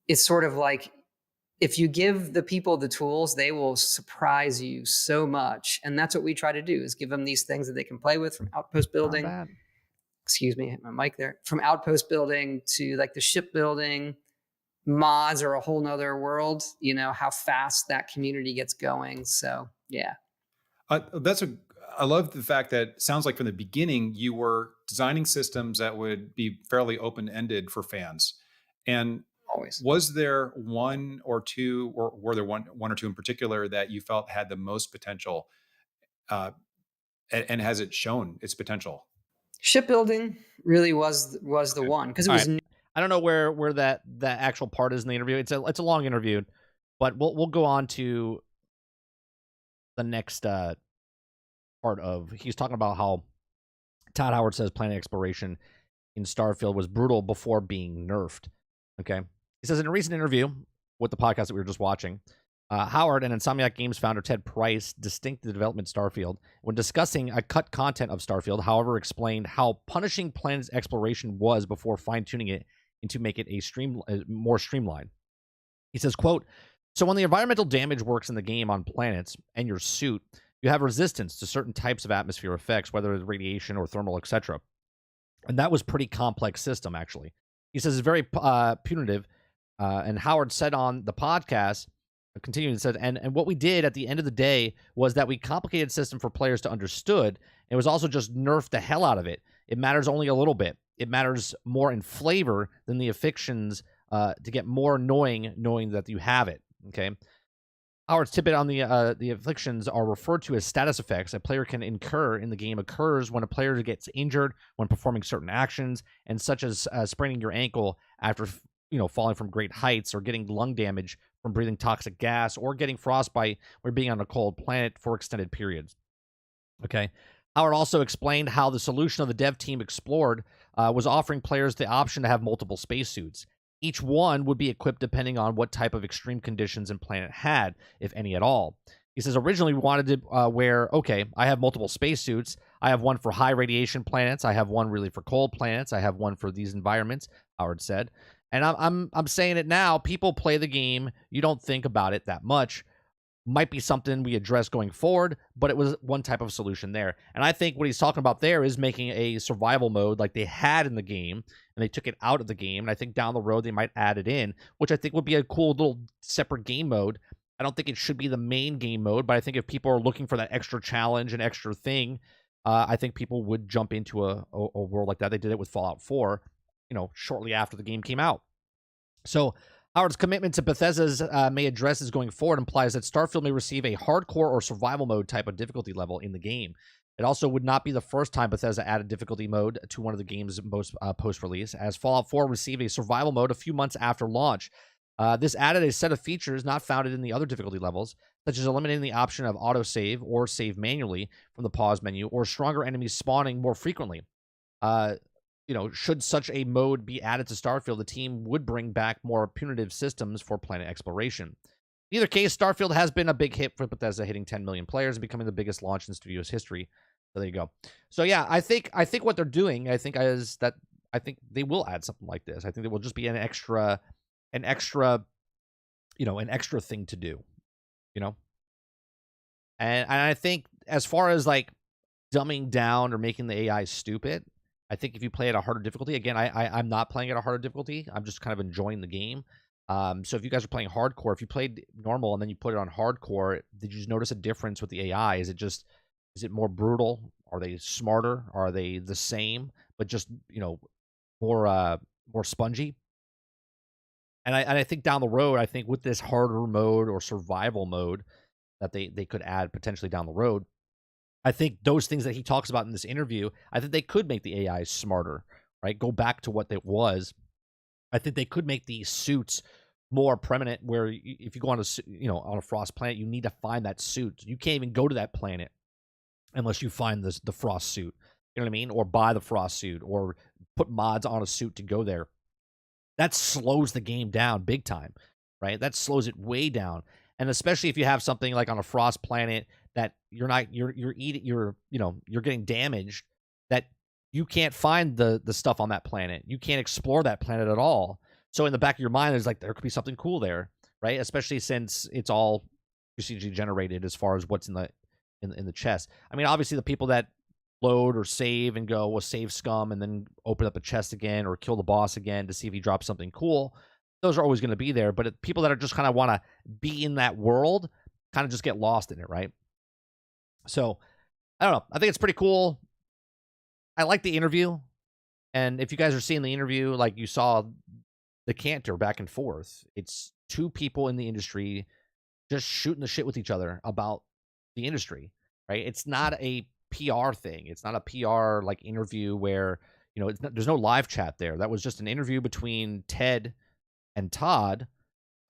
It's sort of like, if you give the people the tools, they will surprise you so much. And that's what we try to do, is give them these things that they can play with, from outpost building. Excuse me, I hit my mic there. From outpost building to like the shipbuilding. Mods are a whole nother world, how fast that community gets going. So, yeah. I love the fact that it sounds like from the beginning, you were designing systems that would be fairly open-ended for fans. And always, was there one or two, or were there one or two in particular that you felt had the most potential, and has it shown its potential? Shipbuilding really was the one, because it was new. I don't know where that actual part is in the interview. It's a long interview, but we'll go on to the next part of. He's talking about how Todd Howard says planet exploration in Starfield was brutal before being nerfed. Okay, he says in a recent interview with the podcast that we were just watching, Howard and Insomniac Games founder Ted Price distinct the development Starfield. When discussing a cut content of Starfield, however, explained how punishing planet exploration was before fine-tuning it and to make it more streamlined. He says, quote, so when the environmental damage works in the game on planets and your suit, you have resistance to certain types of atmosphere effects, whether it's radiation or thermal, etc. And that was pretty complex system, actually. He says it's very punitive And Howard said on the podcast, continuing, said, and what we did at the end of the day was that we complicated system for players to understood. It was also just nerfed the hell out of it. It matters only a little bit. It matters more in flavor than the afflictions to get more annoying knowing that you have it. Okay. Howard's tidbit on the afflictions are referred to as status effects a player can incur in the game occurs when a player gets injured when performing certain actions, and such as spraining your ankle after falling from great heights, or getting lung damage from breathing toxic gas, or getting frostbite or being on a cold planet for extended periods. Okay. Howard also explained how the solution of the dev team explored was offering players the option to have multiple spacesuits. Each one would be equipped depending on what type of extreme conditions and planet had, if any at all. He says, originally we wanted to where, okay, I have multiple spacesuits. I have one for high radiation planets. I have one really for cold planets. I have one for these environments, Howard said. And I'm saying it now. People play the game. You don't think about it that much. Might be something we address going forward, but it was one type of solution there. And I think what he's talking about there is making a survival mode like they had in the game, and they took it out of the game. And I think down the road they might add it in, which I think would be a cool little separate game mode. I don't think it should be the main game mode, but I think if people are looking for that extra challenge and extra thing, I think people would jump into a world like that. They did it with Fallout 4, shortly after the game came out. So Howard's commitment to Bethesda's may addresses going forward implies that Starfield may receive a hardcore or survival mode type of difficulty level in the game. It also would not be the first time Bethesda added difficulty mode to one of the game's most post-release, as Fallout 4 received a survival mode a few months after launch. This added a set of features not found in the other difficulty levels, such as eliminating the option of autosave or save manually from the pause menu, or stronger enemies spawning more frequently. Should such a mode be added to Starfield, the team would bring back more punitive systems for planet exploration. In either case, Starfield has been a big hit for Bethesda, hitting 10 million players and becoming the biggest launch in studio's history. So there you go. So yeah, I think what they're doing, I think they will add something like this. I think it will just be an extra thing to do, And I think as far as like dumbing down or making the AI stupid, I think if you play at a harder difficulty, again, I'm not playing at a harder difficulty. I'm just kind of enjoying the game. So if you guys are playing hardcore, if you played normal and then you put it on hardcore, did you notice a difference with the AI? Is it more brutal? Are they smarter? Are they the same, but just, more spongy? And I think down the road, I think with this harder mode or survival mode that they could add potentially down the road, I think those things that he talks about in this interview, I think they could make the AI smarter, right? Go back to what it was. I think they could make these suits more permanent, where if you go on a frost planet, you need to find that suit. You can't even go to that planet unless you find the frost suit. You know what I mean? Or buy the frost suit, or put mods on a suit to go there. That slows the game down big time, right? That slows it way down. And especially if you have something like on a frost planet that you're getting damaged, that you can't find the stuff on that planet. You can't explore that planet at all. So in the back of your mind, there's like, there could be something cool there, right? Especially since it's all procedurally generated as far as what's in the chest. I mean, obviously the people that load or save and go, well, save scum and then open up a chest again or kill the boss again to see if he drops something cool, those are always going to be there. But people that are just kind of want to be in that world kind of just get lost in it, right? So, I don't know. I think it's pretty cool. I like the interview. And if you guys are seeing the interview, like you saw the canter back and forth, it's two people in the industry just shooting the shit with each other about the industry, right? It's not a PR thing. It's not a PR like interview where, there's no live chat there. That was just an interview between Ted and Todd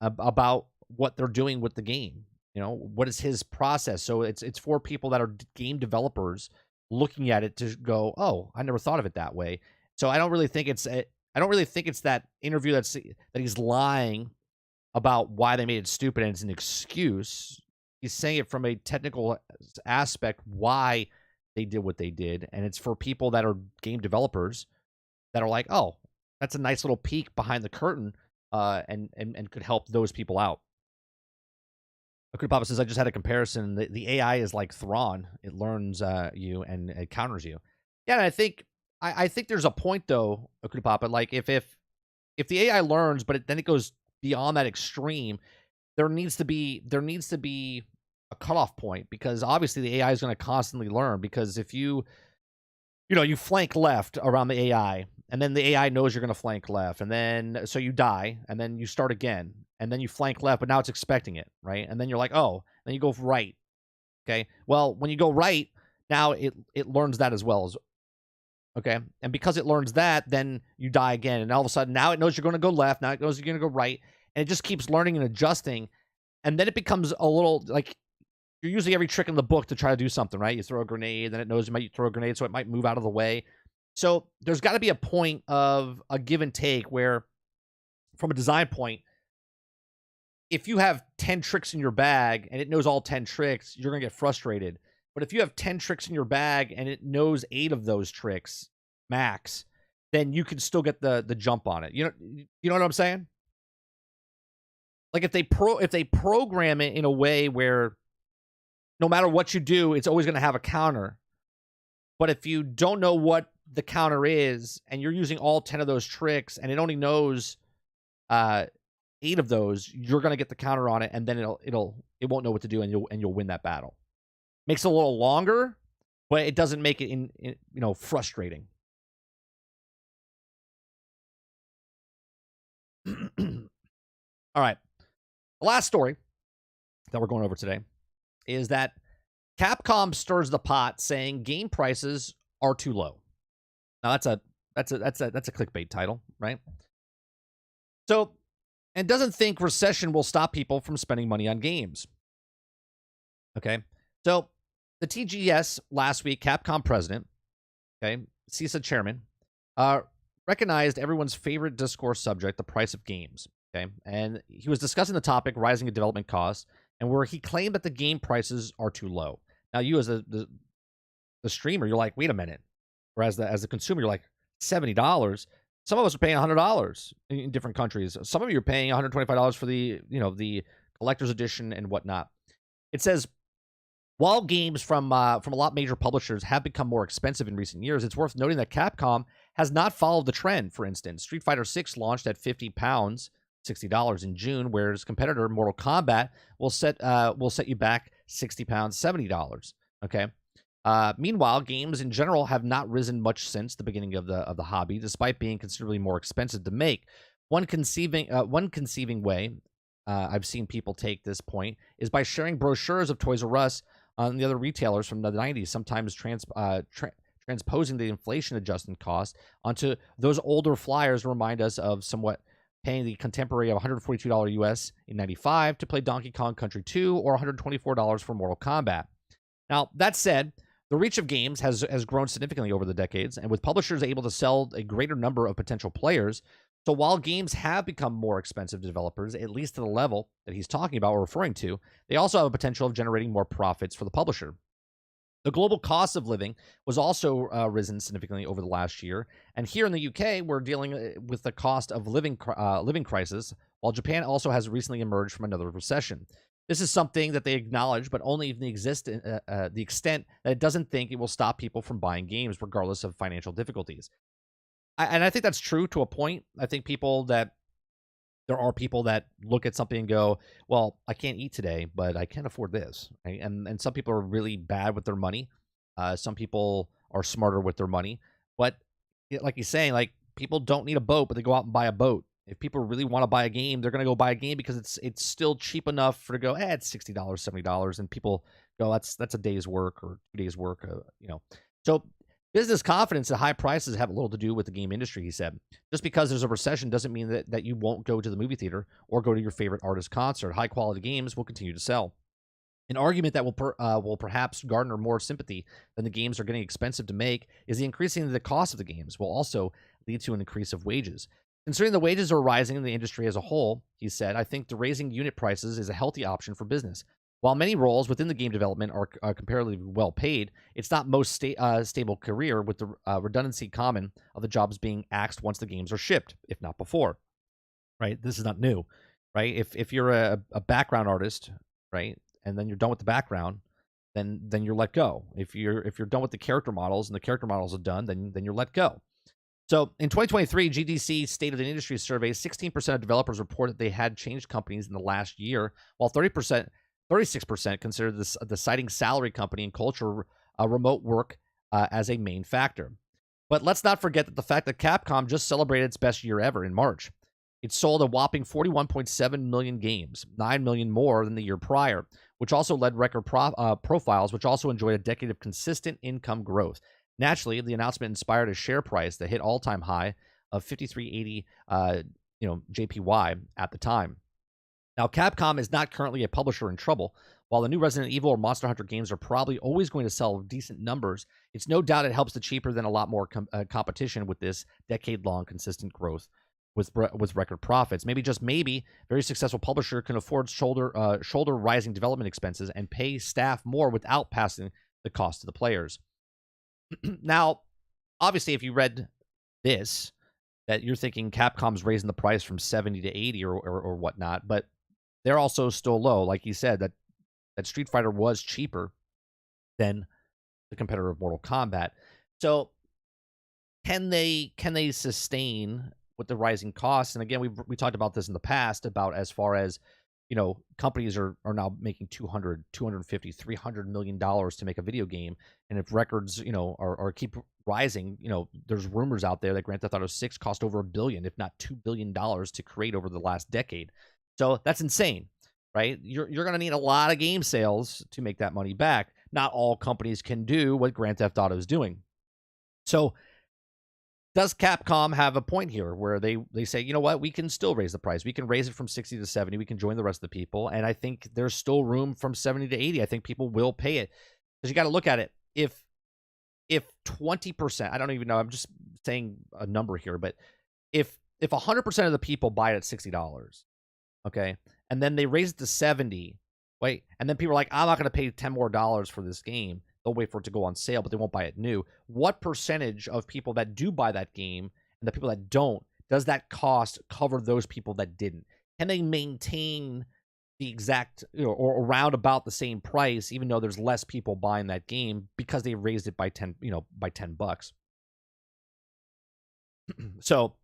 about what they're doing with the game. What is his process? So it's for people that are game developers looking at it to go, oh, I never thought of it that way. So I don't really think it's that interview that he's lying about why they made it stupid and it's an excuse. He's saying it from a technical aspect why they did what they did, and it's for people that are game developers that are like, oh, that's a nice little peek behind the curtain, and could help those people out. Papa says, I just had a comparison. The AI is like Thrawn. It learns you and it counters you. Yeah, and I think there's a point though, Papa. Like if the AI learns, but then it goes beyond that extreme, there needs to be a cutoff point, because obviously the AI is going to constantly learn. Because if you flank left around the AI, and then the AI knows you're going to flank left, and then so you die, and then you start again, and then you flank left, but now it's expecting it, right? And then you're like, oh, then you go right. Okay, well, when you go right, now it learns that as well. Okay, and because it learns that, then you die again, and all of a sudden now it knows you're going to go left, now it knows you're going to go right, and it just keeps learning and adjusting, and then it becomes a little like you're using every trick in the book to try to do something, right? You throw a grenade, then it knows you might throw a grenade, so it might move out of the way. So there's got to be a point of a give and take where, from a design point, if you have 10 tricks in your bag and it knows all 10 tricks, you're going to get frustrated. But if you have 10 tricks in your bag and it knows 8 of those tricks max, then you can still get the jump on it. You know what I'm saying? Like if they program it in a way where no matter what you do, it's always going to have a counter. But if you don't know what the counter is and you're using all 10 of those tricks and it only knows 8 of those, you're going to get the counter on it, and then it won't know what to do, and you'll win that battle. Makes it a little longer, but it doesn't make it frustrating. All right. The last story that we're going over today is that Capcom stirs the pot, saying game prices are too low. Now that's a clickbait title, right? So, and doesn't think recession will stop people from spending money on games. Okay, so the TGS last week, Capcom president, okay, CISA chairman, recognized everyone's favorite discourse subject, the price of games. Okay, and he was discussing the topic, rising in development costs, and where he claimed that the game prices are too low. Now, you as the streamer, you're like, wait a minute. Whereas as the consumer, you're like, $70. Some of us are paying $100 in different countries. Some of you are paying $125 for the collector's edition and whatnot. It says, while games from a lot of major publishers have become more expensive in recent years, it's worth noting that Capcom has not followed the trend. For instance, Street Fighter VI launched at £50, $60 in June, whereas competitor Mortal Kombat will set you back £60, $70. Okay. Meanwhile, games in general have not risen much since the beginning of the hobby, despite being considerably more expensive to make. One conceiving way I've seen people take this point is by sharing brochures of Toys R Us on the other retailers from the 90s, sometimes transposing the inflation adjusted cost onto those older flyers to remind us of somewhat paying the contemporary of $142 US in 95 to play Donkey Kong Country 2 or $124 for Mortal Kombat. Now, that said, the reach of games has grown significantly over the decades, and with publishers able to sell a greater number of potential players. So while games have become more expensive to developers, at least to the level that he's talking about or referring to, they also have a potential of generating more profits for the publisher. The global cost of living was also risen significantly over the last year, and here in the UK, we're dealing with the cost of living crisis, while Japan also has recently emerged from another recession. This is something that they acknowledge, but only in the extent that it doesn't think it will stop people from buying games, regardless of financial difficulties. And I think that's true to a point. I think there are people that look at something and go, well, I can't eat today, but I can afford this. Right? And some people are really bad with their money. Some people are smarter with their money. But like he's saying, like, people don't need a boat, but they go out and buy a boat. If people really want to buy a game, they're going to go buy a game because it's still cheap enough to go, it's $60, $70, and people go, that's a day's work or 2 days work, So business confidence at high prices have a little to do with the game industry, he said. Just because there's a recession doesn't mean that you won't go to the movie theater or go to your favorite artist concert. High-quality games will continue to sell. An argument that will perhaps garner more sympathy than the games are getting expensive to make is the increasing the cost of the games will also lead to an increase of wages. Considering the wages are rising in the industry as a whole, he said, I think the raising unit prices is a healthy option for business. While many roles within the game development are comparatively well paid, it's not most stable career, with the redundancy common of the jobs being axed once the games are shipped, if not before. Right? This is not new. Right? If you're a background artist, right, and then you're done with the background, then you're let go. If you're done with the character models and the character models are done, then you're let go. So in 2023, GDC State of the Industry survey, 16% of developers reported they had changed companies in the last year, while 36% considered this the citing salary, company, and culture, remote work as a main factor. But let's not forget that the fact that Capcom just celebrated its best year ever in March. It sold a whopping 41.7 million games, 9 million more than the year prior, which also led record profiles, which also enjoyed a decade of consistent income growth. Naturally, the announcement inspired a share price that hit all-time high of 53.80, JPY at the time. Now, Capcom is not currently a publisher in trouble. While the new Resident Evil or Monster Hunter games are probably always going to sell decent numbers, it's no doubt it helps the cheaper than a lot more competition with this decade-long consistent growth with record profits. Maybe, just maybe, very successful publisher can afford shoulder rising development expenses and pay staff more without passing the cost to the players. Now, obviously, if you read this, that you're thinking Capcom's raising the price from 70 to 80 or whatnot, but they're also still low. Like you said, that Street Fighter was cheaper than the competitor of Mortal Kombat. So can they sustain with the rising costs? And again, we talked about this in the past about as far as, companies are now making $200, $250, $300 million to make a video game. And if records, are keep rising, there's rumors out there that Grand Theft Auto 6 cost over $1 billion, if not $2 billion to create over the last decade. So that's insane, right? You're going to need a lot of game sales to make that money back. Not all companies can do what Grand Theft Auto is doing. So does Capcom have a point here where they say, you know what, we can still raise the price. We can raise it from 60 to 70. We can join the rest of the people. And I think there's still room from 70 to 80. I think people will pay it. Because you got to look at it. If 20%, I don't even know, I'm just saying a number here, but if 100% of the people buy it at $60, okay, and then they raise it to 70, wait, and then people are like, I'm not going to pay $10 more for this game. They'll wait for it to go on sale, but they won't buy it new. What percentage of people that do buy that game and the people that don't, does that cost cover those people that didn't? Can they maintain the exact, or around about the same price, even though there's less people buying that game because they raised it by $10? So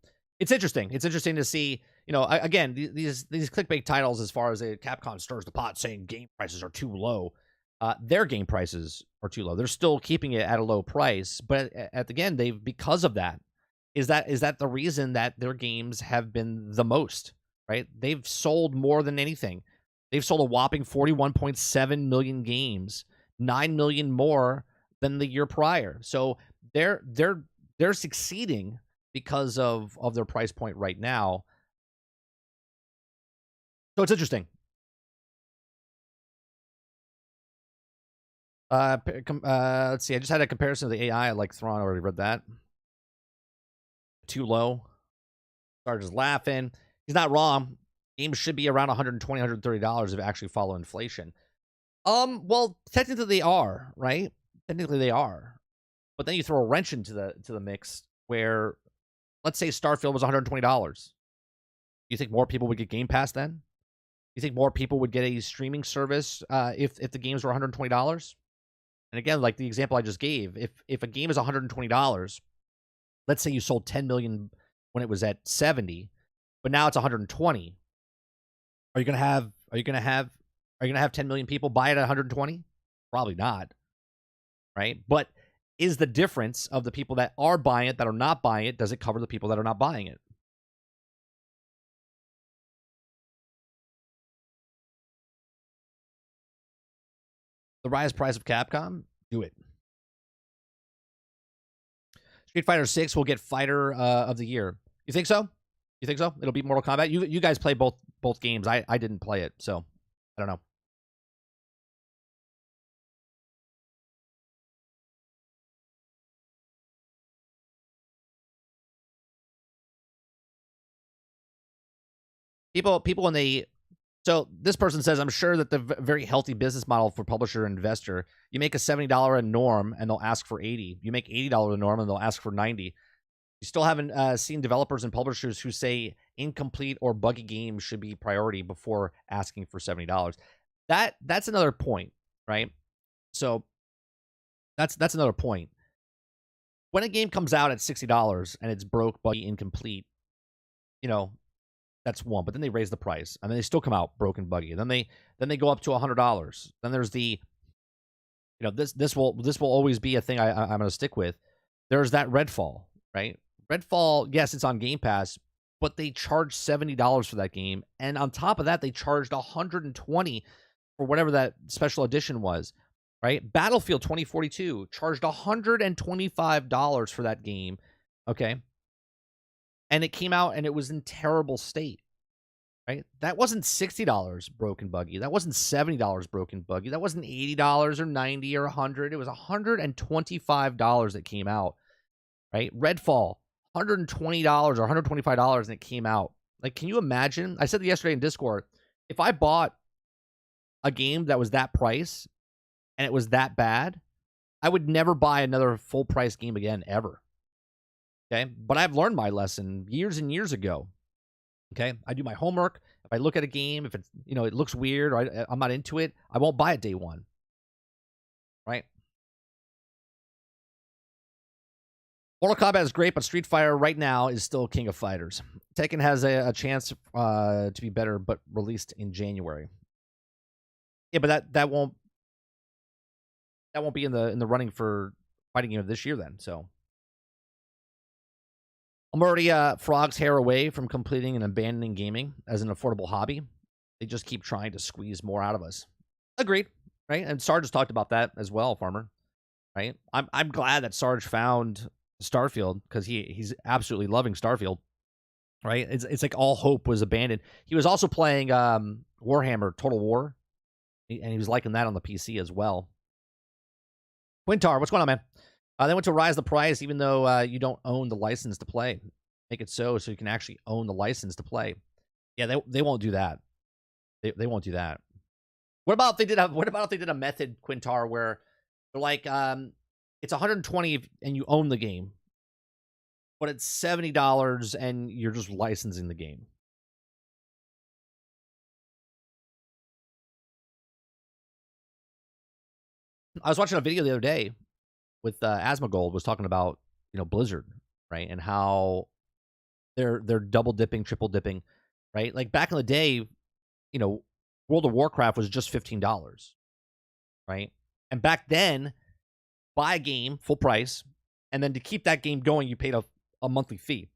it's interesting. It's interesting to see, again, these clickbait titles, as far as Capcom stirs the pot saying game prices are too low. Their game prices are too low. They're still keeping it at a low price, but again, because of that, is that the reason that their games have been the most, right? They've sold more than anything. They've sold a whopping 41.7 million games, 9 million more than the year prior. So they're succeeding because of their price point right now. So it's interesting. Let's see. I just had a comparison of the AI. Like Thrawn already read that. Too low. Sarge's laughing. He's not wrong. Games should be around $120, $130 if actually follow inflation. Well, technically they are, right? Technically they are. But then you throw a wrench into the mix where, let's say Starfield was $120. You think more people would get Game Pass then? You think more people would get a streaming service if the games were $120? And again, like the example I just gave, if a game is $120, let's say you sold 10 million when it was at 70, but now it's 120. Are you gonna have 10 million people buy it at 120? Probably not, right? But is the difference of the people that are buying it, that are not buying it, does it cover the people that are not buying it? The rise price of Capcom? Do it. Street Fighter 6 will get Fighter of the Year. You think so? You think so? It'll be Mortal Kombat? You guys play both games. I didn't play it, so I don't know. People when they... So this person says, I'm sure that the very healthy business model for publisher and investor, you make a $70 a norm and they'll ask for 80. You make $80 a norm and they'll ask for 90. You still haven't seen developers and publishers who say incomplete or buggy games should be priority before asking for $70. That's another point, right? So that's another point. when a game comes out at $60 and it's broke, buggy, incomplete, you know, that's one. But then they raise the price, and then they still come out broken, buggy. Then they go up to $100. Then there's the, this will always be a thing I'm going to stick with. There's that Redfall, right? Redfall, yes, it's on Game Pass, but they charge $70 for that game, and on top of that, they charged $120 for whatever that special edition was, right? Battlefield 2042 charged $125 for that game, okay? And it came out and it was in terrible state, right? That wasn't $60 broken, buggy. That wasn't $70 broken, buggy. That wasn't $80 or $90 or $100. It was $125 that came out, right? Redfall, $120 or $125, and it came out. Like, can you imagine? I said yesterday in Discord, if I bought a game that was that price and it was that bad, I would never buy another full price game again, ever. Okay? But I've learned my lesson years and years ago. Okay? I do my homework. If I look at a game, if it's, it looks weird or I'm not into it, I won't buy it day one. Right? Mortal Kombat is great, but Street Fighter right now is still king of fighters. Tekken has a chance to be better, but released in January. Yeah, but that won't be in the running for fighting game of this year then. So I'm already frog's hair away from completing and abandoning gaming as an affordable hobby. They just keep trying to squeeze more out of us. Agreed, right? And Sarge has talked about that as well, Farmer. Right? I'm glad that Sarge found Starfield, because he's absolutely loving Starfield. Right? It's like all hope was abandoned. He was also playing Warhammer Total War, and he was liking that on the PC as well. Quintar, what's going on, man? They went to rise the price, even though you don't own the license to play. Make it so you can actually own the license to play. Yeah, they won't do that. They won't do that. What about if they did a method, Quintar, where they're like, it's $120 and you own the game, but it's $70 and you're just licensing the game. I was watching a video the other day with Asmongold was talking about, Blizzard, right? And how they're double dipping, triple dipping, right? Like back in the day, World of Warcraft was just $15, right? And back then, buy a game full price, and then to keep that game going, you paid a monthly fee.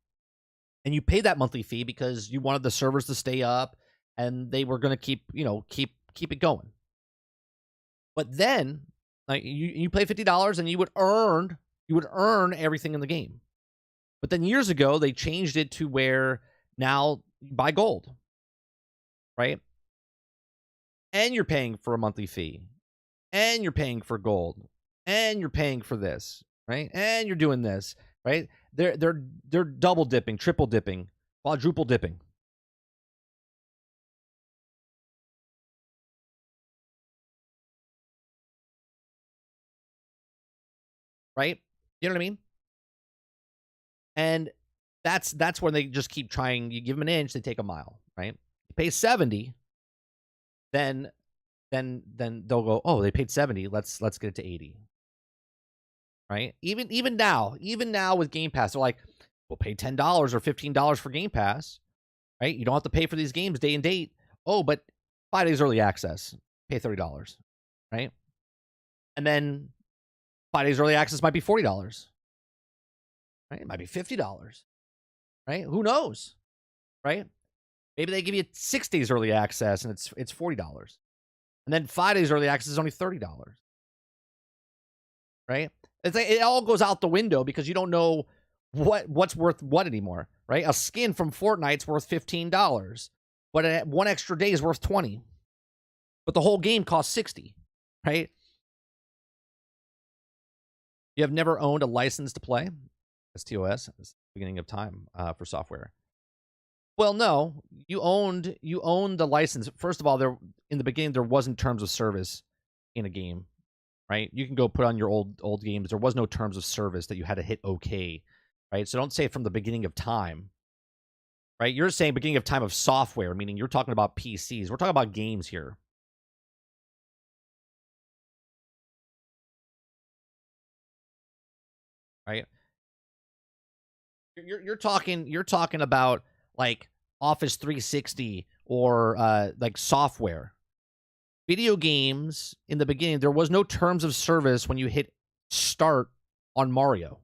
And you paid that monthly fee because you wanted the servers to stay up, and they were going to keep it going. But then, like, you pay $50 and you would earn everything in the game. But then years ago, they changed it to where now you buy gold, right? And you're paying for a monthly fee, and you're paying for gold, and you're paying for this, right? And you're doing this, right? They're double dipping, triple dipping, quadruple dipping. Right? You know what I mean? And that's when they just keep trying. You give them an inch, they take a mile, right? You pay 70, then they'll go, oh, they paid 70. Let's get it to 80. Right? Even now with Game Pass, they're like, we'll pay $10 or $15 for Game Pass, right? You don't have to pay for these games day and date. Oh, but 5 days early access, pay $30, right? And then 5 days early access might be $40, right? It might be $50, right? Who knows, right? Maybe they give you 6 days early access and it's $40, and then 5 days early access is only $30, right? It's like it all goes out the window because you don't know what's worth what anymore, right? A skin from Fortnite's worth $15, but one extra day is worth $20, but the whole game costs $60, right? You have never owned a license to play? STOS, it's the beginning of time for software. Well, no, you owned the license. First of all, in the beginning there wasn't terms of service in a game, right? You can go put on your old games. There was no terms of service that you had to hit OK, right? So don't say from the beginning of time, right? You're saying beginning of time of software, meaning you're talking about PCs. We're talking about games here. Right? You're talking about like Office 360 or like software. Video games in the beginning, there was no terms of service when you hit start on Mario.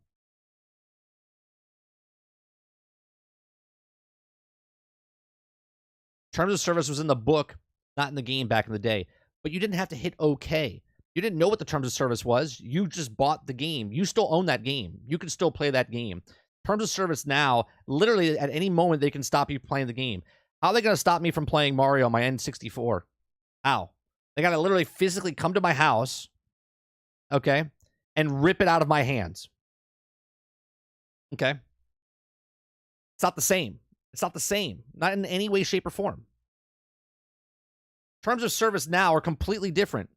Terms of service was in the book, not in the game back in the day. But you didn't have to hit OK. You didn't know what the terms of service was. You just bought the game. You still own that game. You can still play that game. Terms of service now, literally at any moment, they can stop you playing the game. How are they going to stop me from playing Mario on my N64? How? They got to literally physically come to my house, okay, and rip it out of my hands. Okay? It's not the same. It's not the same. Not in any way, shape, or form. Terms of service now are completely different.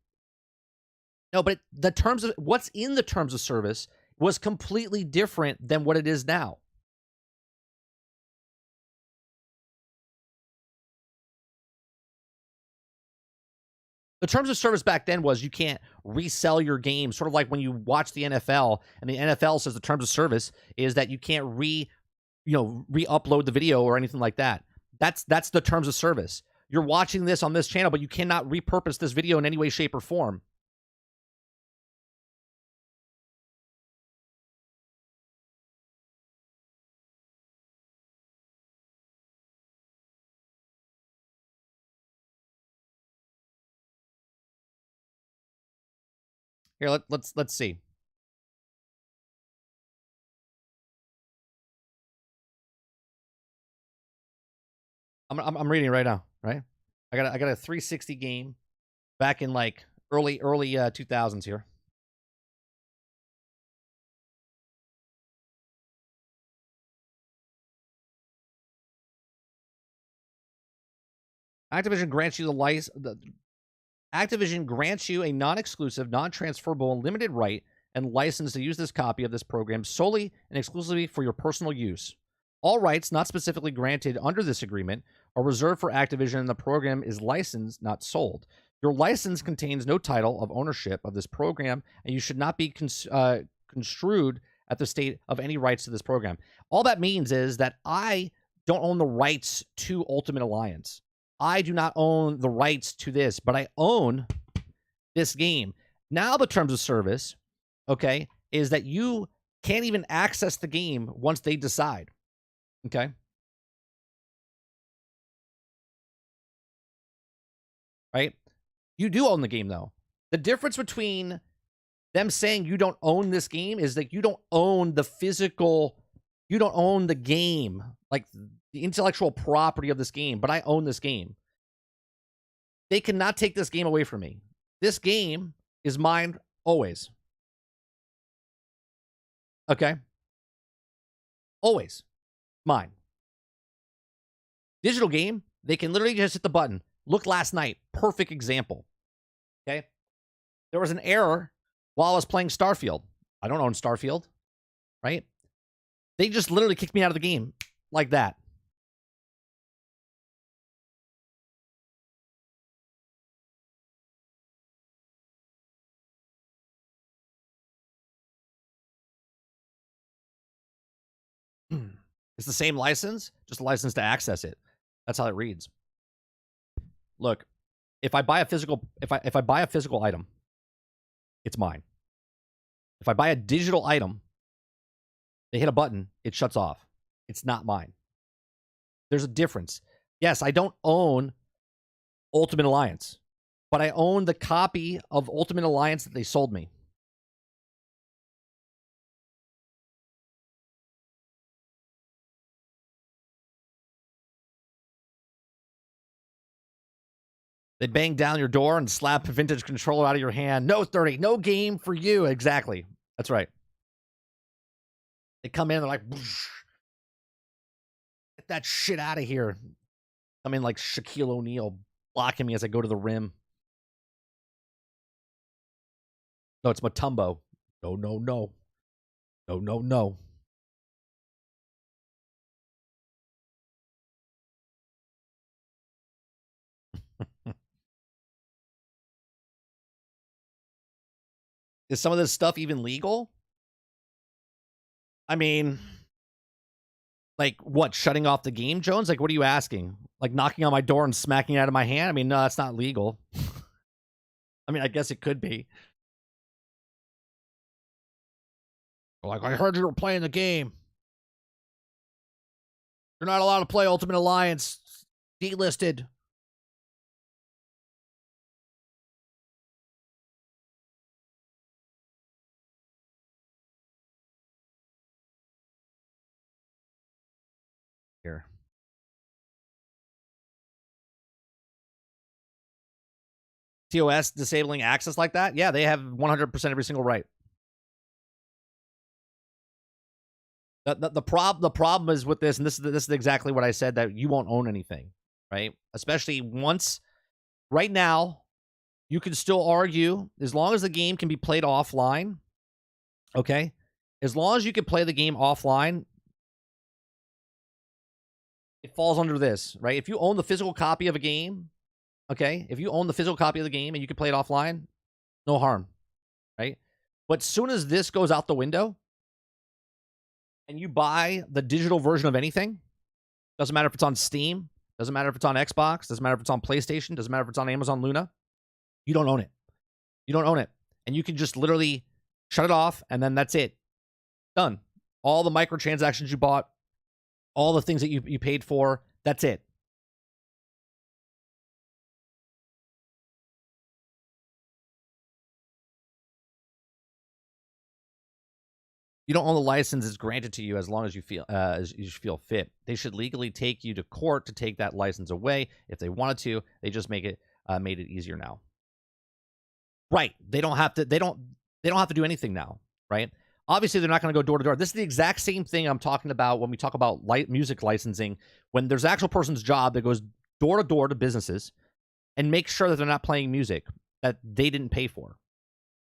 No, but the terms of what's in the terms of service was completely different than what it is now. The terms of service back then was you can't resell your game, sort of like when you watch the NFL and the NFL says the terms of service is that you can't re-upload the video or anything like that. That's the terms of service. You're watching this on this channel, but you cannot repurpose this video in any way, shape, or form. Here, let's see. I'm reading it right now, right? I got a 360 game back in like early 2000s here. Activision grants you the license. Activision grants you a non-exclusive, non-transferable, limited right and license to use this copy of this program solely and exclusively for your personal use. All rights not specifically granted under this agreement are reserved for Activision, and the program is licensed, not sold. Your license contains no title of ownership of this program, and you should not be construed at the state of any rights to this program. All that means is that I don't own the rights to Ultimate Alliance. I do not own the rights to this, but I own this game. Now the terms of service, okay, is that you can't even access the game once they decide. Okay? Right? You do own the game, though. The difference between them saying you don't own this game is that you don't own the physical, you don't own the game, like the intellectual property of this game, but I own this game. They cannot take this game away from me. This game is mine always. Okay? Always. Mine. Digital game, they can literally just hit the button. Look last night. Perfect example. Okay? There was an error while I was playing Starfield. I don't own Starfield. Right? They just literally kicked me out of the game like that. It's the same license, just a license to access it. That's how it reads. Look, if I buy a physical, if I buy a physical item, it's mine. If I buy a digital item, they hit a button, it shuts off. It's not mine. There's a difference. Yes, I don't own Ultimate Alliance, but I own the copy of Ultimate Alliance that they sold me. They bang down your door and slap a vintage controller out of your hand. No 30, no game for you. Exactly. That's right. They come in, they're like, whoosh, get that shit out of here. Come in like Shaquille O'Neal, blocking me as I go to the rim. No, it's Mutombo. No, no, no. No, no, no. Is some of this stuff even legal? I mean, Like, what, shutting off the game, Jones? Like, what are you asking? Like, knocking on my door and smacking it out of my hand? I mean, no, that's not legal. I mean, I guess it could be. Like, I heard you were playing the game. You're not allowed to play Ultimate Alliance. Delisted. Here. TOS disabling access like that? Yeah, they have 100% every single right. The problem is with this, and this is exactly what I said, that you won't own anything, right? Especially once, right now, you can still argue, as long as the game can be played offline, okay? As long as you can play the game offline, it falls under this, right? If you own the physical copy of a game, okay? If you own the physical copy of the game and you can play it offline, no harm, right? But as soon as this goes out the window, and you buy the digital version of anything, doesn't matter if it's on Steam, doesn't matter if it's on Xbox, doesn't matter if it's on PlayStation, doesn't matter if it's on Amazon Luna, you don't own it. You don't own it. And you can just literally shut it off, and then that's it. Done. All the microtransactions you bought, all the things that you paid for, that's it. You don't own the license; it's granted to you as long as you feel fit. They should legally take you to court to take that license away if they wanted to. They just made it easier now. Right? They don't have to. They don't have to do anything now. Right? Obviously, they're not going to go door to door. This is the exact same thing I'm talking about when we talk about music licensing. When there's an actual person's job that goes door to door to businesses and make sure that they're not playing music that they didn't pay for.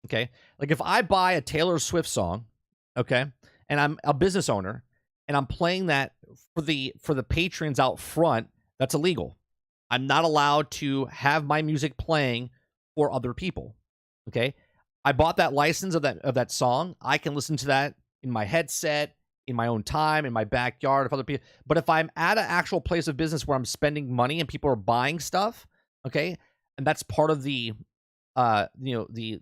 Okay? Like if I buy a Taylor Swift song, okay, and I'm a business owner, and I'm playing that for the patrons out front, that's illegal. I'm not allowed to have my music playing for other people. Okay, I bought that license of that song. I can listen to that in my headset, in my own time, in my backyard, if other people. But if I'm at an actual place of business where I'm spending money and people are buying stuff, okay, and that's part of the the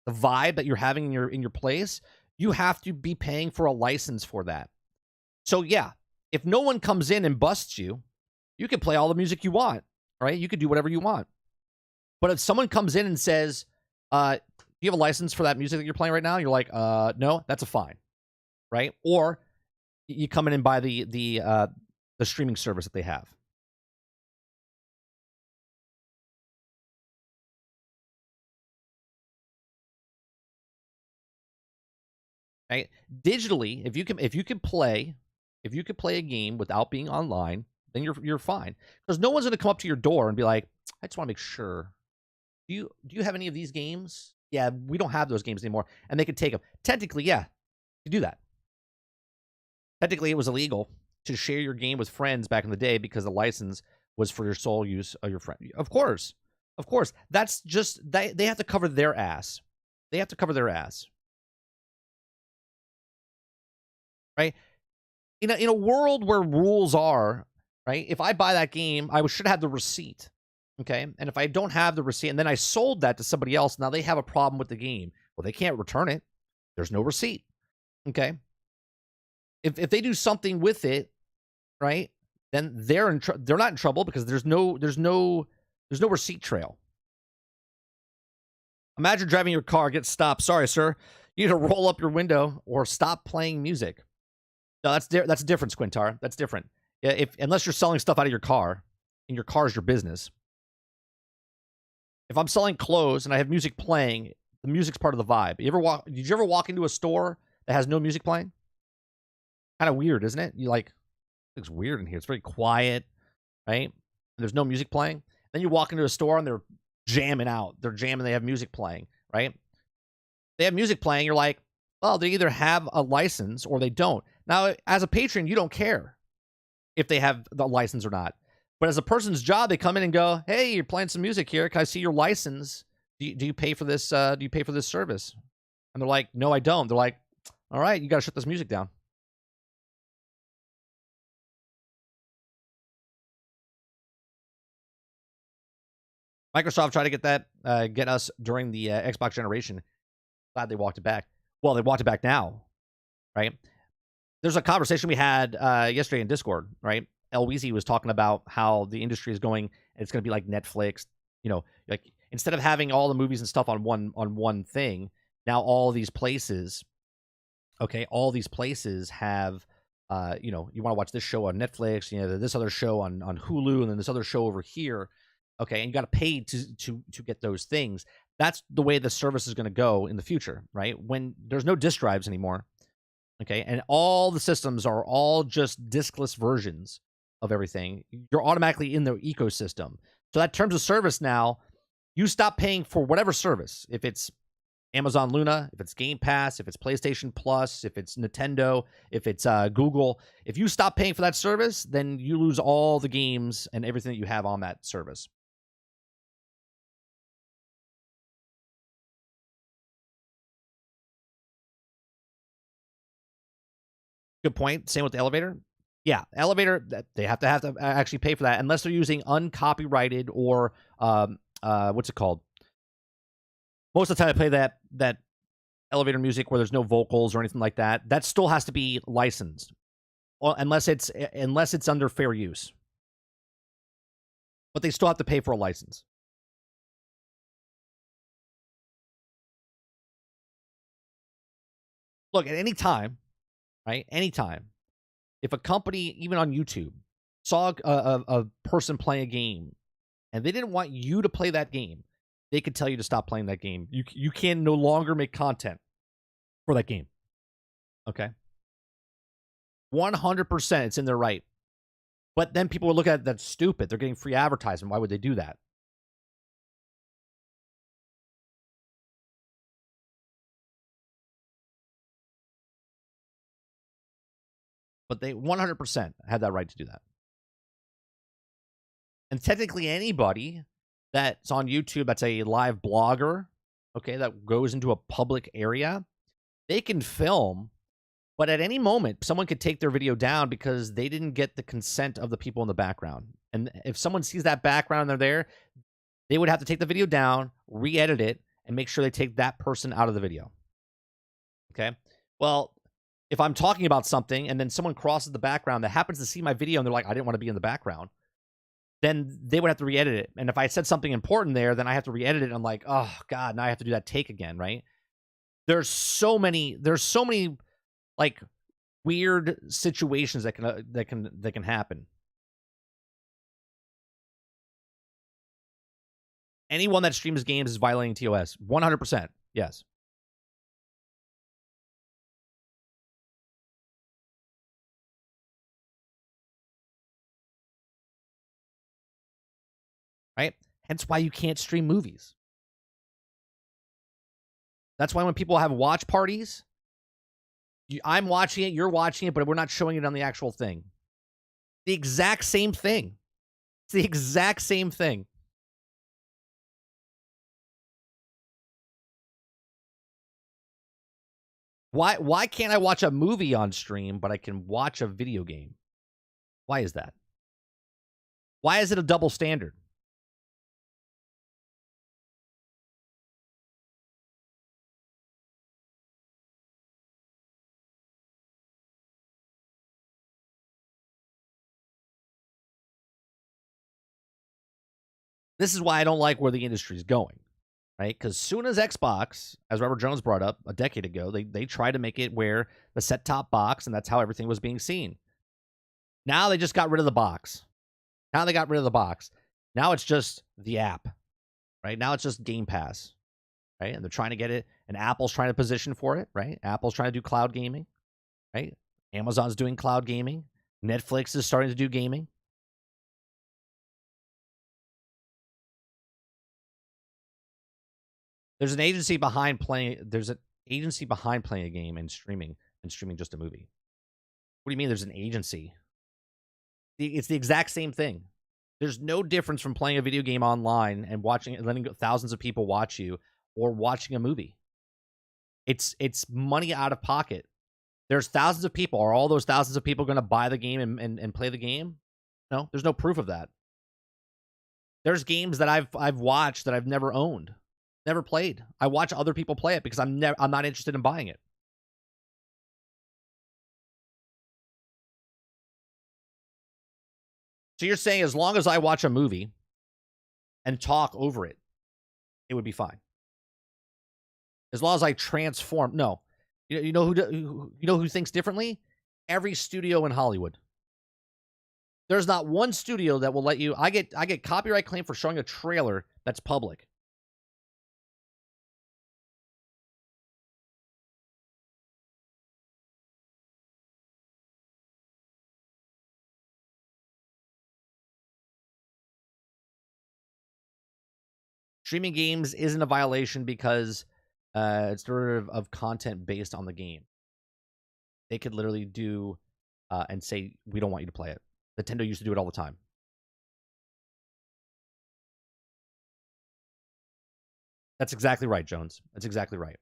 vibe that you're having in your place, you have to be paying for a license for that. So yeah, if no one comes in and busts you, you can play all the music you want, right? You can do whatever you want. But if someone comes in and says, do you have a license for that music that you're playing right now? You're like, no, that's a fine, right? Or you come in and buy the streaming service that they have. Right? Digitally, if you can play a game without being online, then you're fine. Because no one's going to come up to your door and be like, I just want to make sure. Do you have any of these games? Yeah, we don't have those games anymore, and they could take them. Technically, yeah, you do that. Technically, it was illegal to share your game with friends back in the day because the license was for your sole use of your friend. Of course. That's just they have to cover their ass. They have to cover their ass. Right? In a world where rules are, right? If I buy that game, I should have the receipt. Okay? And if I don't have the receipt and then I sold that to somebody else, now they have a problem with the game. Well, they can't return it. There's no receipt. Okay? If they do something with it, right? Then they're not in trouble because there's no receipt trail. Imagine driving your car, get stopped. Sorry, sir. You need to roll up your window or stop playing music. No, that's a difference, Quintar. That's different. Unless you're selling stuff out of your car, and your car is your business. If I'm selling clothes and I have music playing, the music's part of the vibe. Did you ever walk into a store that has no music playing? Kind of weird, isn't it? It looks weird in here. It's very quiet, right? And there's no music playing. Then you walk into a store and they're jamming out. They're jamming. They have music playing, right? They have music playing. You're like, well, they either have a license or they don't. Now, as a patron, you don't care if they have the license or not. But as a person's job, they come in and go, hey, you're playing some music here. Can I see your license? Do you pay for this? Do you pay for this service? And they're like, no, I don't. They're like, all right, you got to shut this music down. Microsoft tried to get that, get us during the Xbox generation. Glad they walked it back. Well, they walked it back now, right? There's a conversation we had yesterday in Discord, right? Elweezy was talking about how the industry is going, and it's going to be like Netflix. You know, like instead of having all the movies and stuff on one thing, now all these places, okay, all these places have, you know, you want to watch this show on Netflix, you know, this other show on Hulu, and then this other show over here, okay, and you got to pay to get those things. That's the way the service is going to go in the future, right? When there's no disk drives anymore, okay, and all the systems are all just diskless versions of everything, you're automatically in their ecosystem. So that terms of service now, you stop paying for whatever service, if it's Amazon Luna, if it's Game Pass, if it's PlayStation Plus, if it's Nintendo, if it's Google. If you stop paying for that service, then you lose all the games and everything that you have on that service. Good point. Same with the elevator. Yeah, elevator, they have to actually pay for that unless they're using uncopyrighted or what's it called? Most of the time, I play that elevator music where there's no vocals or anything like that. That still has to be licensed, well, unless it's under fair use. But they still have to pay for a license. Look, at any time, right? Anytime, if a company, even on YouTube, saw a person play a game and they didn't want you to play that game, they could tell you to stop playing that game. You can no longer make content for that game. Okay? 100% it's in their right. But then people will look at it, that's stupid. They're getting free advertising. Why would they do that? But they 100% have that right to do that. And technically anybody that's on YouTube that's a live blogger, okay, that goes into a public area, they can film, but at any moment, someone could take their video down because they didn't get the consent of the people in the background. And if someone sees that background and they're there, they would have to take the video down, re-edit it, and make sure they take that person out of the video. Okay? Well, if I'm talking about something and then someone crosses the background that happens to see my video and they're like, I didn't want to be in the background, then they would have to re-edit it. And if I said something important there, then I have to re-edit it. And I'm like, oh God, now I have to do that take again, right? There's so many like weird situations that can happen. Anyone that streams games is violating TOS. 100%. Yes. Right? Hence why you can't stream movies. That's why when people have watch parties, I'm watching it, you're watching it, but we're not showing it on the actual thing. The exact same thing. It's the exact same thing. Why can't I watch a movie on stream, but I can watch a video game? Why is that? Why is it a double standard? This is why I don't like where the industry is going, right? Because soon as Xbox, as Robert Jones brought up a decade ago, they tried to make it where the set-top box, and that's how everything was being seen. Now they just got rid of the box. Now it's just the app, right? Now it's just Game Pass, right? And they're trying to get it, and Apple's trying to position for it, right? Apple's trying to do cloud gaming, right? Amazon's doing cloud gaming. Netflix is starting to do gaming. There's an agency behind playing. There's an agency behind playing a game and streaming just a movie. What do you mean? There's an agency? It's the exact same thing. There's no difference from playing a video game online and watching and letting thousands of people watch you or watching a movie. It's money out of pocket. There's thousands of people. Are all those thousands of people going to buy the game and play the game? No, there's no proof of that. There's games that I've watched that I've never owned, never played. I watch other people play it because I'm not interested in buying it. So you're saying as long as I watch a movie and talk over it, it would be fine. As long as I transform. No. You know who thinks differently? Every studio in Hollywood. There's not one studio that will let you. I get copyright claim for showing a trailer that's public. Streaming games isn't a violation because it's derivative of content based on the game. They could literally do and say, we don't want you to play it. Nintendo used to do it all the time. That's exactly right, Jones. That's exactly right.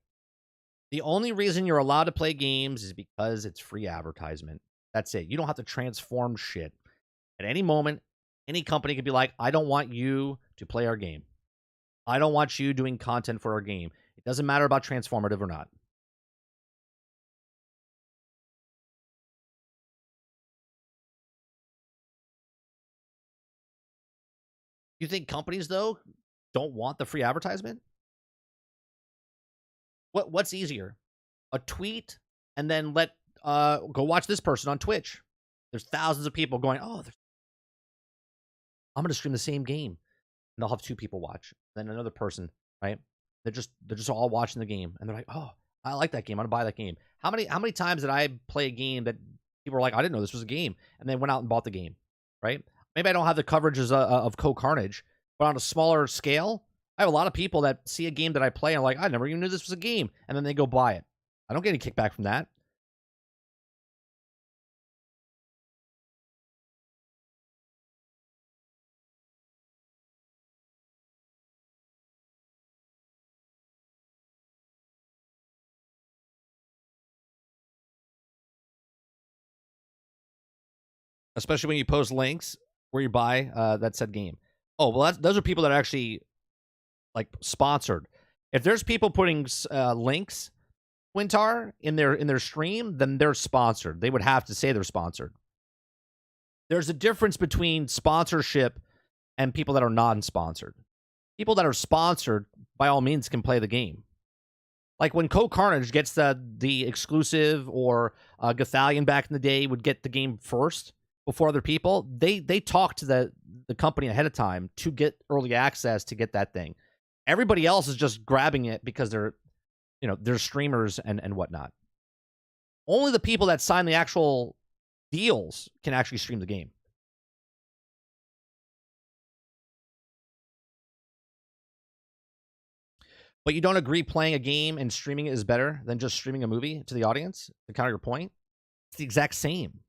The only reason you're allowed to play games is because it's free advertisement. That's it. You don't have to transform shit. At any moment, any company could be like, I don't want you to play our game. I don't want you doing content for our game. It doesn't matter about transformative or not. You think companies, though, don't want the free advertisement? What's easier? A tweet and then let go watch this person on Twitch. There's thousands of people going, oh, I'm gonna stream the same game. And they'll have 2 people watch. Then another person, right? They're just all watching the game. And they're like, oh, I like that game. I'm gonna buy that game. How many times did I play a game that people were like, I didn't know this was a game, and then went out and bought the game, right? Maybe I don't have the coverage of Co-Carnage, but on a smaller scale, I have a lot of people that see a game that I play and are like, I never even knew this was a game, and then they go buy it. I don't get any kickback from that. Especially when you post links where you buy that said game. Oh, well, those are people that are actually like sponsored. If there's people putting links, Quintar, in their stream, then they're sponsored. They would have to say they're sponsored. There's a difference between sponsorship and people that are non-sponsored. People that are sponsored, by all means, can play the game. Like when Co-Carnage gets the exclusive, or Gothalion back in the day would get the game first before other people, they talk to the company ahead of time to get early access to get that thing. Everybody else is just grabbing it because they're streamers and whatnot. Only the people that sign the actual deals can actually stream the game. But you don't agree playing a game and streaming it is better than just streaming a movie to the audience? To counter your point, it's the exact same.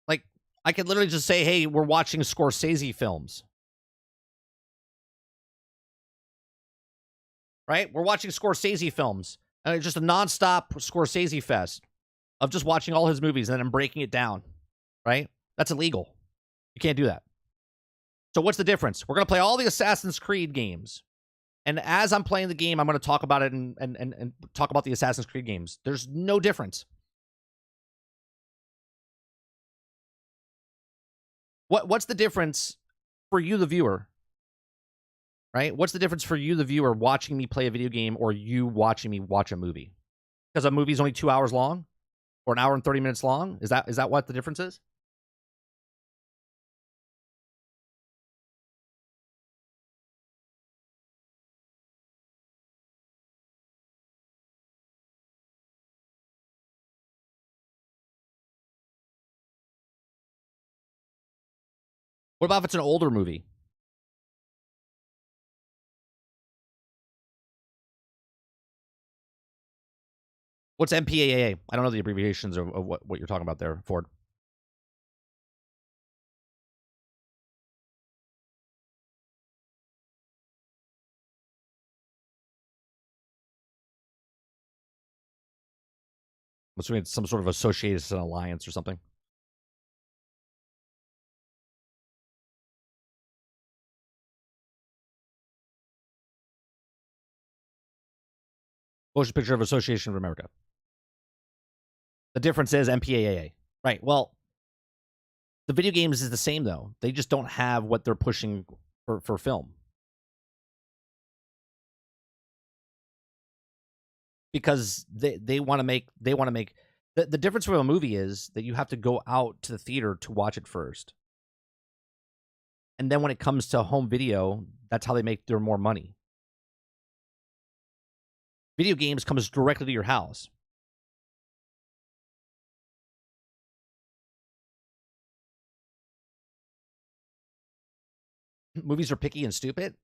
Like, I could literally just say, hey, we're watching Scorsese films. Right? We're watching Scorsese films. And it's just a nonstop Scorsese fest of just watching all his movies and then I'm breaking it down. Right? That's illegal. You can't do that. So what's the difference? We're going to play all the Assassin's Creed games. And as I'm playing the game, I'm going to talk about it and talk about the Assassin's Creed games. There's no difference. What's the difference for you, the viewer? Right? What's the difference for you, the viewer, watching me play a video game or you watching me watch a movie? Because a movie's only 2 hours long or an hour and 30 minutes long? Is that what the difference is? What about if it's an older movie? What's MPAA? I don't know the abbreviations of what you're talking about there, Ford. I'm assuming it's some sort of association alliance or something. Motion Picture Association of America. The difference is MPAA. Right. Well, the video games is the same, though. They just don't have what they're pushing for film. Because they want to make the difference from a movie is that you have to go out to the theater to watch it first. And then when it comes to home video, that's how they make their more money. Video games comes directly to your house. Movies are picky and stupid.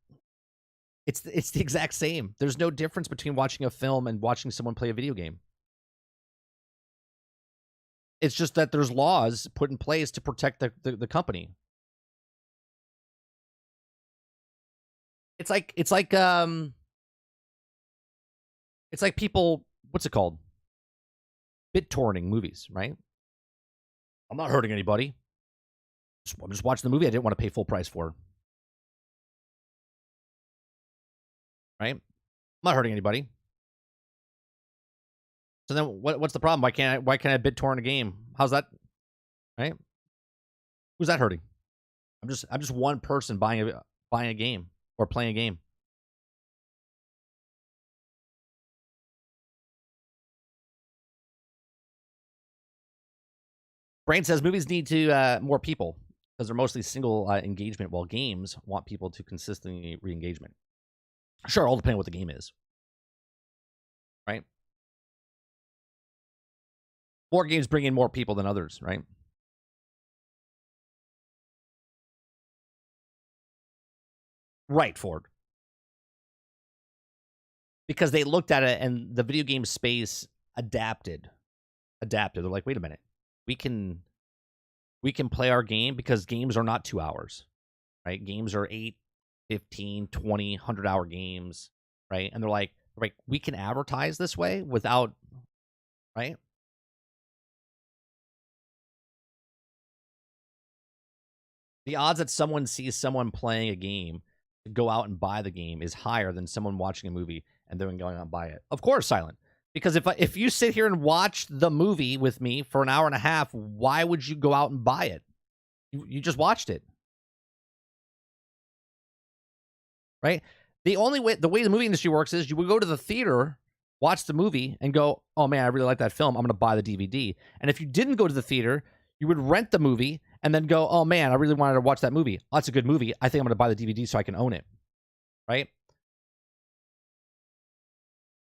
It's the exact same. There's no difference between watching a film and watching someone play a video game. It's just that there's laws put in place to protect the company. It's like people, what's it called? BitTorrenting movies, right? I'm not hurting anybody. I'm just watching the movie I didn't want to pay full price for. Right? I'm not hurting anybody. So then what's the problem? Why can't I BitTorrent a game? How's that? Right? Who's that hurting? I'm just one person buying a game or playing a game. Brain says movies need to more people because they're mostly single engagement, while games want people to consistently re-engagement. Sure, all depending on what the game is. Right? More games bring in more people than others, right? Right, Ford. Because they looked at it and the video game space adapted. They're like, wait a minute. We can play our game because games are not 2 hours, right? Games are 8, 15, 20, 100-hour games, right? And they're like, we can advertise this way without, right? The odds that someone sees someone playing a game to go out and buy the game is higher than someone watching a movie and then going out and buy it. Of course, Silent. Because if you sit here and watch the movie with me for an hour and a half, why would you go out and buy it? You just watched it. Right? The way the movie industry works is you would go to the theater, watch the movie, and go, oh man, I really like that film. I'm going to buy the DVD. And if you didn't go to the theater, you would rent the movie and then go, oh man, I really wanted to watch that movie. Oh, that's a good movie. I think I'm going to buy the DVD so I can own it. Right?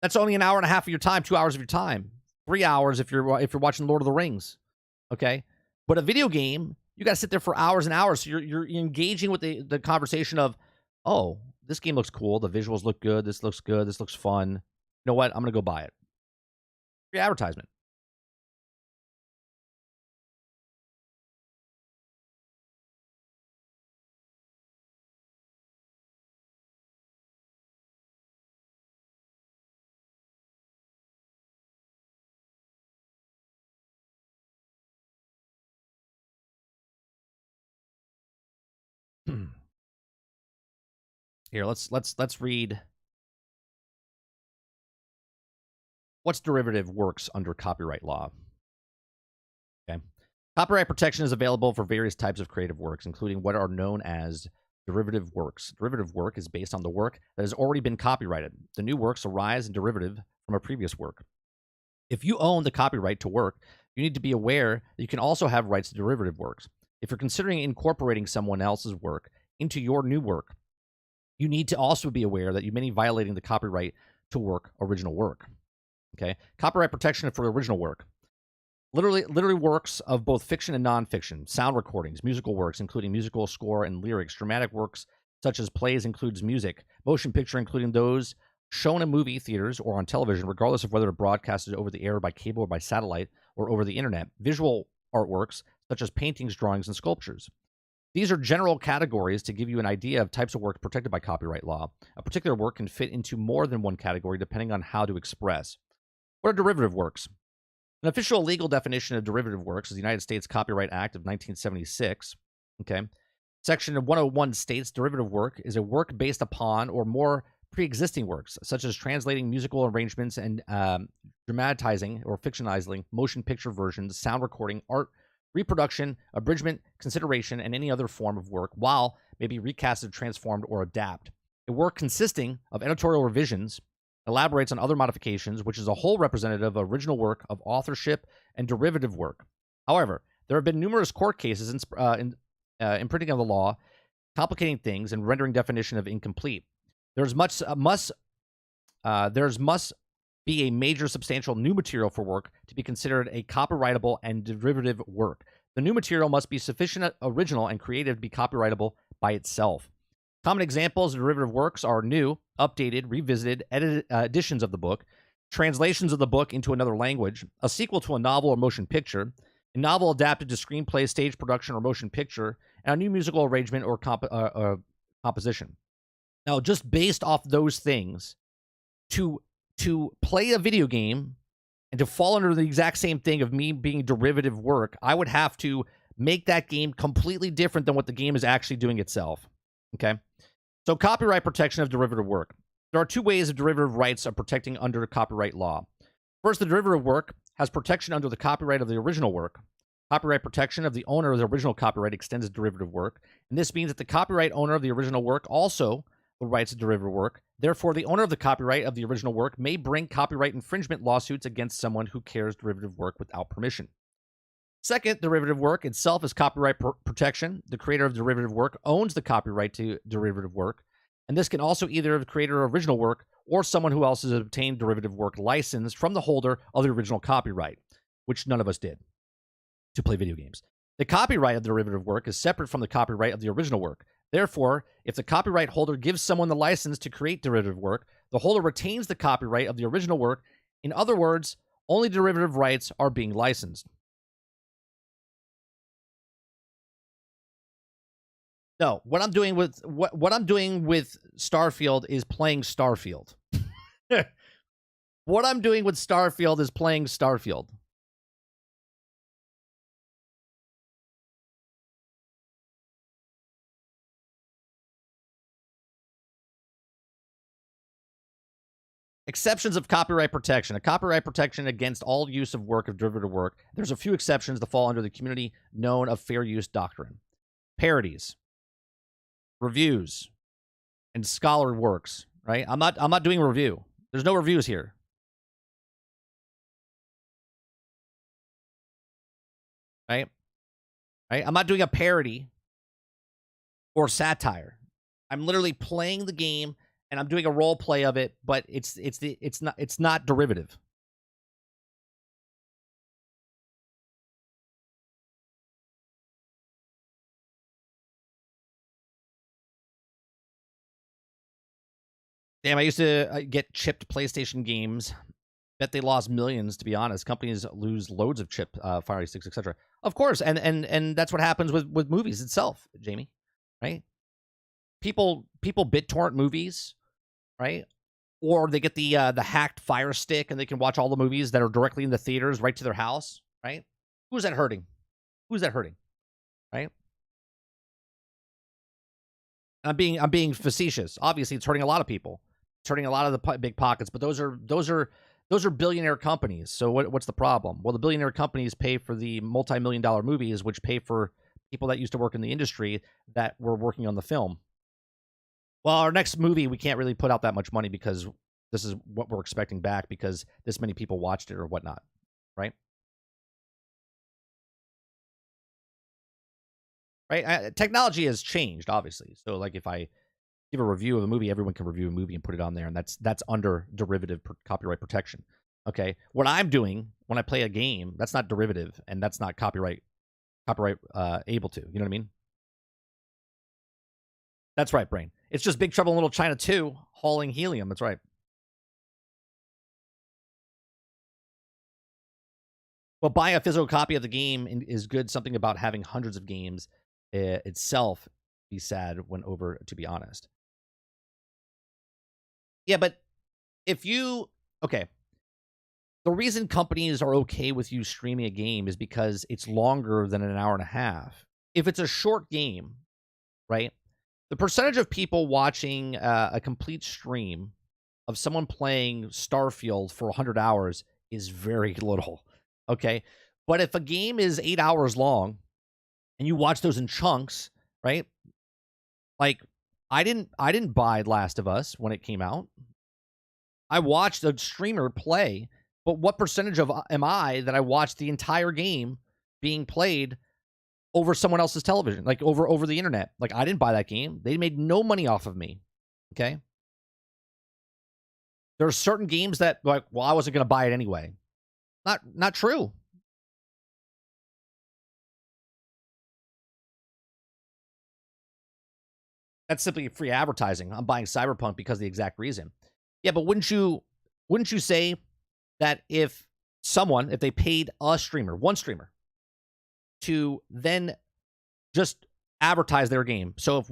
That's only an hour and a half of your time, 2 hours of your time, 3 hours if you're watching Lord of the Rings. Okay? But a video game, you got to sit there for hours and hours. So you're engaging with the conversation of, oh, this game looks cool. The visuals look good. This looks good. This looks fun. You know what? I'm going to go buy it. Free advertisement. Here, let's read what's derivative works under copyright law. Okay. Copyright protection is available for various types of creative works, including what are known as derivative works. Derivative work is based on the work that has already been copyrighted. The new works arise in derivative from a previous work. If you own the copyright to work, you need to be aware that you can also have rights to derivative works. If you're considering incorporating someone else's work into your new work, you need to also be aware that you may be violating the copyright to original work. Okay? Copyright protection for original work. Literally works of both fiction and nonfiction, sound recordings, musical works, including musical score and lyrics, dramatic works such as plays includes music, motion picture including those shown in movie theaters or on television, regardless of whether broadcasted over the air by cable or by satellite or over the internet, visual artworks such as paintings, drawings, and sculptures. These are general categories to give you an idea of types of work protected by copyright law. A particular work can fit into more than one category depending on how to express. What are derivative works? An official legal definition of derivative works is the United States Copyright Act of 1976. Okay. Section 101 states derivative work is a work based upon or more pre-existing works, such as translating musical arrangements and dramatizing or fictionalizing motion picture versions, sound recording, art, reproduction, abridgment, consideration, and any other form of work, while maybe recasted, transformed, or adapt. A work consisting of editorial revisions elaborates on other modifications, which is a whole representative of original work of authorship and derivative work. However, there have been numerous court cases in imprinting of the law, complicating things and rendering definition of incomplete. There's must be a major substantial new material for work to be considered a copyrightable and derivative work. The new material must be sufficient original and creative to be copyrightable by itself. Common examples of derivative works are new, updated, revisited, edited editions of the book, translations of the book into another language, a sequel to a novel or motion picture, a novel adapted to screenplay, stage production, or motion picture, and a new musical arrangement or composition. Now, just based off those things, to play a video game and to fall under the exact same thing of me being derivative work, I would have to make that game completely different than what the game is actually doing itself. Okay? So copyright protection of derivative work. There are two ways of derivative rights are protecting under copyright law. First, the derivative work has protection under the copyright of the original work. Copyright protection of the owner of the original copyright extends to derivative work, and this means that the copyright owner of the original work also the rights of derivative work. Therefore, the owner of the copyright of the original work may bring copyright infringement lawsuits against someone who carries derivative work without permission. Second, derivative work itself is copyright protection. The creator of derivative work owns the copyright to derivative work, and this can also either the creator of original work or someone who else has obtained derivative work license from the holder of the original copyright, which none of us did to play video games. The copyright of derivative work is separate from the copyright of the original work. Therefore, if the copyright holder gives someone the license to create derivative work, the holder retains the copyright of the original work. In other words, only derivative rights are being licensed. No, what I'm doing with Starfield is playing Starfield. What I'm doing with Starfield is playing Starfield. Exceptions of copyright protection. A copyright protection against all use of work of derivative work. There's a few exceptions that fall under the community known of fair use doctrine. Parodies, reviews, and scholar works, right? I'm not doing a review. There's no reviews here. Right? I'm not doing a parody or satire. I'm literally playing the game and I'm doing a role play of it, but it's not derivative. Damn, I used to get chipped PlayStation games. Bet they lost millions, to be honest. Companies lose loads of chip Fire sticks, etc. Of course, and that's what happens with movies itself, Jamie, right? People BitTorrent movies, right? Or they get the hacked Fire Stick and they can watch all the movies that are directly in the theaters right to their house, right? Who's that hurting? Who's that hurting? Right? I'm being facetious. Obviously, it's hurting a lot of people. It's hurting a lot of the big pockets, but those are billionaire companies. So what's the problem? Well, the billionaire companies pay for the multi-million-dollar movies, which pay for people that used to work in the industry that were working on the film. Well, our next movie, we can't really put out that much money because this is what we're expecting back because this many people watched it or whatnot, right? Right? Technology has changed, obviously. So, like, if I give a review of a movie, everyone can review a movie and put it on there, and that's under derivative copyright protection. Okay, what I'm doing when I play a game, that's not derivative, and that's not copyright able to. You know what I mean? That's right, Brain. It's just Big Trouble in Little China 2 hauling helium. That's right. Well, buying a physical copy of the game is good. Something about having hundreds of games itself be sad when over, to be honest. Yeah, but if you... Okay. The reason companies are okay with you streaming a game is because it's longer than an hour and a half. If it's a short game, right? The percentage of people watching a complete stream of someone playing Starfield for 100 hours is very little. Okay. But if a game is 8 hours long and you watch those in chunks, right? Like I didn't buy Last of Us when it came out. I watched a streamer play, but what percentage of am I that I watched the entire game being played over someone else's television, like over the internet? Like I didn't buy that game. They made no money off of me. Okay. There are certain games that like, well, I wasn't going to buy it anyway. Not true. That's simply free advertising. I'm buying Cyberpunk because of the exact reason. Yeah, but wouldn't you say that if they paid a streamer, one streamer, to then just advertise their game. So if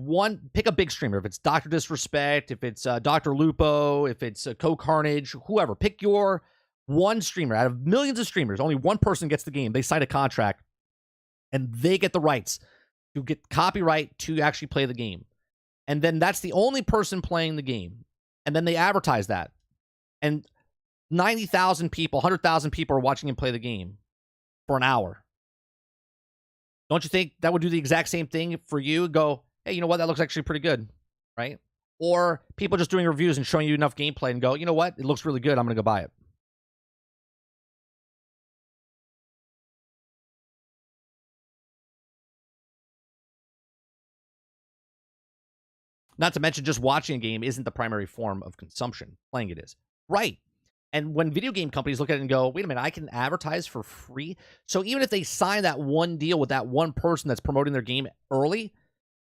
pick a big streamer, if it's Dr. Disrespect, if it's Dr. Lupo, if it's Co Carnage, whoever, pick your one streamer out of millions of streamers. Only one person gets the game. They sign a contract and they get the rights to get copyright to actually play the game. And then that's the only person playing the game. And then they advertise that. And 90,000 people, 100,000 people are watching him play the game for an hour. Don't you think that would do the exact same thing for you? Go, hey, you know what? That looks actually pretty good, right? Or people just doing reviews and showing you enough gameplay and go, you know what? It looks really good. I'm going to go buy it. Not to mention just watching a game isn't the primary form of consumption. Playing it is. Right. And when video game companies look at it and go, wait a minute, I can advertise for free? So even if they sign that one deal with that one person that's promoting their game early,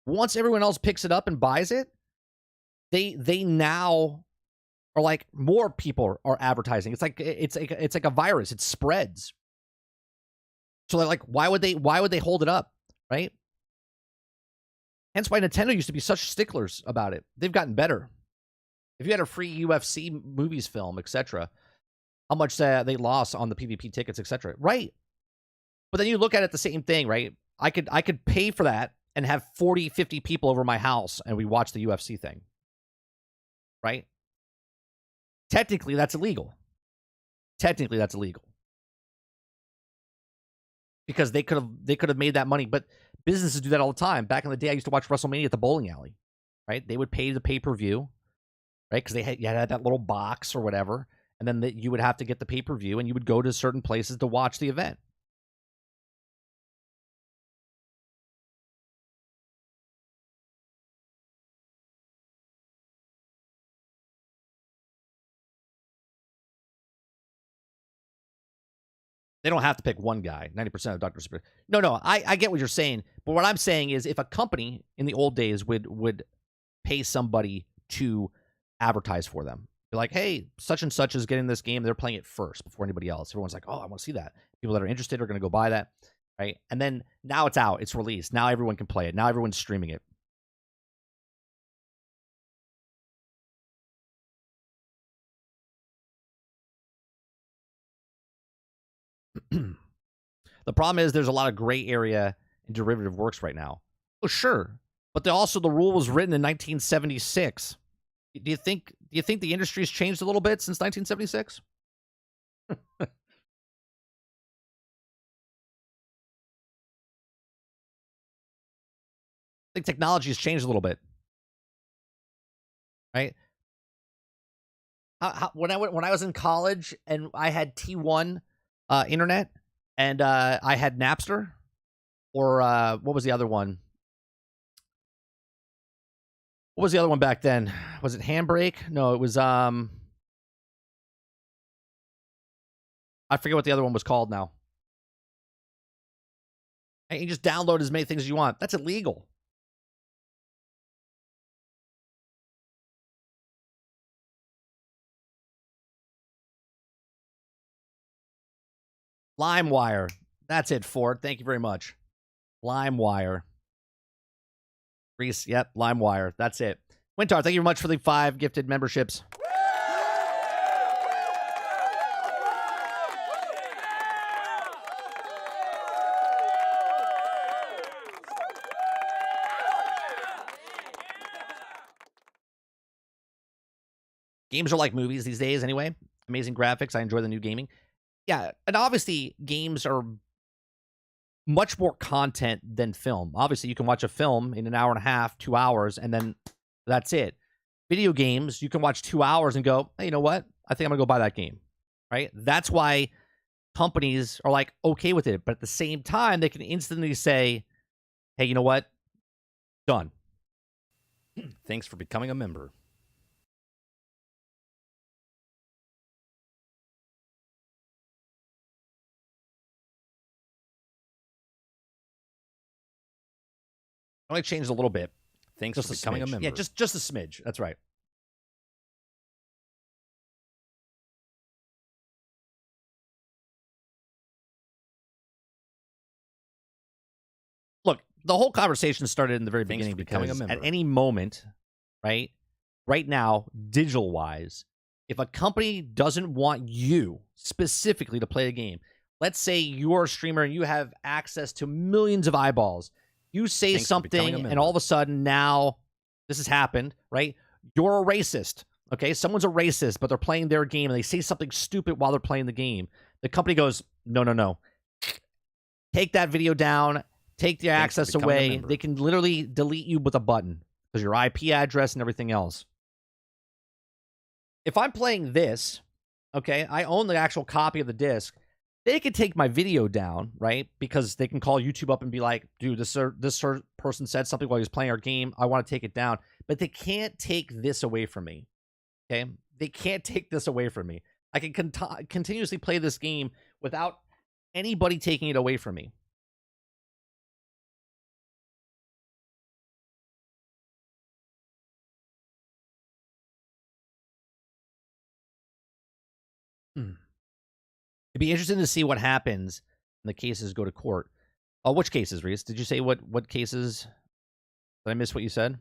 once everyone else picks it up and buys it, they now are like more people are advertising. It's like a virus. It spreads. So they're like, why would they hold it up? Right? Hence why Nintendo used to be such sticklers about it. They've gotten better. If you had a free UFC movies film, etc., how much they lost on the PvP tickets, etc. Right. But then you look at it the same thing, right? I could pay for that and have 40, 50 people over my house and we watch the UFC thing. Right? Technically, that's illegal. Because they could have made that money, but businesses do that all the time. Back in the day, I used to watch WrestleMania at the bowling alley, right? They would pay the pay-per-view, right? Because you had that little box or whatever, and then you would have to get the pay-per-view, and you would go to certain places to watch the event. They don't have to pick one guy, 90% of Dr. Super. No, I get what you're saying. But what I'm saying is if a company in the old days would pay somebody to advertise for them, be like, hey, such and such is getting this game. They're playing it first before anybody else. Everyone's like, oh, I want to see that. People that are interested are going to go buy that, right? And then now it's out. It's released. Now everyone can play it. Now everyone's streaming it. The problem is there's a lot of gray area in derivative works right now. Oh, sure. But the rule was written in 1976. Do you think the industry's changed a little bit since 1976? I think technology has changed a little bit. Right? When I was in college and I had T1 internet and I had Napster, or what was the other one? What was the other one back then? Was it Handbrake? No, it was I forget what the other one was called now. And you just download as many things as you want. That's illegal. LimeWire. That's it, Ford. Thank you very much. LimeWire. Reese, yep, LimeWire. That's it. Wintar, thank you very much for the 5 gifted memberships. Games are like movies these days anyway. Amazing graphics. I enjoy the new gaming. Yeah, and obviously games are much more content than film. Obviously, you can watch a film in an hour and a half, 2 hours, and then that's it. Video games, you can watch 2 hours and go, hey, you know what? I think I'm going to go buy that game, right? That's why companies are like okay with it. But at the same time, they can instantly say, hey, you know what? Done. Thanks for becoming a member. I only changed a little bit. Thanks for becoming a member. Yeah, just a smidge. That's right. Look, the whole conversation started in the very beginning because at any moment, right now, digital-wise, if a company doesn't want you specifically to play a game, let's say you're a streamer and you have access to millions of eyeballs, you say something and all of a sudden now, this has happened, right? You're a racist, okay? Someone's a racist, but they're playing their game and they say something stupid while they're playing the game. The company goes, no. Take that video down. Take the access away. They can literally delete you with a button because your IP address and everything else. If I'm playing this, okay, I own the actual copy of the disc. They could take my video down, right? Because they can call YouTube up and be like, dude, this person said something while he was playing our game. I want to take it down. But they can't take this away from me, okay? They can't take this away from me. I can continuously play this game without anybody taking it away from me. It'd be interesting to see what happens when the cases go to court. Which cases, Reese? Did you say what cases? Did I miss what you said?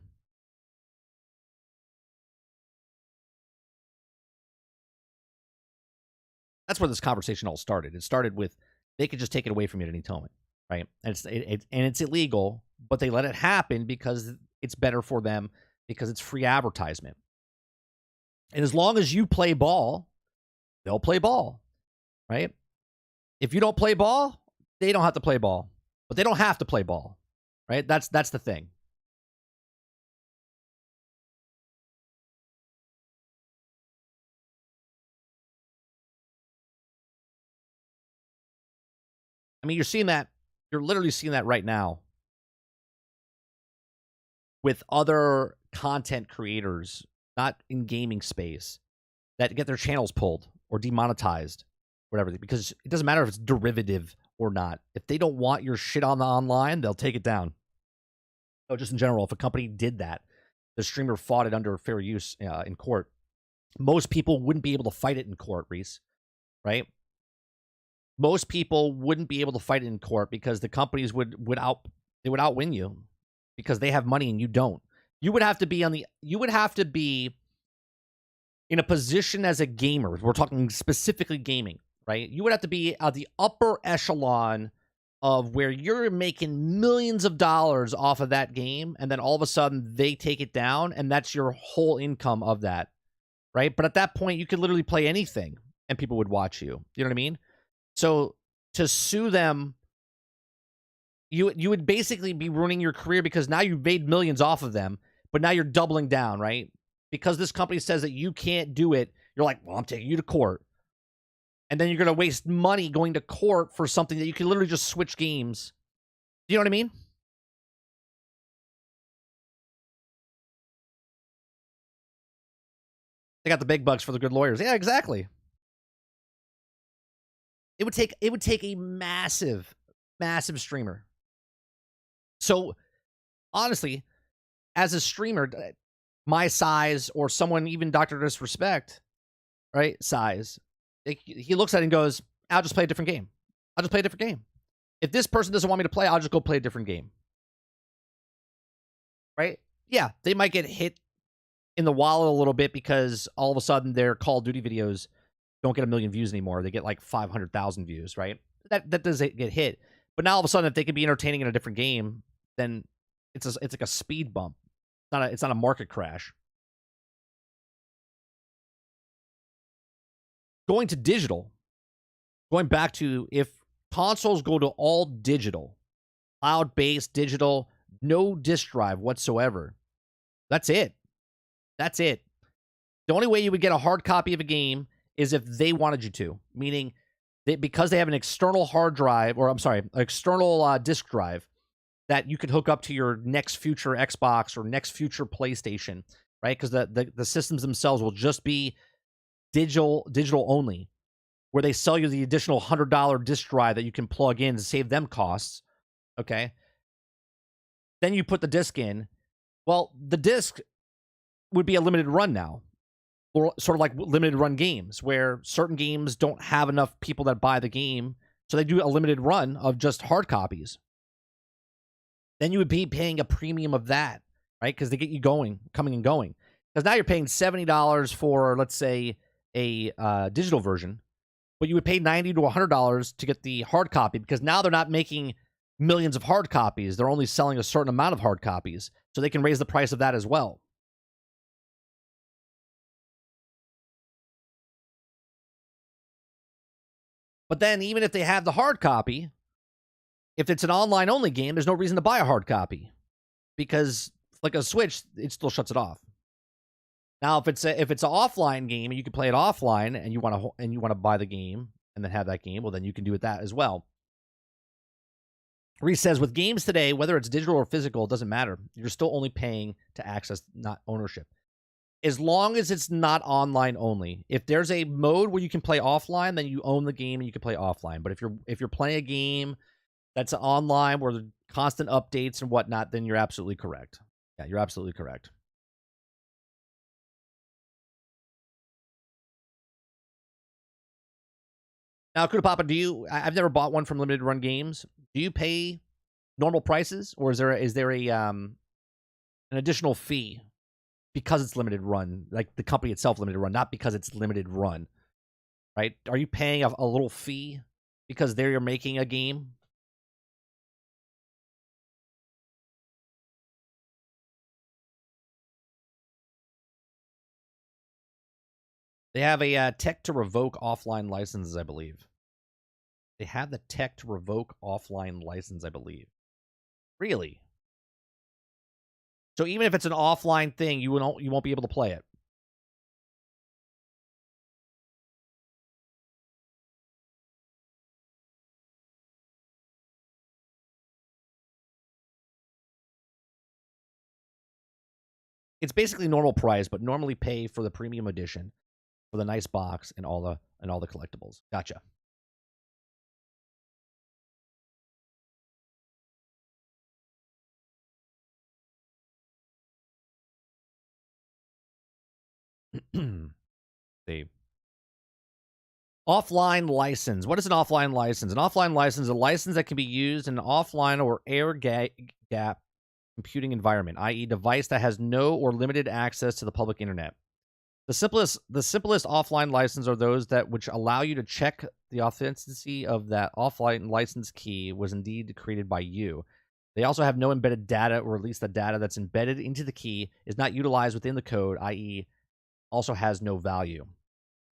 That's where this conversation all started. It started with they could just take it away from you at any time, right? And it's illegal, but they let it happen because it's better for them because it's free advertisement. And as long as you play ball, they'll play ball. Right? If you don't play ball, they don't have to play ball. But they don't have to play ball. Right? That's the thing. I mean, you're seeing that. You're literally seeing that right now with other content creators, not in gaming space, that get their channels pulled or demonetized. Whatever, because it doesn't matter if it's derivative or not. If they don't want your shit on the online, they'll take it down. So just in general, if a company did that, the streamer fought it under fair use in court, most people wouldn't be able to fight it in court, Reese, right? Most people wouldn't be able to fight it in court because the companies would outwin you because they have money and you don't. You would have to be in a position as a gamer. We're talking specifically gaming. Right? You would have to be at the upper echelon of where you're making millions of dollars off of that game, and then all of a sudden they take it down, and that's your whole income of that, right? But at that point, you could literally play anything, and people would watch you. You know what I mean? So to sue them, you would basically be ruining your career because now you've made millions off of them, but now you're doubling down, right? Because this company says that you can't do it, you're like, well, I'm taking you to court. And then you're going to waste money going to court for something that you can literally just switch games. Do you know what I mean? They got the big bucks for the good lawyers. Yeah, exactly. It would take a massive streamer. So, honestly, as a streamer, my size or someone even Dr. Disrespect, right, size, he looks at it and goes, I'll just play a different game. If this person doesn't want me to play, I'll just go play a different game. Right? Yeah, they might get hit in the wallet a little bit because all of a sudden their Call of Duty videos don't get 1 million views anymore. They get like 500,000 views, right? That does get hit. But now all of a sudden, if they can be entertaining in a different game, then it's like a speed bump. It's not a market crash. going to digital, going back to if consoles go to all digital, cloud-based digital, no disk drive whatsoever, that's it. That's it. The only way you would get a hard copy of a game is if they wanted you to, meaning that because they have an external hard drive, or I'm sorry, external disk drive that you could hook up to your next future Xbox or next future PlayStation, right? Because the systems themselves will just be digital only, where they sell you the additional $100 disk drive that you can plug in to save them costs. Okay. Then you put the disc in. Well, the disc would be a limited run now, or sort of like limited run games, where certain games don't have enough people that buy the game, so they do a limited run of just hard copies. Then you would be paying a premium of that, right? Because they get you going, coming and going. Because now you're paying $70 for, let's say, a digital version, but you would pay $90 to $100 to get the hard copy, because now they're not making millions of hard copies. They're only selling a certain amount of hard copies, so they can raise the price of that as well. But then even if they have the hard copy, if it's an online-only game, there's no reason to buy a hard copy, because like a Switch, it still shuts it off. Now, if it's an offline game and you can play it offline, and you want to buy the game and then have that game, well, then you can do it that as well. Reese says, with games today, whether it's digital or physical, it doesn't matter. You're still only paying to access, not ownership. As long as it's not online only. If there's a mode where you can play offline, then you own the game and you can play offline. But if you're playing a game that's online where there's constant updates and whatnot, then you're absolutely correct. Yeah, you're absolutely correct. Now, Kuda Papa, I've never bought one from Limited Run Games. Do you pay normal prices, or is there an additional fee because it's limited run, like the company itself limited run, not because it's limited run, right? Are you paying a little fee because you're making a game? They have a tech to revoke offline licenses, I believe. They have the tech to revoke offline license, I believe. Really? So even if it's an offline thing, you won't be able to play it. It's basically normal price, but normally pay for the premium edition, for the nice box and all the collectibles. Gotcha. See. Offline license. What is an offline license? An offline license is a license that can be used in an offline or air gap computing environment, i.e. device that has no or limited access to the public internet. The simplest offline license are those which allow you to check the authenticity of that offline license key was indeed created by you. They also have no embedded data, or at least the data that's embedded into the key is not utilized within the code, i.e. also has no value.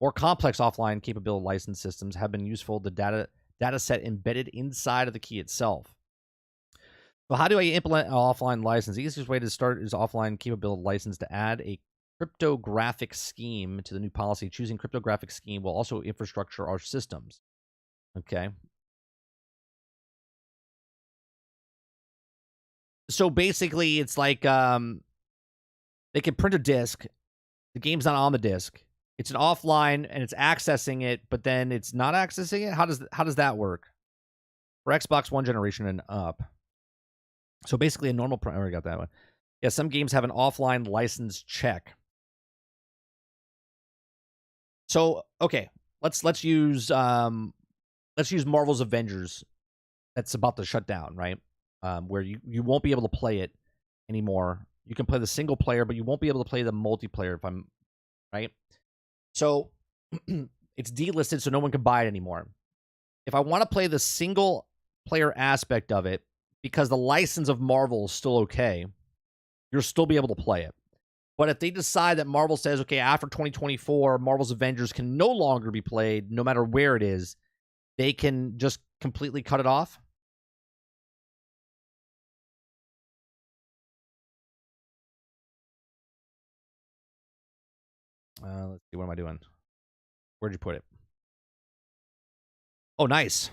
More complex offline capability license systems have been useful. The data set embedded inside of the key itself. So how do I implement an offline license? The easiest way to start is offline capability license to add a cryptographic scheme to the new policy. Choosing cryptographic scheme will also infrastructure our systems. Okay. So basically, it's like they can print a disc. The game's not on the disc. It's an offline, and it's accessing it, but then it's not accessing it. How does that work for Xbox One generation and up? So basically, a normal. I already got that one. Yeah, some games have an offline license check. So okay, let's use Marvel's Avengers. That's about to shut down, right? Where you won't be able to play it anymore. You can play the single player, but you won't be able to play the multiplayer. If I'm right, so it's delisted, so no one can buy it anymore. If I want to play the single player aspect of it, because the license of Marvel is still okay, you'll still be able to play it. But if they decide that Marvel says, okay, after 2024, Marvel's Avengers can no longer be played, no matter where it is, they can just completely cut it off. Let's see. What am I doing? Where'd you put it? Oh, nice.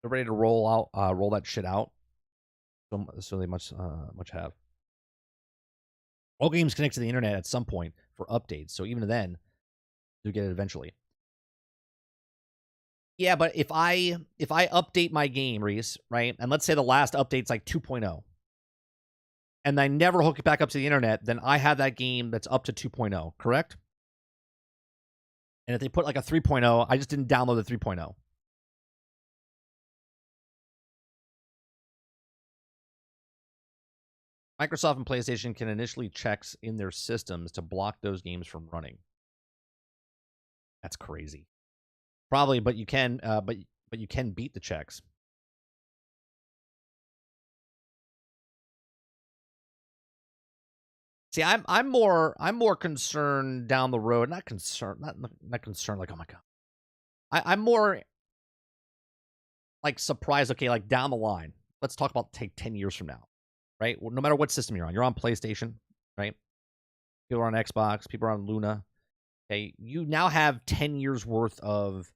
They're ready to roll that shit out. So they much have. All games connect to the internet at some point for updates. So even then, you'll get it eventually. Yeah, but if I update my game, Reese, right, and let's say the last update's like 2.0, and I never hook it back up to the internet, then I have that game that's up to 2.0, correct? And if they put like a 3.0, I just didn't download the 3.0. Microsoft and PlayStation can initially checks in their systems to block those games from running. That's crazy. Probably, but you can, but you can beat the checks. See, I'm more concerned down the road. Not concerned, not concerned. Like, oh my god, I'm more like surprised. Okay, like down the line. Let's talk about take 10 years from now, right? Well, no matter what system you're on PlayStation, right? People are on Xbox, people are on Luna. Okay, you now have 10 years worth of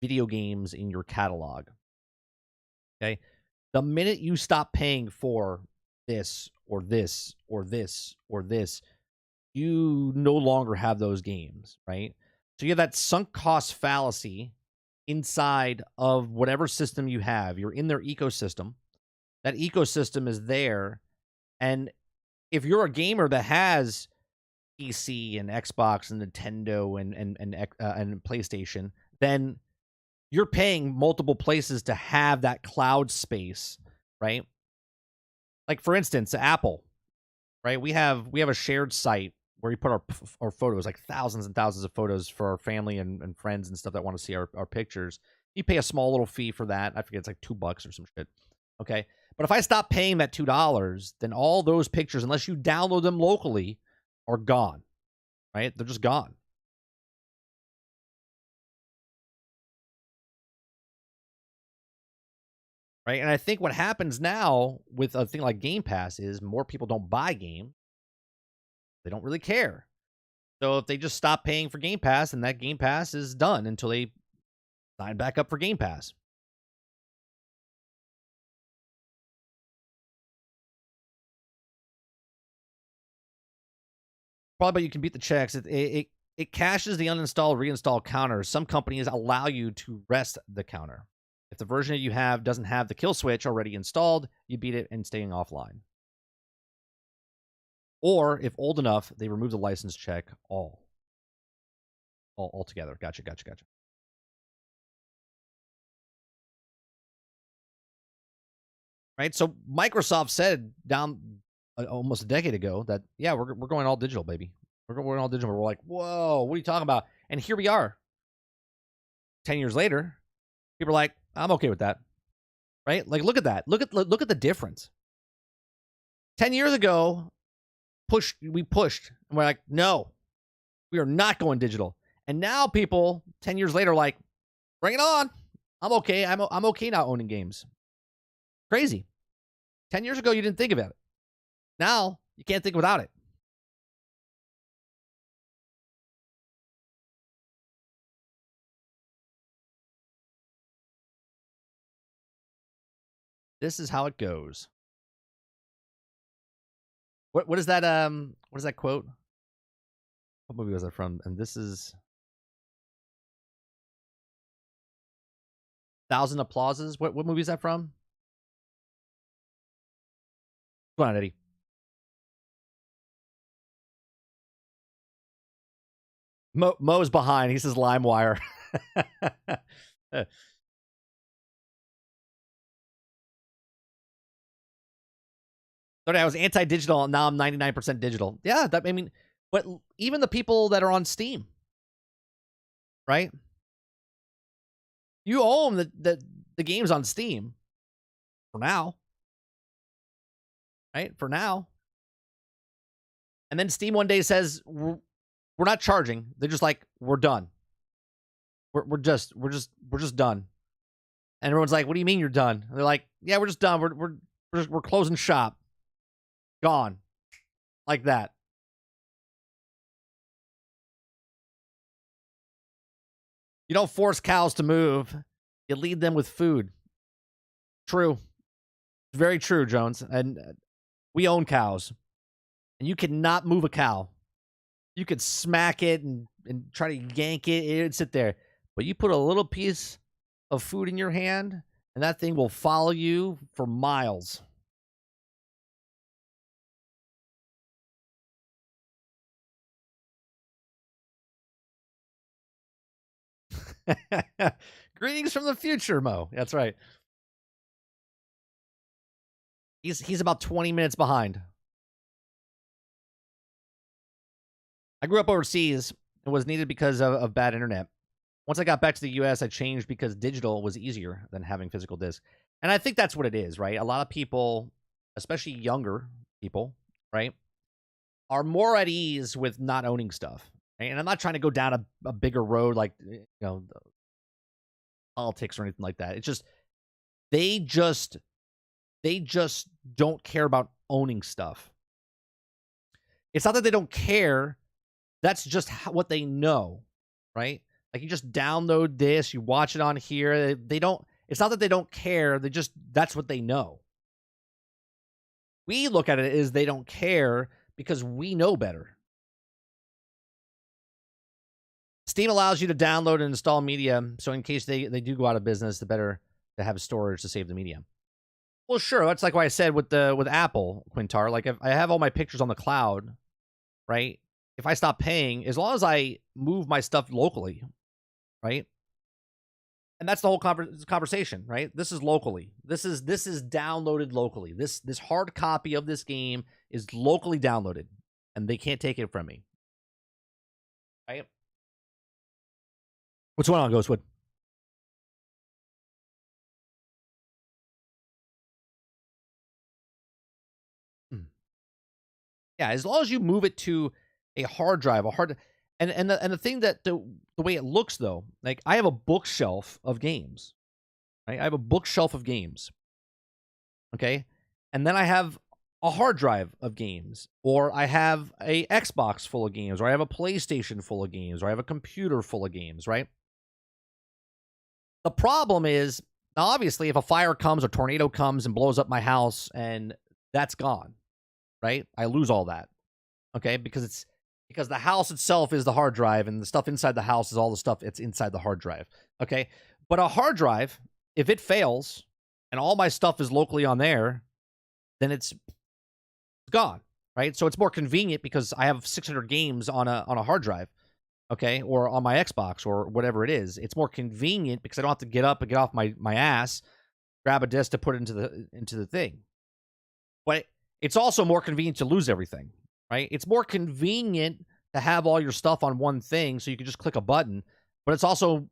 video games in your catalog. Okay, the minute you stop paying for this or this or this or this, you no longer have those games, right? So you have that sunk cost fallacy inside of whatever system you have. You're in their ecosystem. That ecosystem is there. And if you're a gamer that has PC and Xbox and Nintendo and PlayStation, then you're paying multiple places to have that cloud space, right? Like for instance, Apple, right? We have a shared site where we put our photos, like thousands and thousands of photos for our family and friends and stuff that want to see our pictures. You pay a small little fee for that. I forget, it's like $2 or some shit. Okay. But if I stop paying that $2, then all those pictures, unless you download them locally, are gone. Right? They're just gone. Right? And I think what happens now with a thing like Game Pass is more people don't buy games. They don't really care. So if they just stop paying for Game Pass, then that Game Pass is done until they sign back up for Game Pass. Probably, but you can beat the checks. It caches the uninstall reinstall counter. Some companies allow you to rest the counter. If the version you have doesn't have the kill switch already installed, you beat it and staying offline. Or if old enough, they remove the license check altogether. Gotcha. Right? So Microsoft said down almost a decade ago that, yeah, we're going all digital, baby. We're going all digital. We're like, whoa, what are you talking about? And here we are. 10 years later, people are like, I'm okay with that. Right? Like, look at that. Look at the difference. 10 years ago, we pushed, and we're like, no, we are not going digital. And now people 10 years later are like, bring it on. I'm okay. I'm okay now owning games. Crazy. 10 years ago, you didn't think about it. Now you can't think without it. This is how it goes. What is that? What is that quote? What movie was that from? And this is 1,000 Applauses. What movie is that from? Come on, Eddie. Mo's behind. He says LimeWire. Sorry, I was anti-digital, and now I'm 99% digital. Yeah, I mean, but even the people that are on Steam, right? You own the games on Steam for now, right? For now. And then Steam one day says, we're not charging. They're just like, we're done. We're just done. And everyone's like, what do you mean you're done? And they're like, yeah, we're just done. We're closing shop. Gone. Like that. You don't force cows to move. You lead them with food. True. Very true, Jones. And we own cows. And you cannot move a cow. You could smack it and try to yank it. It'd sit there. But you put a little piece of food in your hand, and that thing will follow you for miles. Greetings from the future, Mo. That's right. He's about 20 minutes behind. I grew up overseas. It was needed because of bad internet. Once I got back to the US, I changed because digital was easier than having physical discs. And I think that's what it is, right? A lot of people, especially younger people, right, are more at ease with not owning stuff. Right? And I'm not trying to go down a bigger road like, politics or anything like that. It's just they just don't care about owning stuff. It's not that they don't care. That's just what they know, right? Like you just download this, you watch it on here. They don't. It's not that they don't care. That's what they know. We look at it as they don't care because we know better. Steam allows you to download and install media, so in case they do go out of business, the better to have storage to save the media. Well, sure. That's like what I said with Apple, Quintar. Like if I have all my pictures on the cloud, right? If I stop paying, as long as I move my stuff locally, right? And that's the whole conversation, right? This is locally. This is downloaded locally. This hard copy of this game is locally downloaded, and they can't take it from me, right? What's going on, Ghostwood? Yeah, as long as you move it to a hard drive, and the thing that the way it looks though, like I have a bookshelf of games, right? I have a bookshelf of games, okay, and then I have a hard drive of games, or I have a Xbox full of games, or I have a PlayStation full of games, or I have a computer full of games, right? The problem is, now obviously, if a fire comes, a tornado comes and blows up my house, and that's gone, right? I lose all that, okay? Because the house itself is the hard drive, and the stuff inside the house is all the stuff that's inside the hard drive, okay? But a hard drive, if it fails, and all my stuff is locally on there, then it's gone, right? So it's more convenient because I have 600 games on a hard drive, okay, or on my Xbox or whatever it is. It's more convenient because I don't have to get up and get off my ass, grab a disc to put into the thing. But it's also more convenient to lose everything, right? It's more convenient to have all your stuff on one thing so you can just click a button, but it's also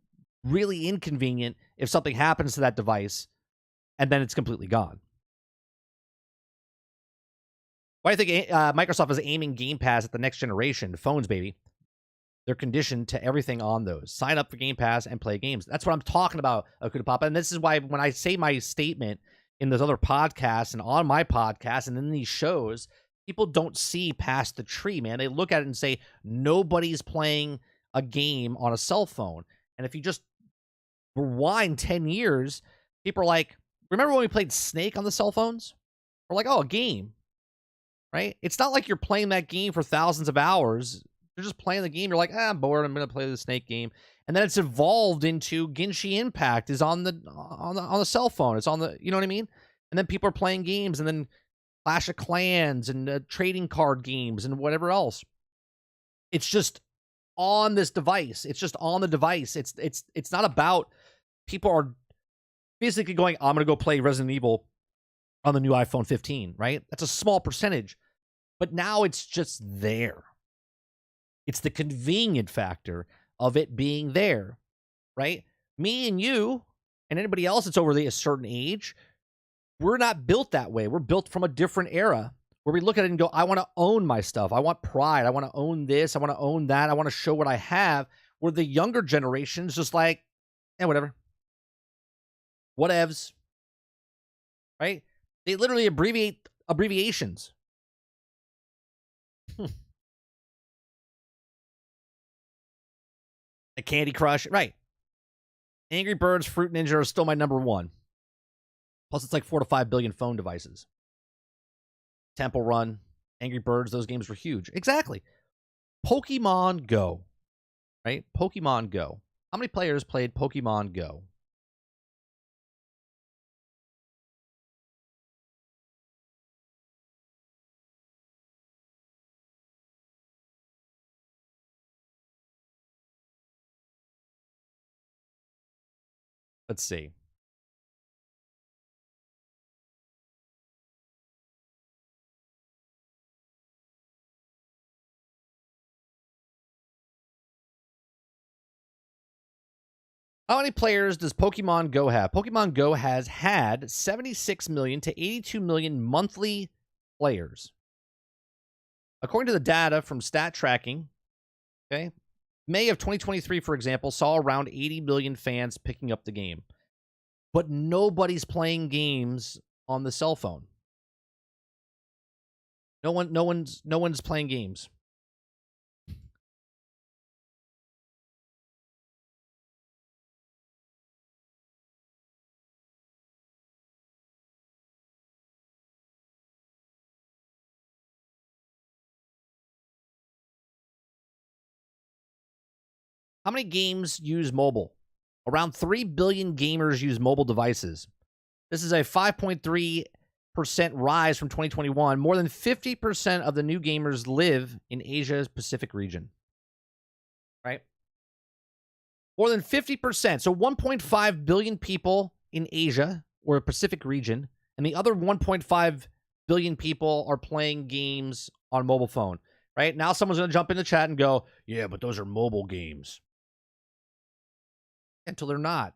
really inconvenient if something happens to that device and then it's completely gone. Why do you think Microsoft is aiming Game Pass at the next generation? Phones, baby. They're conditioned to everything on those. Sign up for Game Pass and play games. That's what I'm talking about, Akuda Papa. And this is why when I say my statement in those other podcasts and on my podcast and in these shows, people don't see past the tree, man. They look at it and say, nobody's playing a game on a cell phone. And if you just rewind 10 years, people are like, remember when we played Snake on the cell phones? We're like, oh, a game, right? It's not like you're playing that game for thousands of hours. You're just playing the game. You're like, I'm bored. I'm going to play the Snake game. And then it's evolved into Genshin Impact is on the cell phone. It's on the, you know what I mean? And then people are playing games, and then Clash of Clans and trading card games and whatever else. It's just on this device. It's just on the device. It's not about people are physically going, I'm going to go play Resident Evil on the new iPhone 15, right? That's a small percentage. But now it's just there. It's the convenient factor of it being there, right? Me and you and anybody else that's over a certain age, we're not built that way. We're built from a different era where we look at it and go, I want to own my stuff. I want pride. I want to own this. I want to own that. I want to show what I have. Where the younger generation's just like, whatever. Whatevs. Right? They literally abbreviate abbreviations. A Candy Crush. Right. Angry Birds, Fruit Ninja are still my number one. Plus, it's like 4 to 5 billion phone devices. Temple Run, Angry Birds, those games were huge. Exactly. Pokemon Go. Right? Pokemon Go. How many players played Pokemon Go? Let's see. How many players does Pokemon Go have? Pokemon Go has had 76 million to 82 million monthly players. According to the data from Stat Tracking, okay, May of 2023, for example, saw around 80 million fans picking up the game. But nobody's playing games on the cell phone. No one's playing games. How many games use mobile? Around 3 billion gamers use mobile devices. This is a 5.3% rise from 2021. More than 50% of the new gamers live in Asia's Pacific region. Right? More than 50%. So 1.5 billion people in Asia or Pacific region, and the other 1.5 billion people are playing games on mobile phone. Right? Now someone's going to jump in the chat and go, yeah, but those are mobile games. Until they're not.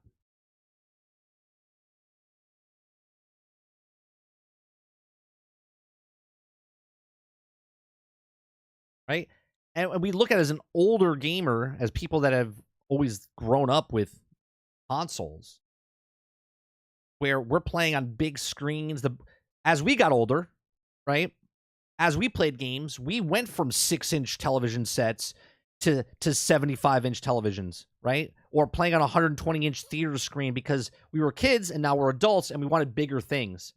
Right? And we look at it as an older gamer, as people that have always grown up with consoles, where we're playing on big screens. As we got older, right? As we played games, we went from 6-inch television sets to 75-inch televisions, right? Or playing on a 120-inch theater screen because we were kids and now we're adults and we wanted bigger things.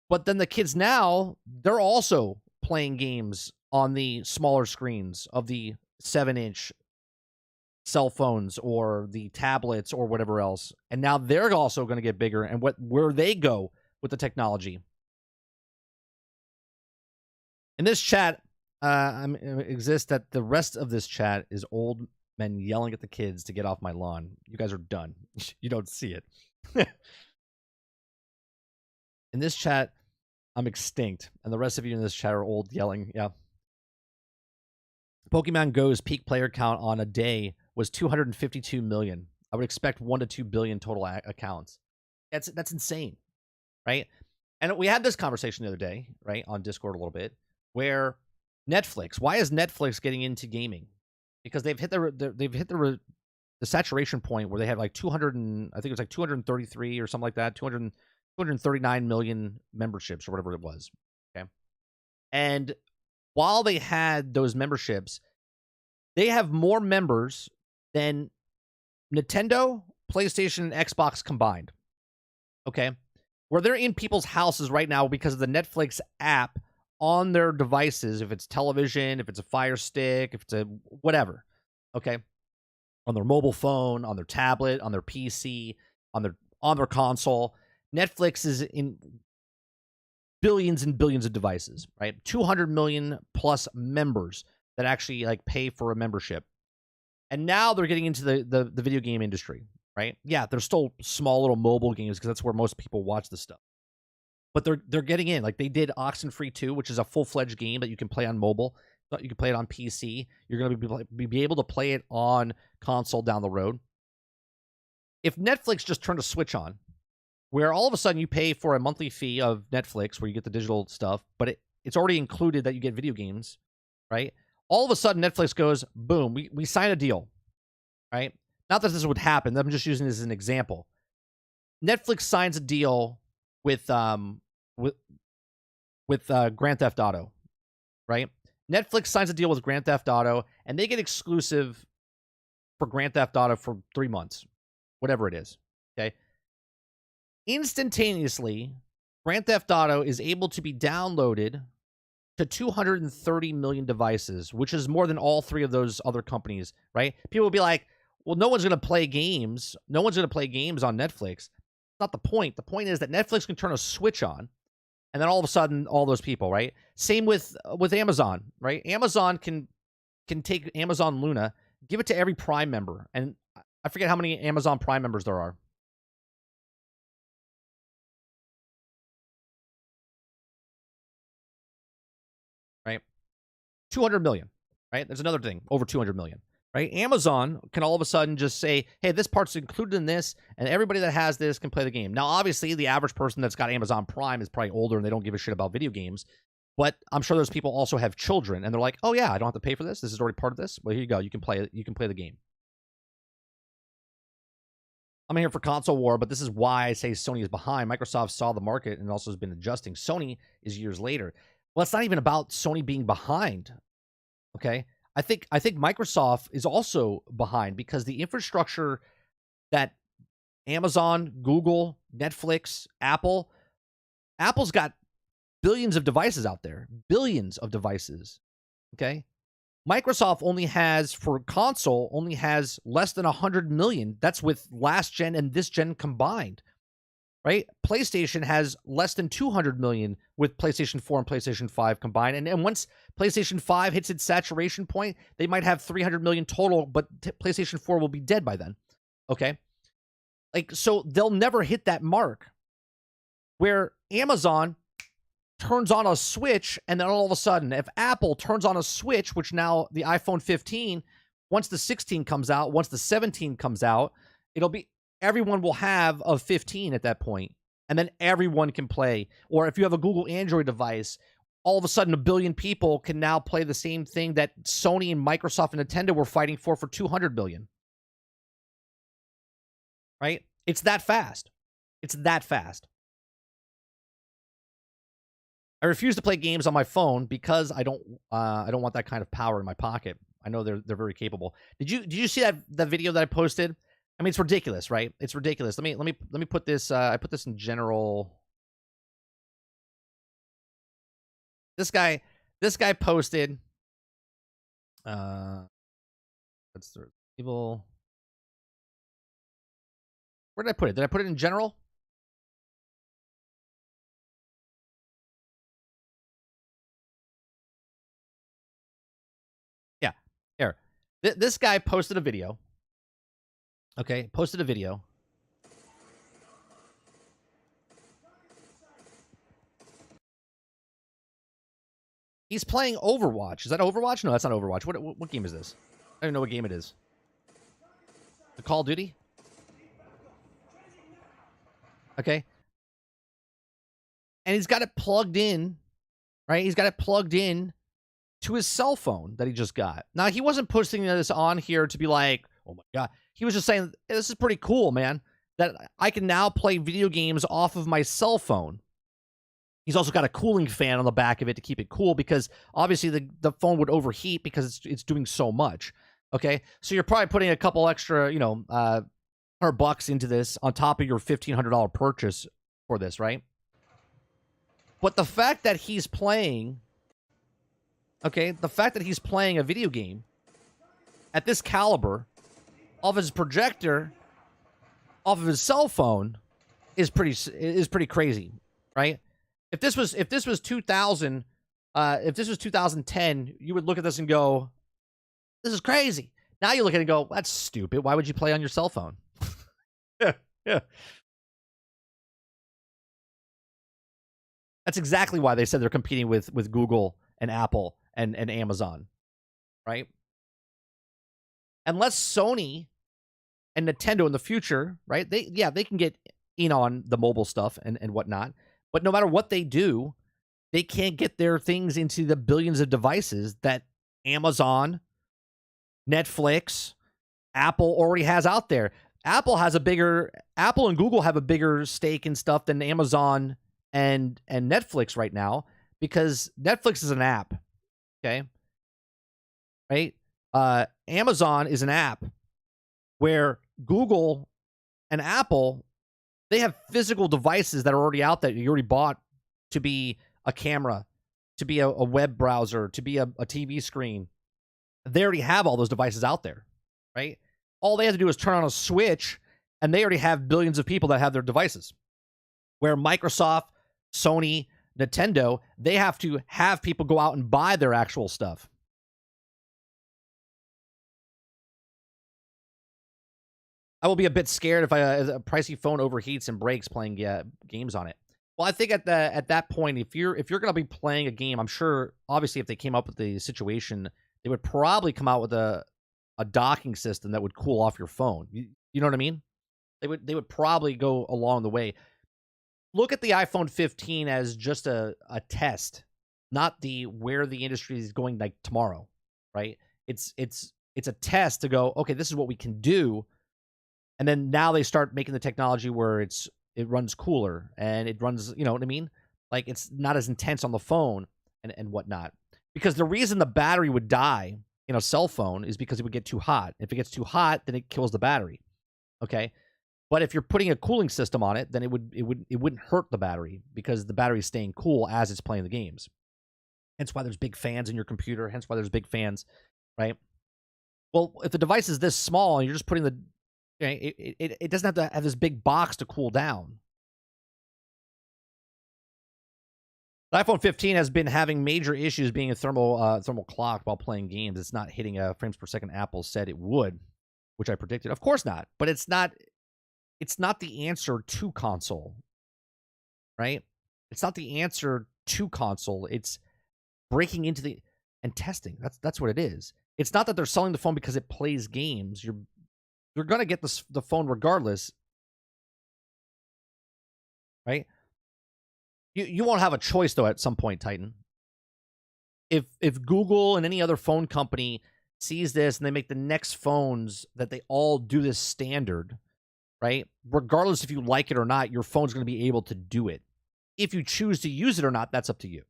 But then the kids now, they're also playing games on the smaller screens of the 7-inch cell phones or the tablets or whatever else. And now they're also going to get bigger, and where they go with the technology. In this chat, exists that the rest of this chat is old men yelling at the kids to get off my lawn. You guys are done. You don't see it. In this chat, I'm extinct, and the rest of you in this chat are old yelling. Yeah. Pokemon Go's peak player count on a day was 252 million. I would expect 1 to 2 billion total accounts. That's insane, right? And we had this conversation the other day, right, on Discord a little bit, where Netflix. Why is Netflix getting into gaming? Because they've hit the saturation point where they have like 200 and I think it was like 233 or something like that, 239 million memberships or whatever it was. Okay, and while they had those memberships, they have more members than Nintendo, PlayStation, and Xbox combined. Okay, where they're in people's houses right now because of the Netflix app on their devices, if it's television, if it's a Fire Stick, if it's a whatever, okay, on their mobile phone, on their tablet, on their PC, on their console. Netflix is in billions and billions of devices, right? 200 million plus members that actually like pay for a membership. And now they're getting into the video game industry, right? Yeah, they're still small little mobile games because that's where most people watch this stuff. But they're getting in. Like they did Oxenfree 2, which is a full-fledged game that you can play on mobile. You can play it on PC. You're going to be able to play it on console down the road. If Netflix just turned a switch on, where all of a sudden you pay for a monthly fee of Netflix where you get the digital stuff, but it's already included that you get video games, right? All of a sudden Netflix goes, boom, we sign a deal, right? Not that this would happen. I'm just using this as an example. Netflix signs a deal with Grand Theft Auto, right? Netflix signs a deal with Grand Theft Auto, and they get exclusive for Grand Theft Auto for 3 months, whatever it is, okay? Instantaneously, Grand Theft Auto is able to be downloaded to 230 million devices, which is more than all 3 of those other companies, right? People will be like, well, no one's going to play games. No one's going to play games on Netflix. That's not the point. The point is that Netflix can turn a switch on, and then all of a sudden, all those people, right? Same with Amazon, right? Amazon can take Amazon Luna, give it to every Prime member, and I forget how many Amazon Prime members there are. Right? 200 million, right? There's another thing, over 200 million, right? Amazon can all of a sudden just say, hey, this part's included in this, and everybody that has this can play the game. Now, obviously, the average person that's got Amazon Prime is probably older and they don't give a shit about video games, but I'm sure those people also have children, and they're like, oh yeah, I don't have to pay for this. This is already part of this. Well, here you go. You can play it. You can play the game. I'm here for console war, but this is why I say Sony is behind. Microsoft saw the market and also has been adjusting. Sony is years later. Well, it's not even about Sony being behind, okay? I think Microsoft is also behind because the infrastructure that Amazon, Google, Netflix, Apple's got billions of devices out there. Billions of devices, okay? Microsoft only has, for console, only has less than 100 million. That's with last gen and this gen combined. Right? PlayStation has less than 200 million with PlayStation 4 and PlayStation 5 combined. And once PlayStation 5 hits its saturation point, they might have 300 million total, but PlayStation 4 will be dead by then. Okay? Like, so they'll never hit that mark where Amazon turns on a switch, and then all of a sudden, if Apple turns on a switch, which now the iPhone 15, once the 16 comes out, once the 17 comes out, it'll be... everyone will have a 15 at that point, and then everyone can play. Or if you have a Google Android device, all of a sudden 1 billion people can now play the same thing that Sony and Microsoft and Nintendo were fighting for 200 billion. Right? It's that fast. It's that fast. I refuse to play games on my phone because I don't want that kind of power in my pocket. I know they're very capable. Did you see that video that I posted? I mean, it's ridiculous, right? It's ridiculous. Let me put this. I put this in general. This guy posted. That's the evil. Where did I put it? Did I put it in general? Yeah. Here. This guy posted a video. Okay, posted a video. He's playing Overwatch. Is that Overwatch? No, that's not Overwatch. What game is this? I don't know what game it is. The Call of Duty? Okay. And he's got it plugged in, right? He's got it plugged in to his cell phone that he just got. Now, he wasn't posting this on here to be like, oh my God. He was just saying, hey, this is pretty cool, man, that I can now play video games off of my cell phone. He's also got a cooling fan on the back of it to keep it cool because obviously the phone would overheat because it's doing so much. Okay, so you're probably putting a couple extra, $100 into this on top of your $1,500 purchase for this, right? But the fact that he's playing, the fact that he's playing a video game at this caliber off his projector, off of his cell phone, is pretty crazy, right? If this was 2000, if this was 2010, you would look at this and go, "This is crazy." Now you look at it and go, "That's stupid. Why would you play on your cell phone?" Yeah. That's exactly why they said they're competing with Google and Apple and Amazon, right? Unless Sony and Nintendo in the future, right? They can get in on the mobile stuff and whatnot, but no matter what they do, they can't get their things into the billions of devices that Amazon, Netflix, Apple already has out there. Apple and Google have a bigger stake in stuff than Amazon and Netflix right now, because Netflix is an app, okay? Right? Amazon is an app, where Google and Apple, they have physical devices that are already out there you already bought, to be a camera, to be a web browser, to be a TV screen. They already have all those devices out there, right? All they have to do is turn on a switch, and they already have billions of people that have their devices. Where Microsoft, Sony, Nintendo, they have to have people go out and buy their actual stuff. I will be a bit scared if a pricey phone overheats and breaks playing games on it. Well, I think at that point, if you're going to be playing a game, I'm sure, obviously, if they came up with the situation, they would probably come out with a docking system that would cool off your phone. You know what I mean? They would probably go along the way. Look at the iPhone 15 as just a test, not where the industry is going like tomorrow, right? It's a test to go, okay, this is what we can do. And then now they start making the technology where it runs cooler and it runs, you know what I mean? Like, it's not as intense on the phone and whatnot. Because the reason the battery would die in a cell phone is because it would get too hot. If it gets too hot, then it kills the battery. Okay? But if you're putting a cooling system on it, then it wouldn't hurt the battery, because the battery is staying cool as it's playing the games. Hence why there's big fans in your computer. Hence why there's big fans, right? Well, if the device is this small and you're just putting it doesn't have to have this big box to cool down. The iPhone 15 has been having major issues being a thermal clock while playing games. It's not hitting frames per second Apple said it would, which I predicted. Of course not, but it's not the answer to console, right? It's not the answer to console. It's breaking into and testing. That's what it is. It's not that they're selling the phone because it plays games. You're going to get the phone regardless, right? You won't have a choice, though, at some point, Titan. If Google and any other phone company sees this and they make the next phones that they all do this standard, right? Regardless if you like it or not, your phone's going to be able to do it. If you choose to use it or not, that's up to you.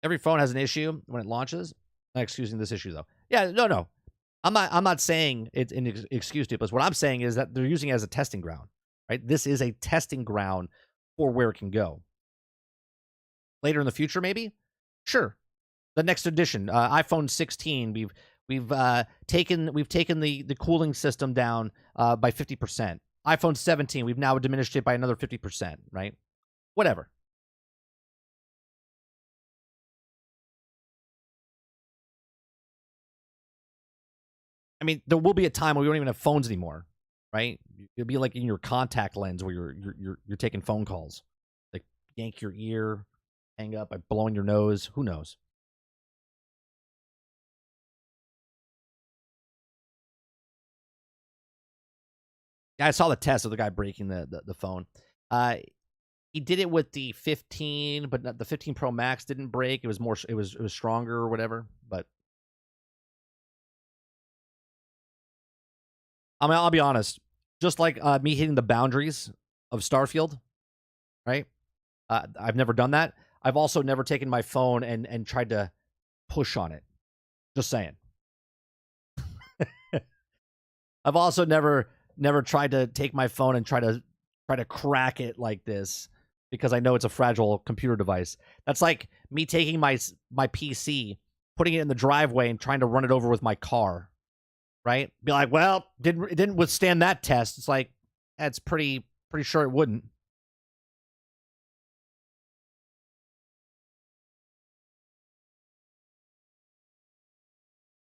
Every phone has an issue when it launches. Excusing this issue, though. Yeah, no. I'm not saying it's an excuse to it, but what I'm saying is that they're using it as a testing ground, right? This is a testing ground for where it can go. Later in the future, maybe? Sure. The next edition, iPhone 16, we've taken the cooling system down by 50%. iPhone 17, we've now diminished it by another 50%, right? Whatever. I mean, there will be a time where we don't even have phones anymore, right? It'll be like in your contact lens where you're taking phone calls, like yank your ear, hang up by blowing your nose. Who knows? Yeah, I saw the test of the guy breaking the phone. He did it with the 15, but the 15 Pro Max didn't break. It was stronger or whatever. But I mean, I'll be honest. Just like me hitting the boundaries of Starfield, right? I've never done that. I've also never taken my phone and tried to push on it. Just saying. I've also never tried to take my phone and try to crack it like this, because I know it's a fragile computer device. That's like me taking my PC, putting it in the driveway and trying to run it over with my car. Right? Be like, well, it didn't withstand that test. It's like, that's pretty sure it wouldn't.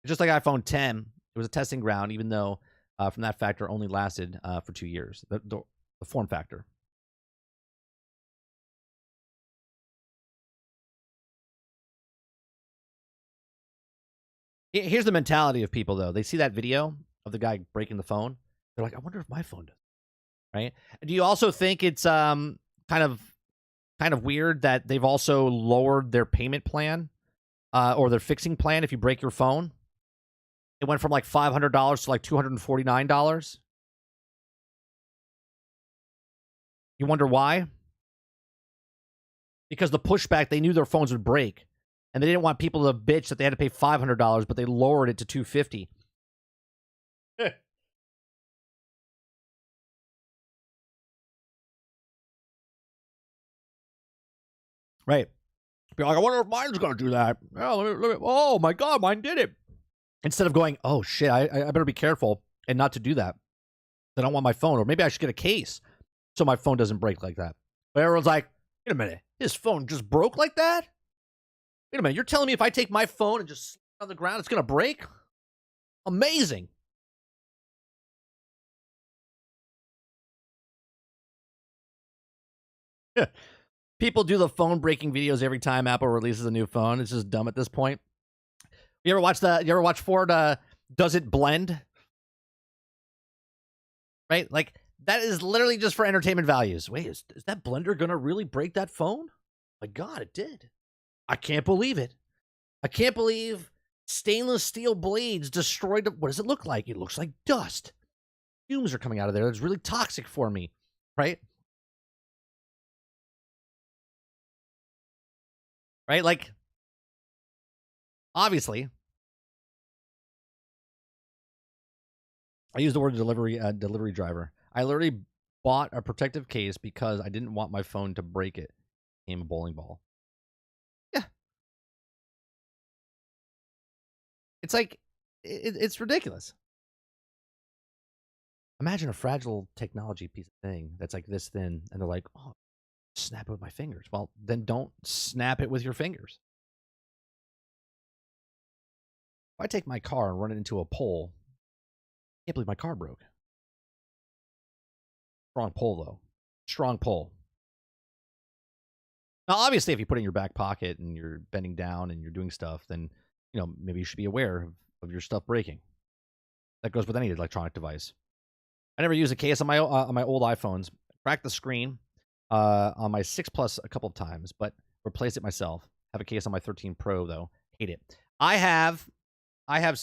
Just like iPhone 10, it was a testing ground, even though from that factor only lasted for 2 years. The the form factor. Here's the mentality of people, though. They see that video of the guy breaking the phone. They're like, I wonder if my phone does. Right? Do you also think it's kind of weird that they've also lowered their payment plan or their fixing plan if you break your phone? It went from like $500 to like $249. You wonder why? Because the pushback, they knew their phones would break. And they didn't want people to bitch that they had to pay $500, but they lowered it to $250. Right. Be like, I wonder if mine's going to do that. Oh, oh, my God, mine did it. Instead of going, oh, shit, I better be careful and not to do that. I don't want my phone. Or maybe I should get a case so my phone doesn't break like that. But everyone's like, wait a minute. His phone just broke like that? Wait a minute. You're telling me if I take my phone and just slap it on the ground, it's going to break? Amazing. People do the phone breaking videos every time Apple releases a new phone. It's just dumb at this point. You ever watch Ford Does It Blend? Right? Like, that is literally just for entertainment values. Wait, is that blender going to really break that phone? My God, it did. I can't believe it. I can't believe stainless steel blades destroyed. What does it look like? It looks like dust. Fumes are coming out of there. It's really toxic for me. Right? Right? Like, obviously, I use the word delivery driver. I literally bought a protective case because I didn't want my phone to break it. Became a bowling ball. Yeah. It's like, it's ridiculous. Imagine a fragile technology piece of thing that's like this thin, and they're like, oh, snap it with my fingers. Well, then don't snap it with your fingers. If I take my car and run it into a pole, I can't believe my car broke. Strong pull, though. Strong pull. Now, obviously, if you put it in your back pocket and you're bending down and you're doing stuff, then, you know, maybe you should be aware of your stuff breaking. That goes with any electronic device. I never use a case on my old iPhones. Cracked the screen on my 6 Plus a couple of times, but replaced it myself. Have a case on my 13 Pro, though. Hate it. I have a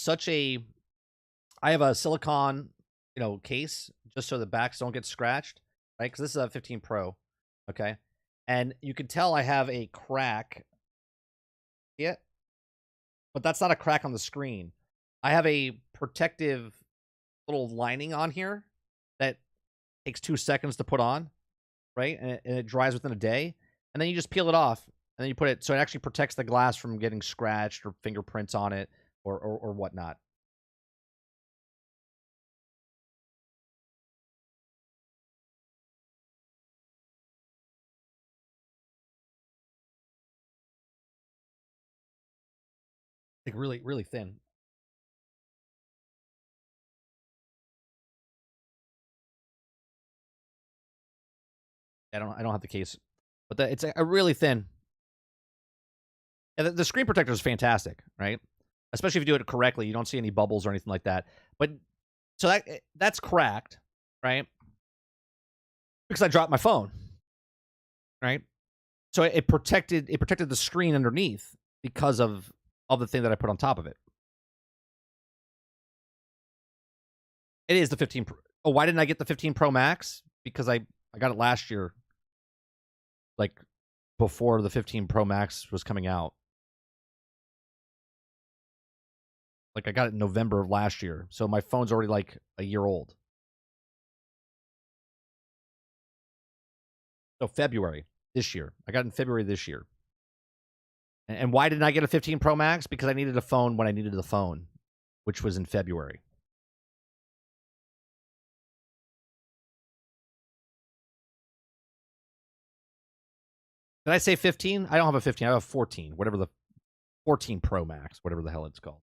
silicone, case just so the backs don't get scratched, right? Because this is a 15 Pro, okay? And you can tell I have a crack. See it? But that's not a crack on the screen. I have a protective little lining on here that takes 2 seconds to put on, right? And it dries within a day. And then you just peel it off. And then you put it, so it actually protects the glass from getting scratched or fingerprints on it or whatnot. Like really, really thin. I don't have the case, but it's a really thin. And the screen protector is fantastic, right? Especially if you do it correctly. You don't see any bubbles or anything like that. But so that's cracked, right? Because I dropped my phone, right? So it protected the screen underneath because of the thing that I put on top of it. It is the 15 Pro. Oh, why didn't I get the 15 Pro Max? Because I got it last year, like before the 15 Pro Max was coming out. Like I got it in November of last year. So my phone's already like a year old. So February this year. I got it in February this year. And why didn't I get a 15 Pro Max? Because I needed a phone when I needed the phone, which was in February. Did I say 15? I don't have a 15. I have a 14. Whatever the 14 Pro Max, whatever the hell it's called.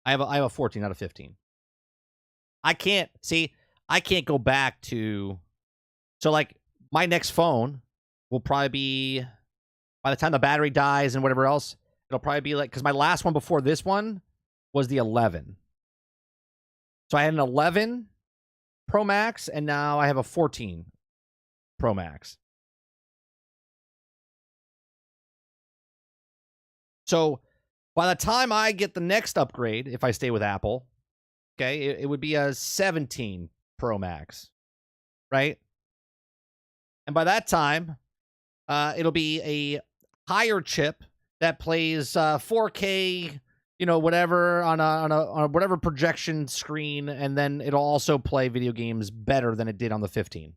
I have a 14 out of 15. I can't go back to, so like my next phone will probably be, by the time the battery dies and whatever else, it'll probably be like, because my last one before this one was the 11. So I had an 11 Pro Max, and now I have a 14 Pro Max. So by the time I get the next upgrade, if I stay with Apple, okay, it would be a 17 Pro Max, right? And by that time, it'll be a higher chip that plays 4K, whatever on a whatever projection screen, and then it'll also play video games better than it did on the 15.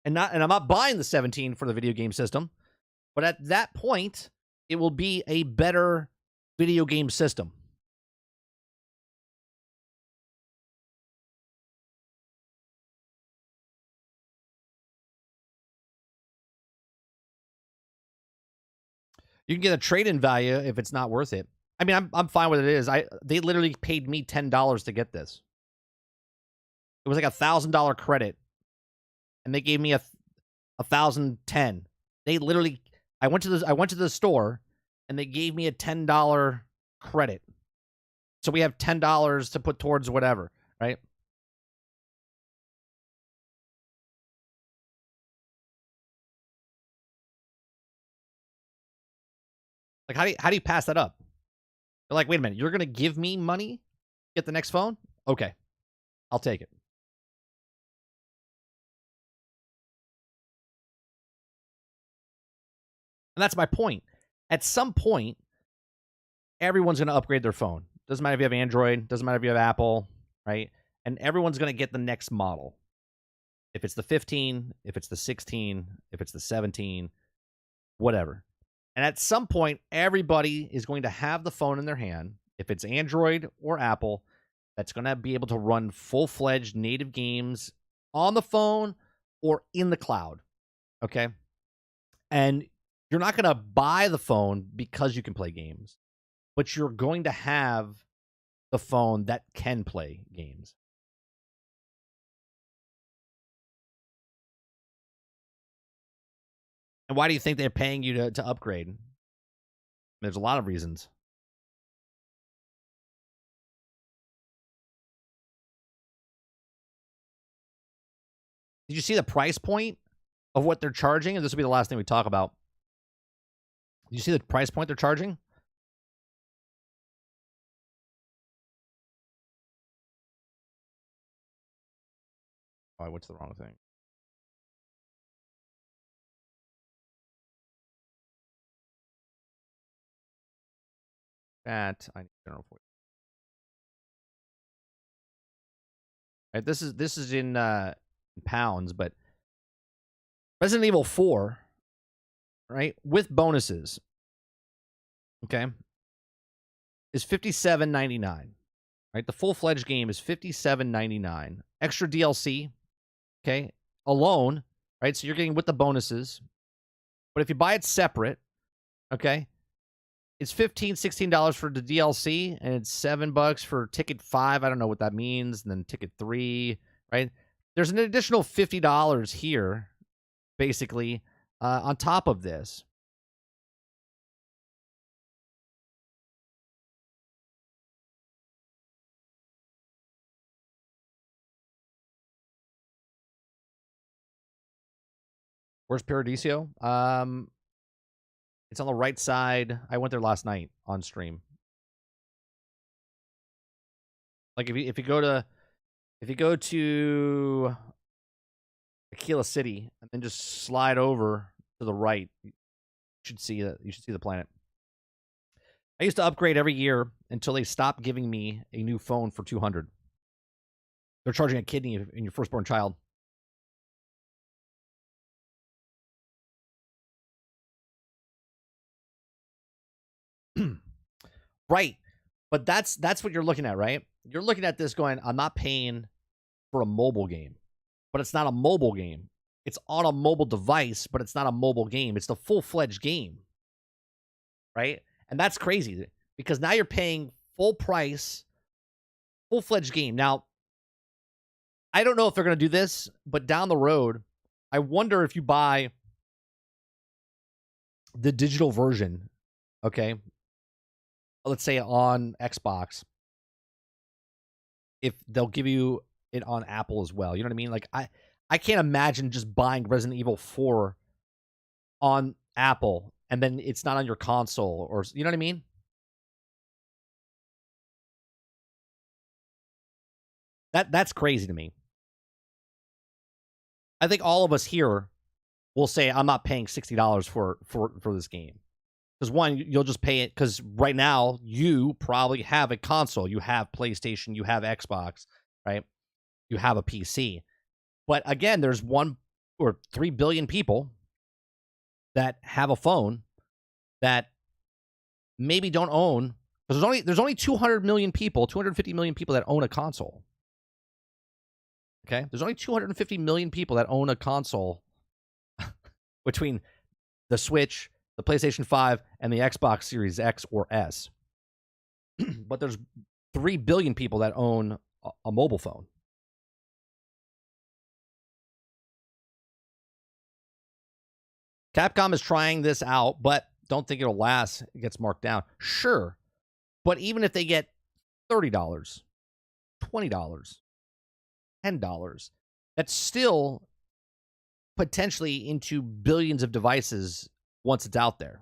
And I'm not buying the 17 for the video game system, but at that point, it will be a better video game system. You can get a trade-in value if it's not worth it. I mean, I'm fine with it. They literally paid me $10 to get this. It was like $1,000 credit, and they gave me a $1,010. They literally, I went to the store, and they gave me a $10 credit. So we have $10 to put towards whatever, right? Like, how do you pass that up? They're like, wait a minute, you're gonna give me money? Get the next phone? Okay, I'll take it. And that's my point. At some point, everyone's gonna upgrade their phone. Doesn't matter if you have Android, doesn't matter if you have Apple, right? And everyone's gonna get the next model. If it's the 15, if it's the 16, if it's the 17, whatever. And at some point, everybody is going to have the phone in their hand, if it's Android or Apple, that's going to be able to run full-fledged native games on the phone or in the cloud, okay? And you're not going to buy the phone because you can play games, but you're going to have the phone that can play games. And why do you think they're paying you to upgrade? There's a lot of reasons. Did you see the price point of what they're charging? And this will be the last thing we talk about. Did you see the price point they're charging? Oh, I went to the wrong thing. That I need general for. Right, this is in pounds, but Resident Evil 4, right, with bonuses, okay, is $57.99. Right, the full-fledged game is $57.99. Extra DLC, okay, alone, right? So you're getting with the bonuses, but if you buy it separate, okay, it's $15, $16 for the DLC, and it's $7 for ticket 5. I don't know what that means. And then ticket 3, right? There's an additional $50 here, basically, on top of this. Where's Paradiso? It's on the right side. I went there last night on stream. Like if you go to Aquila City and then just slide over to the right, you should see the planet. I used to upgrade every year until they stopped giving me a new phone for $200. They're charging a kidney in your firstborn child. Right. But that's what you're looking at, right? You're looking at this going, I'm not paying for a mobile game. But it's not a mobile game. It's on a mobile device, but it's not a mobile game. It's the full-fledged game. Right? And that's crazy. because now you're paying full price, full-fledged game. Now, I don't know if they're going to do this, but down the road, I wonder if you buy the digital version, okay, let's say on Xbox, if they'll give you it on Apple as well. You know what I mean? Like, I can't imagine just buying Resident Evil 4 on Apple and then it's not on your console, or you know what I mean? That's crazy to me. I think all of us here will say, I'm not paying $60 for this game. Because one, you'll just pay it because right now you probably have a console. You have PlayStation, you have Xbox, right? You have a PC. But again, there's 1 or 3 billion people that have a phone that maybe don't own, because there's only 200 million people, 250 million people that own a console. Okay? There's only 250 million people that own a console between the Switch, the PlayStation 5, and the Xbox Series X or S. But there's 3 billion people that own a mobile phone. Capcom is trying this out, but don't think it'll last. It gets marked down. Sure. But even if they get $30, $20, $10, that's still potentially into billions of devices once it's out there.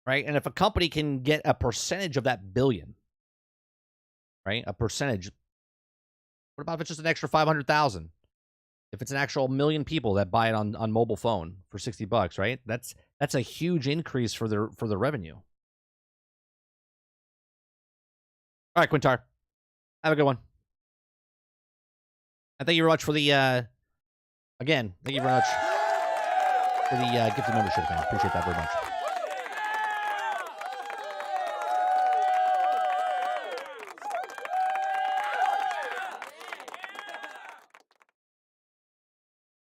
Right? And if a company can get a percentage of that billion, right? A percentage. What about if it's just an extra 500,000? If it's an actual million people that buy it on mobile phone for $60, right? That's a huge increase for their revenue. All right, Quintar. Have a good one. And thank you very much for the again, thank you very much for the gifted membership, man. Appreciate that very much.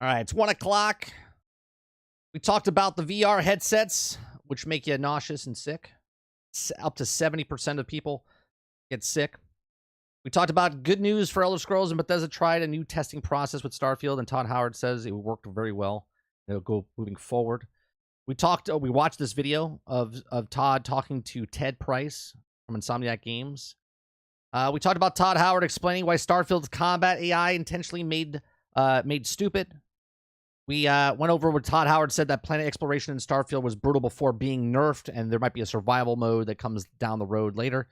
All right, it's 1 o'clock. We talked about the VR headsets, which make you nauseous and sick. Up to 70% of people get sick. We talked about good news for Elder Scrolls, and Bethesda tried a new testing process with Starfield, and Todd Howard says it worked very well. It'll go moving forward. We watched this video of Todd talking to Ted Price from Insomniac Games. We talked about Todd Howard explaining why Starfield's combat AI intentionally made stupid. We went over what Todd Howard said that planet exploration in Starfield was brutal before being nerfed, and there might be a survival mode that comes down the road later.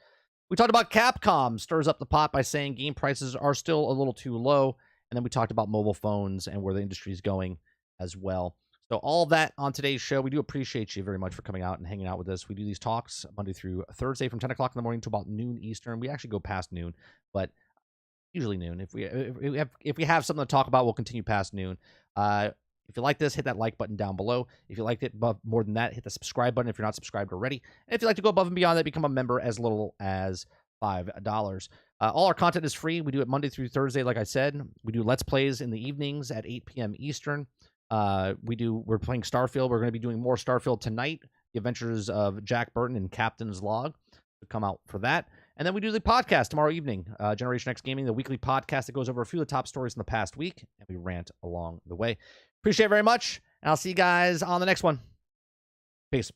We talked about Capcom stirs up the pot by saying game prices are still a little too low, and then we talked about mobile phones and where the industry is going as well. So all of that on today's show. We do appreciate you very much for coming out and hanging out with us. We do these talks Monday through Thursday from 10 o'clock in the morning to about noon Eastern. We actually go past noon, but usually noon. If we have something to talk about, we'll continue past noon. If you like this, hit that like button down below. If you liked it more than that, hit the subscribe button if you're not subscribed already. And if you'd like to go above and beyond that, become a member as little as $5. All our content is free. We do it Monday through Thursday, like I said. We do Let's Plays in the evenings at 8 p.m. Eastern. We're playing Starfield. We're going to be doing more Starfield tonight. The Adventures of Jack Burton and Captain's Log to come out for that. And then we do the podcast tomorrow evening, Generation X Gaming, the weekly podcast that goes over a few of the top stories in the past week, and we rant along the way. Appreciate it very much, and I'll see you guys on the next one. Peace.